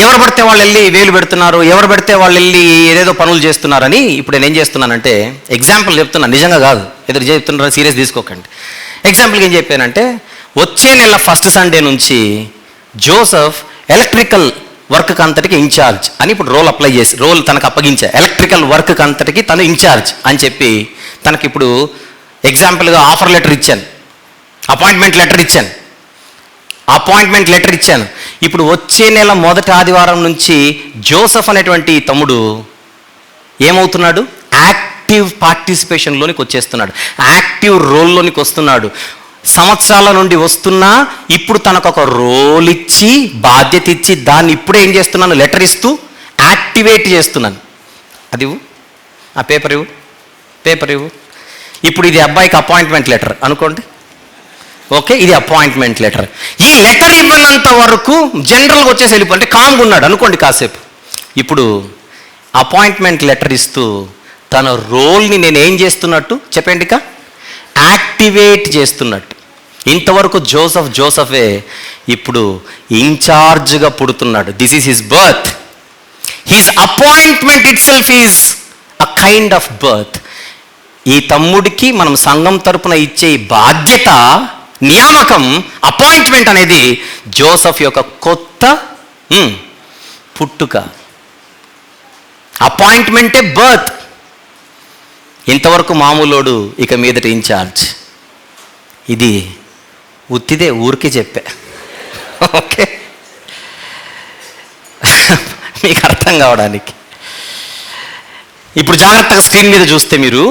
Speaker 1: ఎవరు పడితే వాళ్ళు వెళ్ళి వేలు పెడుతున్నారు, ఎవరు పడితే వాళ్ళు వెళ్ళి ఏదేదో పనులు చేస్తున్నారని ఇప్పుడు నేను ఏం చేస్తున్నానంటే, ఎగ్జాంపుల్ చెప్తున్నాను, నిజంగా కాదు, ఎదురు చెప్తున్నారు, సీరియస్ తీసుకోకండి. ఎగ్జాంపుల్కి ఏం చెప్పానంటే, వచ్చే నెల ఫస్ట్ సండే నుంచి జోసెఫ్ ఎలక్ట్రికల్ వర్క్ అంతటికి ఇన్ఛార్జ్ అని ఇప్పుడు రోల్ తనకు అప్పగించా. ఎలక్ట్రికల్ వర్క్ అంతటికి తను ఇన్ఛార్జ్ అని చెప్పి తనకి ఇప్పుడు ఎగ్జాంపుల్గా ఆఫర్ లెటర్ ఇచ్చాను, అపాయింట్మెంట్ లెటర్ ఇచ్చాను. ఇప్పుడు వచ్చే నెల మొదటి ఆదివారం నుంచి జోసెఫ్ అనేటువంటి తమ్ముడు ఏమవుతున్నాడు? యాక్టివ్ పార్టిసిపేషన్లోనికి వచ్చేస్తున్నాడు, యాక్టివ్ రోల్లోనికి వస్తున్నాడు. సంవత్సరాల నుండి వస్తున్నా ఇప్పుడు తనకు ఒక రోల్ ఇచ్చి, బాధ్యత ఇచ్చి, దాన్ని ఇప్పుడే ఏం చేస్తున్నాను? లెటర్ ఇస్తూ యాక్టివేట్ చేస్తున్నాను. అది ఆ పేపర్ ఇవ్వు. ఇప్పుడు ఇది అబ్బాయికి అపాయింట్మెంట్ లెటర్ అనుకోండి. ఓకే, ఇది అపాయింట్మెంట్ లెటర్. ఈ లెటర్ ఇవ్వనంత వరకు జనరల్గా వచ్చేసి వెళ్ళిపోతే కామ్గా ఉన్నాడు అనుకోండి కాసేపు. ఇప్పుడు అపాయింట్మెంట్ లెటర్ ఇస్తూ తన రోల్ని నేను ఏం చేస్తున్నట్టు చెప్పండి, యాక్టివేట్ చేస్తున్నట్టు. ఇంతవరకు జోసఫే ఇప్పుడు ఇన్ఛార్జ్గా పుడుతున్నాడు. This is his birth. His appointment itself is a kind of birth. ఈ తమ్ముడికి మనం సంఘం తరపున ఇచ్చే బాధ్యత, నియామకం, అపాయింట్మెంట్ అనేది జోసఫ్ యొక్క కొత్త పుట్టుక. అపాయింట్మెంటే బర్త్. ఇంతవరకు మామూలోడు, ఇక మీదట ఇన్ఛార్జ్. ఇది ఉత్తిదే, ఊరికే చెప్పా. ఓకే, మీకు అర్థం కావడానికి. ఇప్పుడు జాగ్రత్తగా స్క్రీన్ మీద చూస్తే మీరు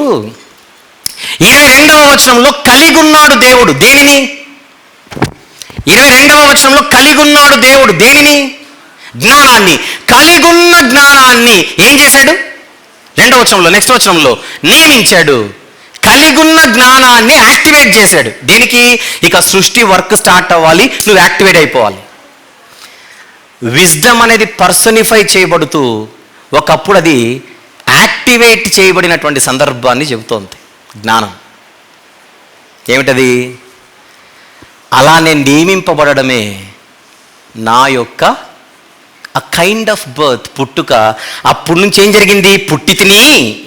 Speaker 1: 22వ వచనంలో కలిగి ఉన్నాడు దేవుడు దేనిని? 22వ వచనంలో కలిగి ఉన్నాడు దేవుడు దేనిని? జ్ఞానాన్ని. కలిగున్న జ్ఞానాన్ని ఏం చేశాడు? 2వ వచనంలో, నెక్స్ట్ వచనంలో నియమించాడు. కలిగున్న జ్ఞానాన్ని యాక్టివేట్ చేశాడు. దేనికి? ఇక సృష్టి వర్క్ స్టార్ట్ అవ్వాలి, నువ్వు యాక్టివేట్ అయిపోవాలి. విజ్డమ్ అనేది పర్సనిఫై చేయబడుతూ ఒకప్పుడు అది యాక్టివేట్ చేయబడినటువంటి సందర్భాన్ని చెబుతోంది జ్ఞానం. ఏమిటది? అలా నేను నియమింపబడమే నా యొక్క అ కైండ్ ఆఫ్ బర్త్, పుట్టుక. అప్పుడు నుంచి ఏం జరిగింది? పుట్టి తిని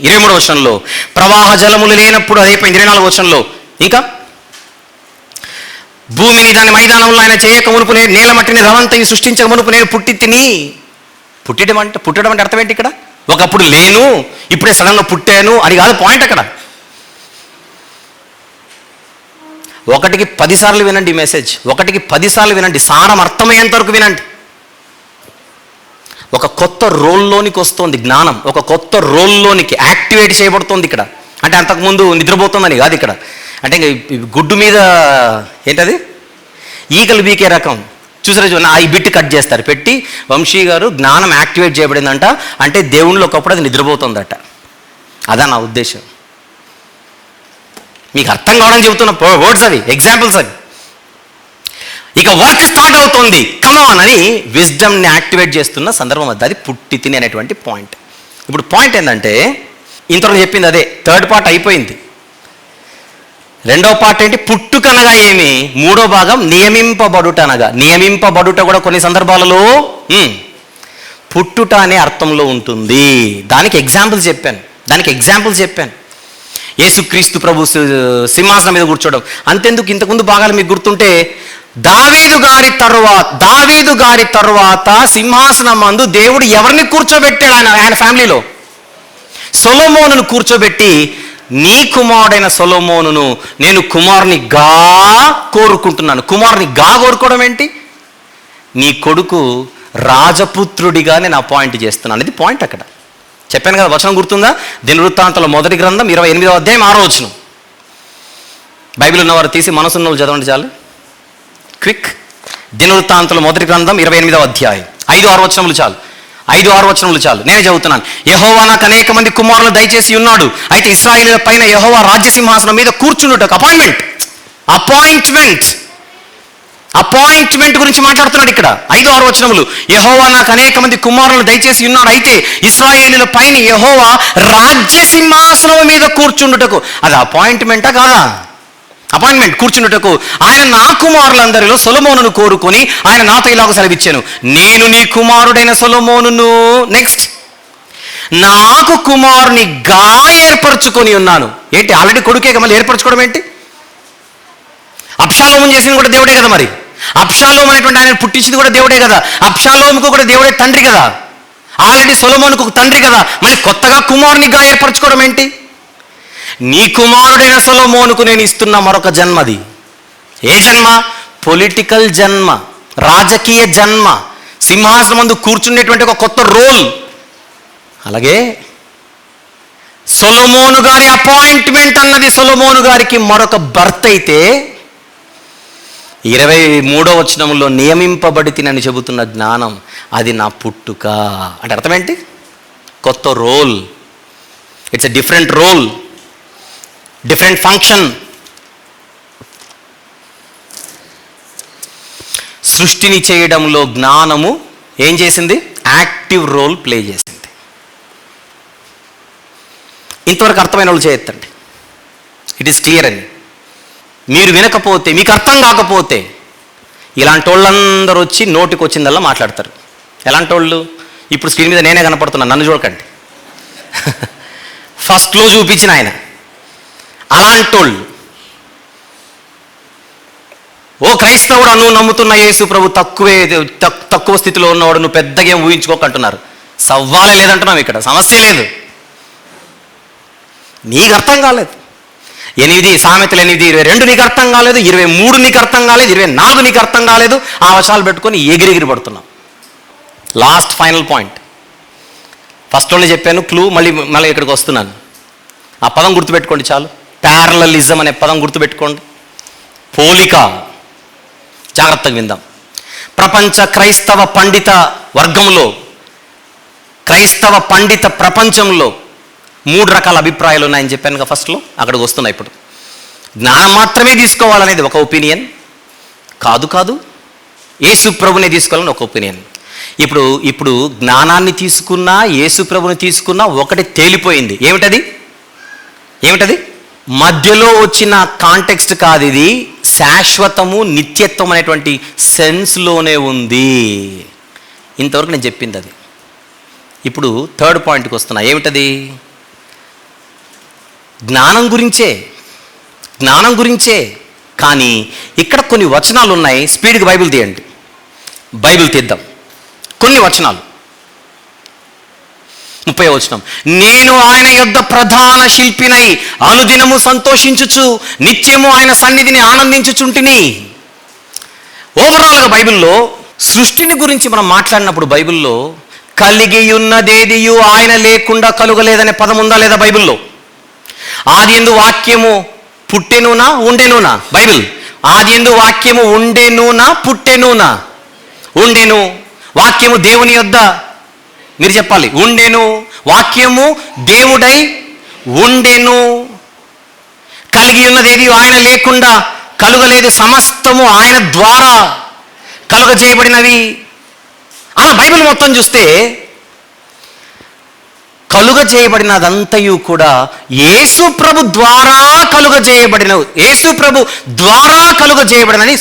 Speaker 1: 23వ వచనంలో ప్రవాహ జలములు లేనప్పుడు అదైపోయింది. 24వ వచనంలో ఇంకా భూమిని దాని మైదానంలో ఆయన చేయక మునుపు, నేల మట్టిని రవంతని సృష్టించక మునుపు నేను పుట్టి తిని. పుట్టడం అంటే అర్థం ఏంటి? ఇక్కడ ఒకప్పుడు లేను, ఇప్పుడే సడన్గా పుట్టాను అని కాదు పాయింట్. అక్కడ 1కి 10 సార్లు వినండి మెసేజ్. 1కి 10 సార్లు వినండి, సారం అర్థమయ్యేంత వరకు వినండి. ఒక కొత్త రోల్లోనికి వస్తుంది జ్ఞానం, ఒక కొత్త రోల్లోనికి యాక్టివేట్ చేయబడుతుంది ఇక్కడ. అంటే అంతకుముందు నిద్రపోతుందని కాదు ఇక్కడ. అంటే ఇంకా గుడ్డు మీద ఏంటది ఈగలు బీకే రకం చూసారా, ఈ బిట్ కట్ చేస్తారు పెట్టి, వంశీ గారు జ్ఞానం యాక్టివేట్ చేయబడిందంట అంటే దేవుణ్ణిలో ఒకప్పుడు అది నిద్రపోతుందట. అదా నా ఉద్దేశం. మీకు అర్థం కావడం చెబుతున్న వర్డ్స్ అవి, ఎగ్జాంపుల్స్ అవి. ఇక వర్క్ స్టార్ట్ అవుతుంది, కమాన్ అని విజ్డమ్ని యాక్టివేట్ చేస్తున్న సందర్భం అది. అది పుట్టి తిని అనేటువంటి పాయింట్. ఇప్పుడు పాయింట్ ఏంటంటే ఇంతవరకు చెప్పింది అదే, థర్డ్ పార్ట్ అయిపోయింది. రెండవ పార్ట్ ఏంటి? పుట్టుకనగా ఏమి? మూడో భాగం నియమింపబడుట అనగా. నియమింపబడుట కూడా కొన్ని సందర్భాలలో పుట్టుట అనే అర్థంలో ఉంటుంది. దానికి ఎగ్జాంపుల్స్ చెప్పాను. యేసుక్రీస్తు ప్రభు సింహాసనం మీద కూర్చోవడం అంతెందుకు, ఇంతకుముందు భాగాలు మీకు గుర్తుంటే దావీదు గారి తరువాత సింహాసనం మందు దేవుడు ఎవరిని కూర్చోబెట్టాడు? ఆయన ఫ్యామిలీలో సొలొమోనును కూర్చోబెట్టి, నీ కుమారుడైన సొలొమోనును నేను కుమారునిగా కోరుకుంటున్నాను. కుమారునిగా కోరుకోవడం ఏంటి? నీ కొడుకు రాజపుత్రుడిగా నేను అపాయింట్ చేస్తున్నాను. ఇది పాయింట్. అక్కడ చెప్పాను కదా, వచనం గుర్తుందా? దినవృత్తాంతాల మొదటి గ్రంథం 28వ అధ్యాయం 6వ వచనం. బైబిల్ ఉన్నవారు తీసి మనసున్న వాళ్ళు చదవండి చాలు, క్విక్. దినవృత్తాంతాల మొదటి గ్రంథం 28వ అధ్యాయం 5-6 వచనములు చాలు. 5-6 వచనములు చాలు. నేనే చదువుతున్నాను. యెహోవా నాకు అనేక మంది కుమారులు దయచేసి ఉన్నాడు, అయితే ఇశ్రాయేలీయుల పైన యెహోవా రాజ్యసింహాసనం మీద కూర్చుండుటకు అపాయింట్మెంట్ గురించి మాట్లాడుతున్నాడు ఇక్కడ. 5-6 వచనములు. యెహోవా నాకు అనేక మంది కుమారులను దయచేసి ఉన్నాడు, అయితే ఇశ్రాయేలీయుల పైన యెహోవా రాజ్యసింహాసనం మీద కూర్చుండుటకు. అది అపాయింట్మెంటా కాదా? అపాయింట్మెంట్, కూర్చుండుటకు. ఆయన నా కుమారులందరిలో సొలొమోనును కోరుకొని ఆయన నాతో ఇలాగ సెలవిచ్చాను, నేను నీ కుమారుడైన సొలొమోనును నెక్స్ట్ నాకు కుమారునిగా ఏర్పరచుకొని ఉన్నాను. ఏంటి, ఆల్రెడీ కొడుకే మళ్ళీ ఏర్పరచుకోవడం ఏంటి? అబ్షాలోము చేసింది కూడా దేవుడే కదా. మరి అబ్షాలోము అనేటువంటి ఆయన పుట్టించింది కూడా దేవుడే కదా. అబ్షాలోముకు కూడా దేవుడే తండ్రి కదా. ఆల్రెడీ సొలొమోనుకు తండ్రి కదా. మరి కొత్తగా కుమారునిగా ఏర్పరచుకోవడం ఏంటి? నీ కుమారుడైన సొలొమోనుకు నేను ఇస్తున్న మరొక జన్మది. ఏ జన్మ? పొలిటికల్ జన్మ, రాజకీయ జన్మ, సింహాసనం ముందు కూర్చునేటువంటి ఒక కొత్త రోల్. అలాగే సొలొమోను గారి అపాయింట్మెంట్ అన్నది సొలొమోను గారికి మరొక బర్త్ అయితే, 23వ వచనంలో నియమింపబడి తినని చెబుతున్న జ్ఞానం, అది నా పుట్టుక. అంటే అర్థం ఏంటి? కొత్త role. It's a different role, different function. సృష్టిని చేయడంలో జ్ఞానము ఏం చేసింది? యాక్టివ్ రోల్ ప్లే చేసింది. ఇంతవరకు అర్థమైన వాళ్ళు చేయొద్దండి. ఇట్ ఈస్ క్లియర్ అని. మీరు వినకపోతే, మీకు అర్థం కాకపోతే, ఇలాంటి వాళ్ళందరూ వచ్చి నోటికి వచ్చిందల్లా మాట్లాడతారు. ఎలాంటి వాళ్ళు? ఇప్పుడు స్క్రీన్ మీద నేనే కనపడుతున్నాను, నన్ను చూడకండి. ఫస్ట్లో చూపించిన ఆయన అలాంటి వాళ్ళు. ఓ క్రైస్తవుడు, నువ్వు నమ్ముతున్న యేసు ప్రభు తక్కువ స్థితిలో ఉన్నవాడు, నువ్వు పెద్దగా ఏం ఊహించుకోకంటున్నారు. సవ్వాలే లేదంటున్నాం ఇక్కడ, సమస్య లేదు. నీకు అర్థం కాలేదు. 8 సామెతలు 8:22 నీకు అర్థం కాలేదు, 23 నీకు అర్థం కాలేదు, 24 నీకు అర్థం కాలేదు. ఆ వశాలు పెట్టుకొని ఎగిరెగిరి పడుతున్నాం. Last final point. ఫస్ట్లోనే చెప్పాను క్లూ, మళ్ళీ ఇక్కడికి వస్తున్నాను. ఆ పదం గుర్తుపెట్టుకోండి చాలు. ప్యారలలిజం అనే పదం గుర్తుపెట్టుకోండి. పోలిక. జాగ్రత్తగా విందాం. ప్రపంచ క్రైస్తవ పండిత వర్గంలో, క్రైస్తవ పండిత ప్రపంచంలో 3 రకాల అభిప్రాయాలు ఉన్నాయని చెప్పాను కదా ఫస్ట్లో. అక్కడికి వస్తున్నాయి. ఇప్పుడు జ్ఞానం మాత్రమే తీసుకోవాలనేది ఒక ఒపీనియన్. కాదు యేసు ప్రభునే తీసుకోవాలని ఒక ఒపీనియన్. ఇప్పుడు జ్ఞానాన్ని తీసుకున్నా, యేసు ప్రభుని తీసుకున్నా ఒకటి తేలిపోయింది. ఏమిటది? మధ్యలో వచ్చిన కాంటెక్స్ట్ కాదు ఇది, శాశ్వతము, నిత్యత్వం అనేటువంటి సెన్స్లోనే ఉంది. ఇంతవరకు నేను చెప్పింది అది. ఇప్పుడు థర్డ్ పాయింట్కి వస్తున్నా. ఏమిటది? జ్ఞానం గురించే. కానీ ఇక్కడ కొన్ని వచనాలు ఉన్నాయి. స్పీడ్కి బైబిల్ తీయండి. బైబిల్ తీద్దాం. కొన్ని వచనాలు. 30వ వచనం. నేను ఆయన యొద్ద ప్రధాన శిల్పినై అనుదినము సంతోషించుచు నిత్యము ఆయన సన్నిధిని ఆనందించుచుంటిని. ఓవరాల్గా బైబిల్లో సృష్టిని గురించి మనం మాట్లాడినప్పుడు బైబిల్లో కలిగి ఉన్నదేదియు ఆయన లేకుండా కలుగలేదనే పదం ఉందా లేదా బైబిల్లో? ఆది యందు వాక్యము పుట్టెనునా ఉండెనునా? బైబిల్. ఆది యందు వాక్యము ఉండెనునా పుట్టెనునా? ఉండెను. వాక్యము దేవుని యొద్ద, మీరు చెప్పాలి, ఉండెను. వాక్యము దేవుడై ఉండెను. కలిగి ఉన్నదేది ఆయన లేకుండా కలుగలేదు, సమస్తము ఆయన ద్వారా కలుగజేయబడినవి. అలా బైబిల్ మొత్తం చూస్తే కలుగజేయబడినదంతయు కూడా యేసు ప్రభు ద్వారా కలుగజేయబడినవి, యేసు ప్రభు ద్వారా కలుగజేయబడినని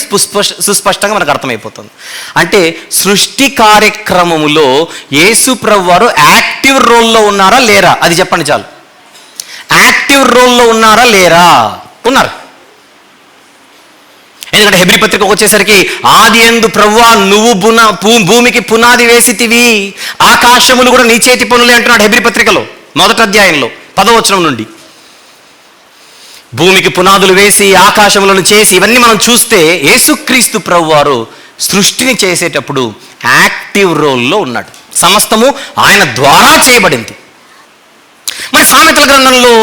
Speaker 1: సుస్పష్టంగా మనకు అర్థమైపోతుంది. అంటే సృష్టి కార్యక్రమములో యేసు ప్రభు వారు యాక్టివ్ రోల్లో ఉన్నారా లేరా? అది చెప్పండి చాలు. యాక్టివ్ రోల్లో ఉన్నారా లేరా? ఉన్నారు. ఎందుకంటే హెబ్రీ పత్రికకు వచ్చేసరికి ఆది యందు ప్రభువా నువ్వు భూమికి పునాది వేసితివి, ఆకాశములు కూడా నీ చేతి పనులే అంటున్నాడు హెబ్రీ పత్రికలో 1వ అధ్యాయంలో 10వ వచనం నుండి. భూమికి పునాదులు వేసి ఆకాశములను చేసి ఇవన్నీ మనం చూస్తే యేసుక్రీస్తు ప్రభువారు సృష్టిని చేసేటప్పుడు యాక్టివ్ రోల్లో ఉన్నాడు. సమస్తము ఆయన ద్వారా చేయబడింది. మరి సామెతల గ్రంథంలో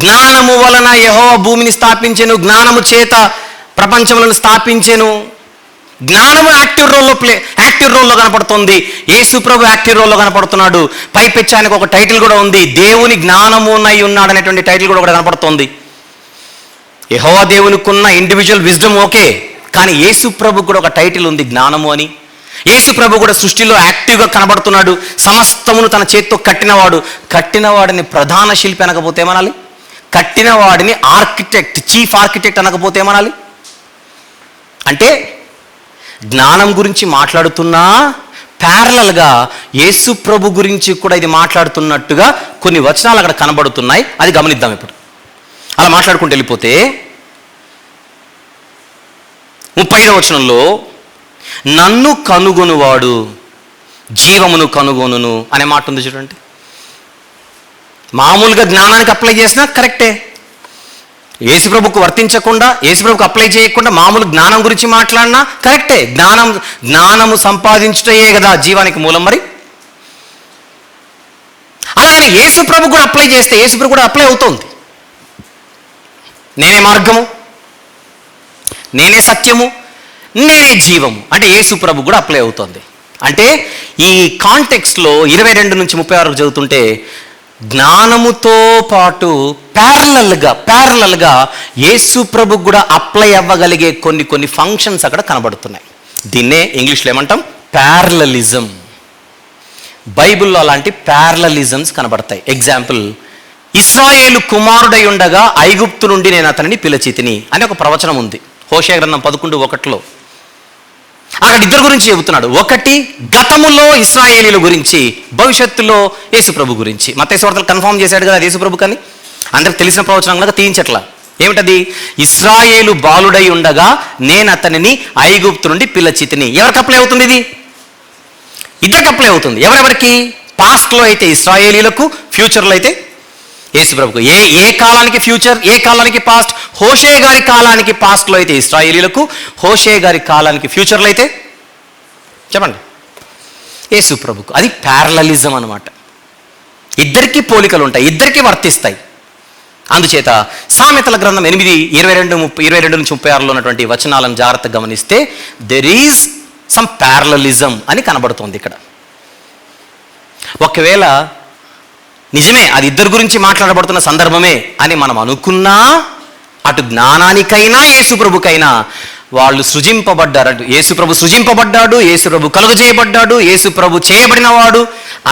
Speaker 1: జ్ఞానము వలన యెహోవా భూమిని స్థాపించెను, జ్ఞానము చేత ప్రపంచములను స్థాపించెను. జ్ఞానము యాక్టివ్ రోల్లో కనపడుతుంది. యేసు ప్రభు యాక్టివ్ రోల్లో కనపడుతున్నాడు. పైపెచ్చి ఆయనకు ఒక టైటిల్ కూడా ఉంది, దేవుని జ్ఞానమునై ఉన్నాడు అనేటువంటి టైటిల్ కూడా కనపడుతుంది. యెహోవా దేవునికున్న ఇండివిజువల్ విజ్డమ్ ఓకే, కానీ యేసు ప్రభు కూడా ఒక టైటిల్ ఉంది, జ్ఞానము అని. యేసు ప్రభు కూడా సృష్టిలో యాక్టివ్గా కనబడుతున్నాడు. సమస్తమును తన చేత్తో కట్టినవాడు. కట్టినవాడిని ప్రధాన శిల్పి అనకపోతే ఏమనాలి? కట్టినవాడిని ఆర్కిటెక్ట్, చీఫ్ ఆర్కిటెక్ట్ అనకపోతే ఏమనాలి? అంటే జ్ఞానం గురించి మాట్లాడుతున్నా ప్యారలల్గా యేసు ప్రభు గురించి కూడా ఇది మాట్లాడుతున్నట్టుగా కొన్ని వచనాలు అక్కడ కనబడుతున్నాయి. అది గమనిద్దాం ఇప్పుడు. అలా మాట్లాడుకుంటూ వెళ్ళిపోతే 35వ వచనంలో నన్ను కనుగొనువాడు జీవమును కనుగొనును అనే మాట ఉంది చూడండి. మామూలుగా జ్ఞానానికి అప్లై చేసినా కరెక్టే, యేసుప్రభుకు వర్తించకుండా యేసుప్రభుకు అప్లై చేయకుండా మామూలు జ్ఞానం గురించి మాట్లాడినా కరెక్టే. జ్ఞానము సంపాదించుటయే కదా జీవానికి మూలం. మరి అలాగే యేసుప్రభు కూడా అప్లై చేస్తే యేసుప్రభు కూడా అప్లై అవుతుంది. నేనే మార్గము, నేనే సత్యము, నేనే జీవము అంటే యేసు ప్రభు కూడా అప్లై అవుతుంది. అంటే ఈ కాంటెక్స్ట్లో 22 నుంచి 36 చదువుతుంటే జ్ఞానముతో పాటు ప్యారలల్గా యేసు ప్రభు కూడా అప్లై అవ్వగలిగే కొన్ని ఫంక్షన్స్ అక్కడ కనబడుతున్నాయి. దీన్నే ఇంగ్లీష్లో ఏమంటాం? ప్యారలలిజం. బైబిల్లో అలాంటి ప్యారలలిజమ్స్ కనబడతాయి. ఎగ్జాంపుల్, ఇశ్రాయేలు కుమారుడై ఉండగా ఐగుప్తు నుండి నేను అతనిని పిలిచితిని అని ఒక ప్రవచనం ఉంది హోషేయ గ్రంథం 11:1. అక్కడ ఇద్దరు గురించి చెబుతున్నాడు. ఒకటి గతములో ఇశ్రాయేలీల గురించి, భవిష్యత్తులో యేసుప్రభు గురించి. మత్తయి సువార్తలో కన్ఫర్మ్ చేశాడు కదా యేసుప్రభు కానీ, అందరికి తెలిసిన ప్రవచనం కనుక తీయించట్లా. ఏమిటది? ఇశ్రాయేలు బాలుడై ఉండగా నేను అతనిని ఐగుప్తు నుండి పిలిచితిని. ఎవరికి అప్లై అవుతుంది ఇది? ఇద్దరికి అప్లై అవుతుంది. ఎవరెవరికి? పాస్ట్లో అయితే ఇశ్రాయేలీలకు, ఫ్యూచర్లో అయితే యేసుప్రభుకు. ఏ కాలానికి ఫ్యూచర్, ఏ కాలానికి పాస్ట్? హోషే గారి కాలానికి పాస్ట్లో అయితే ఇశ్రాయేలీలకు, హోషే గారి కాలానికి ఫ్యూచర్లో అయితే చెప్పండి యేసుప్రభుకు. అది ప్యారలలిజం అన్నమాట. ఇద్దరికి పోలికలు ఉంటాయి, ఇద్దరికి వర్తిస్తాయి. అందుచేత సామెతల గ్రంథం 8:22 నుంచి 36లో ఉన్నటువంటి వచనాలను జాగ్రత్తగా గమనిస్తే దెర్ ఈజ్ సమ్ ప్యారలలిజం అని కనబడుతోంది ఇక్కడ. ఒకవేళ నిజమే అది ఇద్దరు గురించి మాట్లాడబడుతున్న సందర్భమే అని మనం అనుకున్నా, అటు జ్ఞానానికైనా యేసుప్రభుకైనా వాళ్ళు సృజింపబడ్డారు. అటు యేసుప్రభు సృజింపబడ్డాడు, యేసుప్రభు కలుగజేయబడ్డాడు, యేసుప్రభు చేయబడినవాడు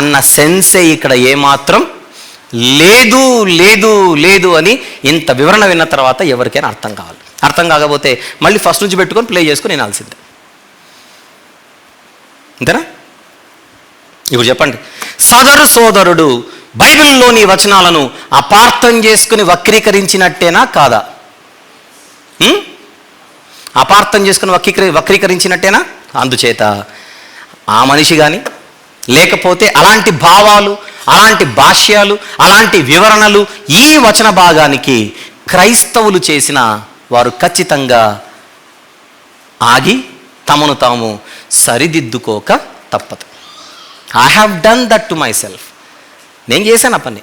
Speaker 1: అన్న సెన్సే ఇక్కడ ఏమాత్రం లేదు లేదు లేదు అని ఇంత వివరణ విన్న తర్వాత ఎవరికైనా అర్థం కావాలి. అర్థం కాకపోతే మళ్ళీ ఫస్ట్ నుంచి పెట్టుకొని ప్లే చేసుకొని వినాల్సిందే. అంతేనా? ఇప్పుడు చెప్పండి, సదరు సోదరుడు బైబిల్లోని వచనాలను అపార్థం చేసుకుని వక్రీకరించినట్టేనా కాదా? అపార్థం చేసుకుని వక్రీకరించినట్టేనా? అందుచేత ఆ మనిషి కానీ లేకపోతే అలాంటి భావాలు, అలాంటి భాష్యాలు, అలాంటి వివరణలు ఈ వచన భాగానికి క్రైస్తవులు చేసిన వారు ఖచ్చితంగా ఆగి తమను తాము సరిదిద్దుకోక తప్పదు. I have done that to my self. నేను చేశాను ఆ పని,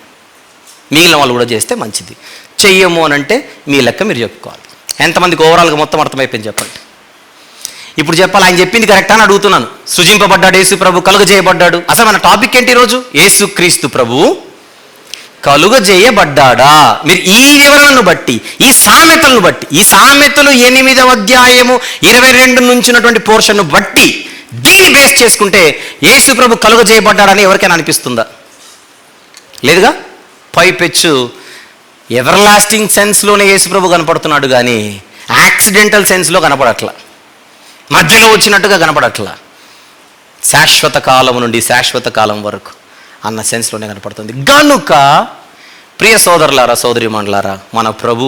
Speaker 1: మిగిలిన వాళ్ళు కూడా చేస్తే మంచిది. చెయ్యము అని అంటే మీ లెక్క మీరు చెప్పుకోవాలి. ఎంతమందికి ఓవరాల్గా మొత్తం అర్థమైపోయింది చెప్పండి. ఇప్పుడు చెప్పాలి, ఆయన చెప్పింది కరెక్టా అని అడుగుతున్నాను. సృజింపబడ్డాడు యేసు ప్రభు, కలుగజేయబడ్డాడు. అసలు మన టాపిక్ ఏంటి ఈరోజు? యేసుక్రీస్తు ప్రభు కలుగజేయబడ్డాడా? మీరు ఈ వివరణను బట్టి, ఈ సామెతలను బట్టి, ఈ సామెతలు 8వ అధ్యాయము 22 నుంచి ఉన్నటువంటి పోర్షన్ను బట్టి దీన్ని బేస్ చేసుకుంటే యేసు ప్రభు కలుగజేయబడ్డాడని ఎవరికైనా అనిపిస్తుందా? లేదుగా. పైపెచ్చు ఎవర్ లాస్టింగ్ సెన్స్లోనే యేసు ప్రభు కనపడుతున్నాడు కానీ యాక్సిడెంటల్ సెన్స్లో కనపడట్లా, మధ్యలో వచ్చినట్టుగా కనపడట్లా. శాశ్వత కాలం నుండి శాశ్వత కాలం వరకు అన్న సెన్స్లోనే కనపడుతుంది. గనుక ప్రియ సోదరులారా, సోదరీమణులారా, మన ప్రభు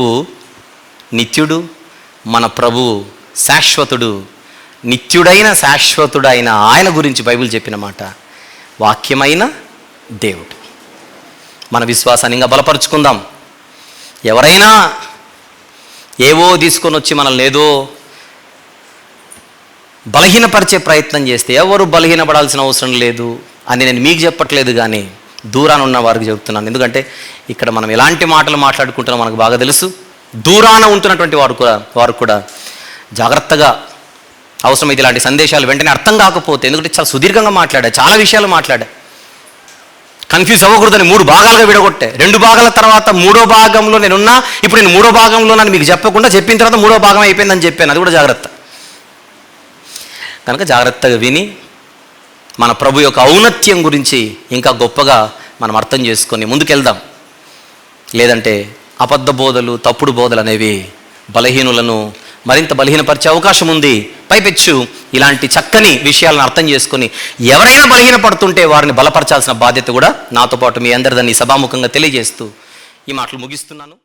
Speaker 1: నిత్యుడు, మన ప్రభు శాశ్వతుడు. నిత్యుడైన శాశ్వతుడైన ఆయన గురించి బైబిల్ చెప్పిన మాట వాక్యమైన దేవుడు. మన విశ్వాసాన్ని ఇంకా బలపరుచుకుందాం. ఎవరైనా ఏవో తీసుకొని వచ్చి మనల్ని ఏదో బలహీనపరిచే ప్రయత్నం చేస్తే ఎవరు బలహీనపడాల్సిన అవసరం లేదు అని నేను మీకు చెప్పట్లేదు, కానీ దూరాన ఉన్న వారికి చెప్తున్నాను. ఎందుకంటే ఇక్కడ మనం ఎలాంటి మాటలు మాట్లాడుకుంటున్నామో మనకు బాగా తెలుసు. దూరాన ఉంటున్నటువంటి వారు కూడా జాగ్రత్తగా, అవసరమైతే ఇలాంటి సందేశాలు వెంటనే అర్థం కాకపోతే, ఎందుకంటే చాలా సుదీర్ఘంగా మాట్లాడా, చాలా విషయాలు మాట్లాడా, కన్ఫ్యూజ్ అవ్వకూడదని 3 భాగాలుగా విడగొట్టే. 2 భాగాల తర్వాత 3వ భాగంలో నేనున్నా. ఇప్పుడు నేను 3వ భాగంలో నన్ను మీకు చెప్పకుండా చెప్పిన తర్వాత 3వ భాగం అయిపోయిందని చెప్పాను. అది కూడా జాగ్రత్త. కనుక జాగ్రత్తగా విని మన ప్రభు యొక్క ఔన్నత్యం గురించి ఇంకా గొప్పగా మనం అర్థం చేసుకొని ముందుకెళ్దాం. లేదంటే అబద్ధ బోధలు, తప్పుడు బోధలు అనేవి బలహీనులను మరింత బలహీనపరిచే అవకాశం ఉంది. పైపెచ్చు ఇలాంటి చక్కని విషయాలను అర్థం చేసుకొని ఎవరైనా బలహీనపడుతుంటే వారిని బలపరచాల్సిన బాధ్యత కూడా నాతో పాటు మీ అందరిదాన్ని సభాముఖంగా తెలియజేస్తూ ఈ మాటలు ముగిస్తున్నాను.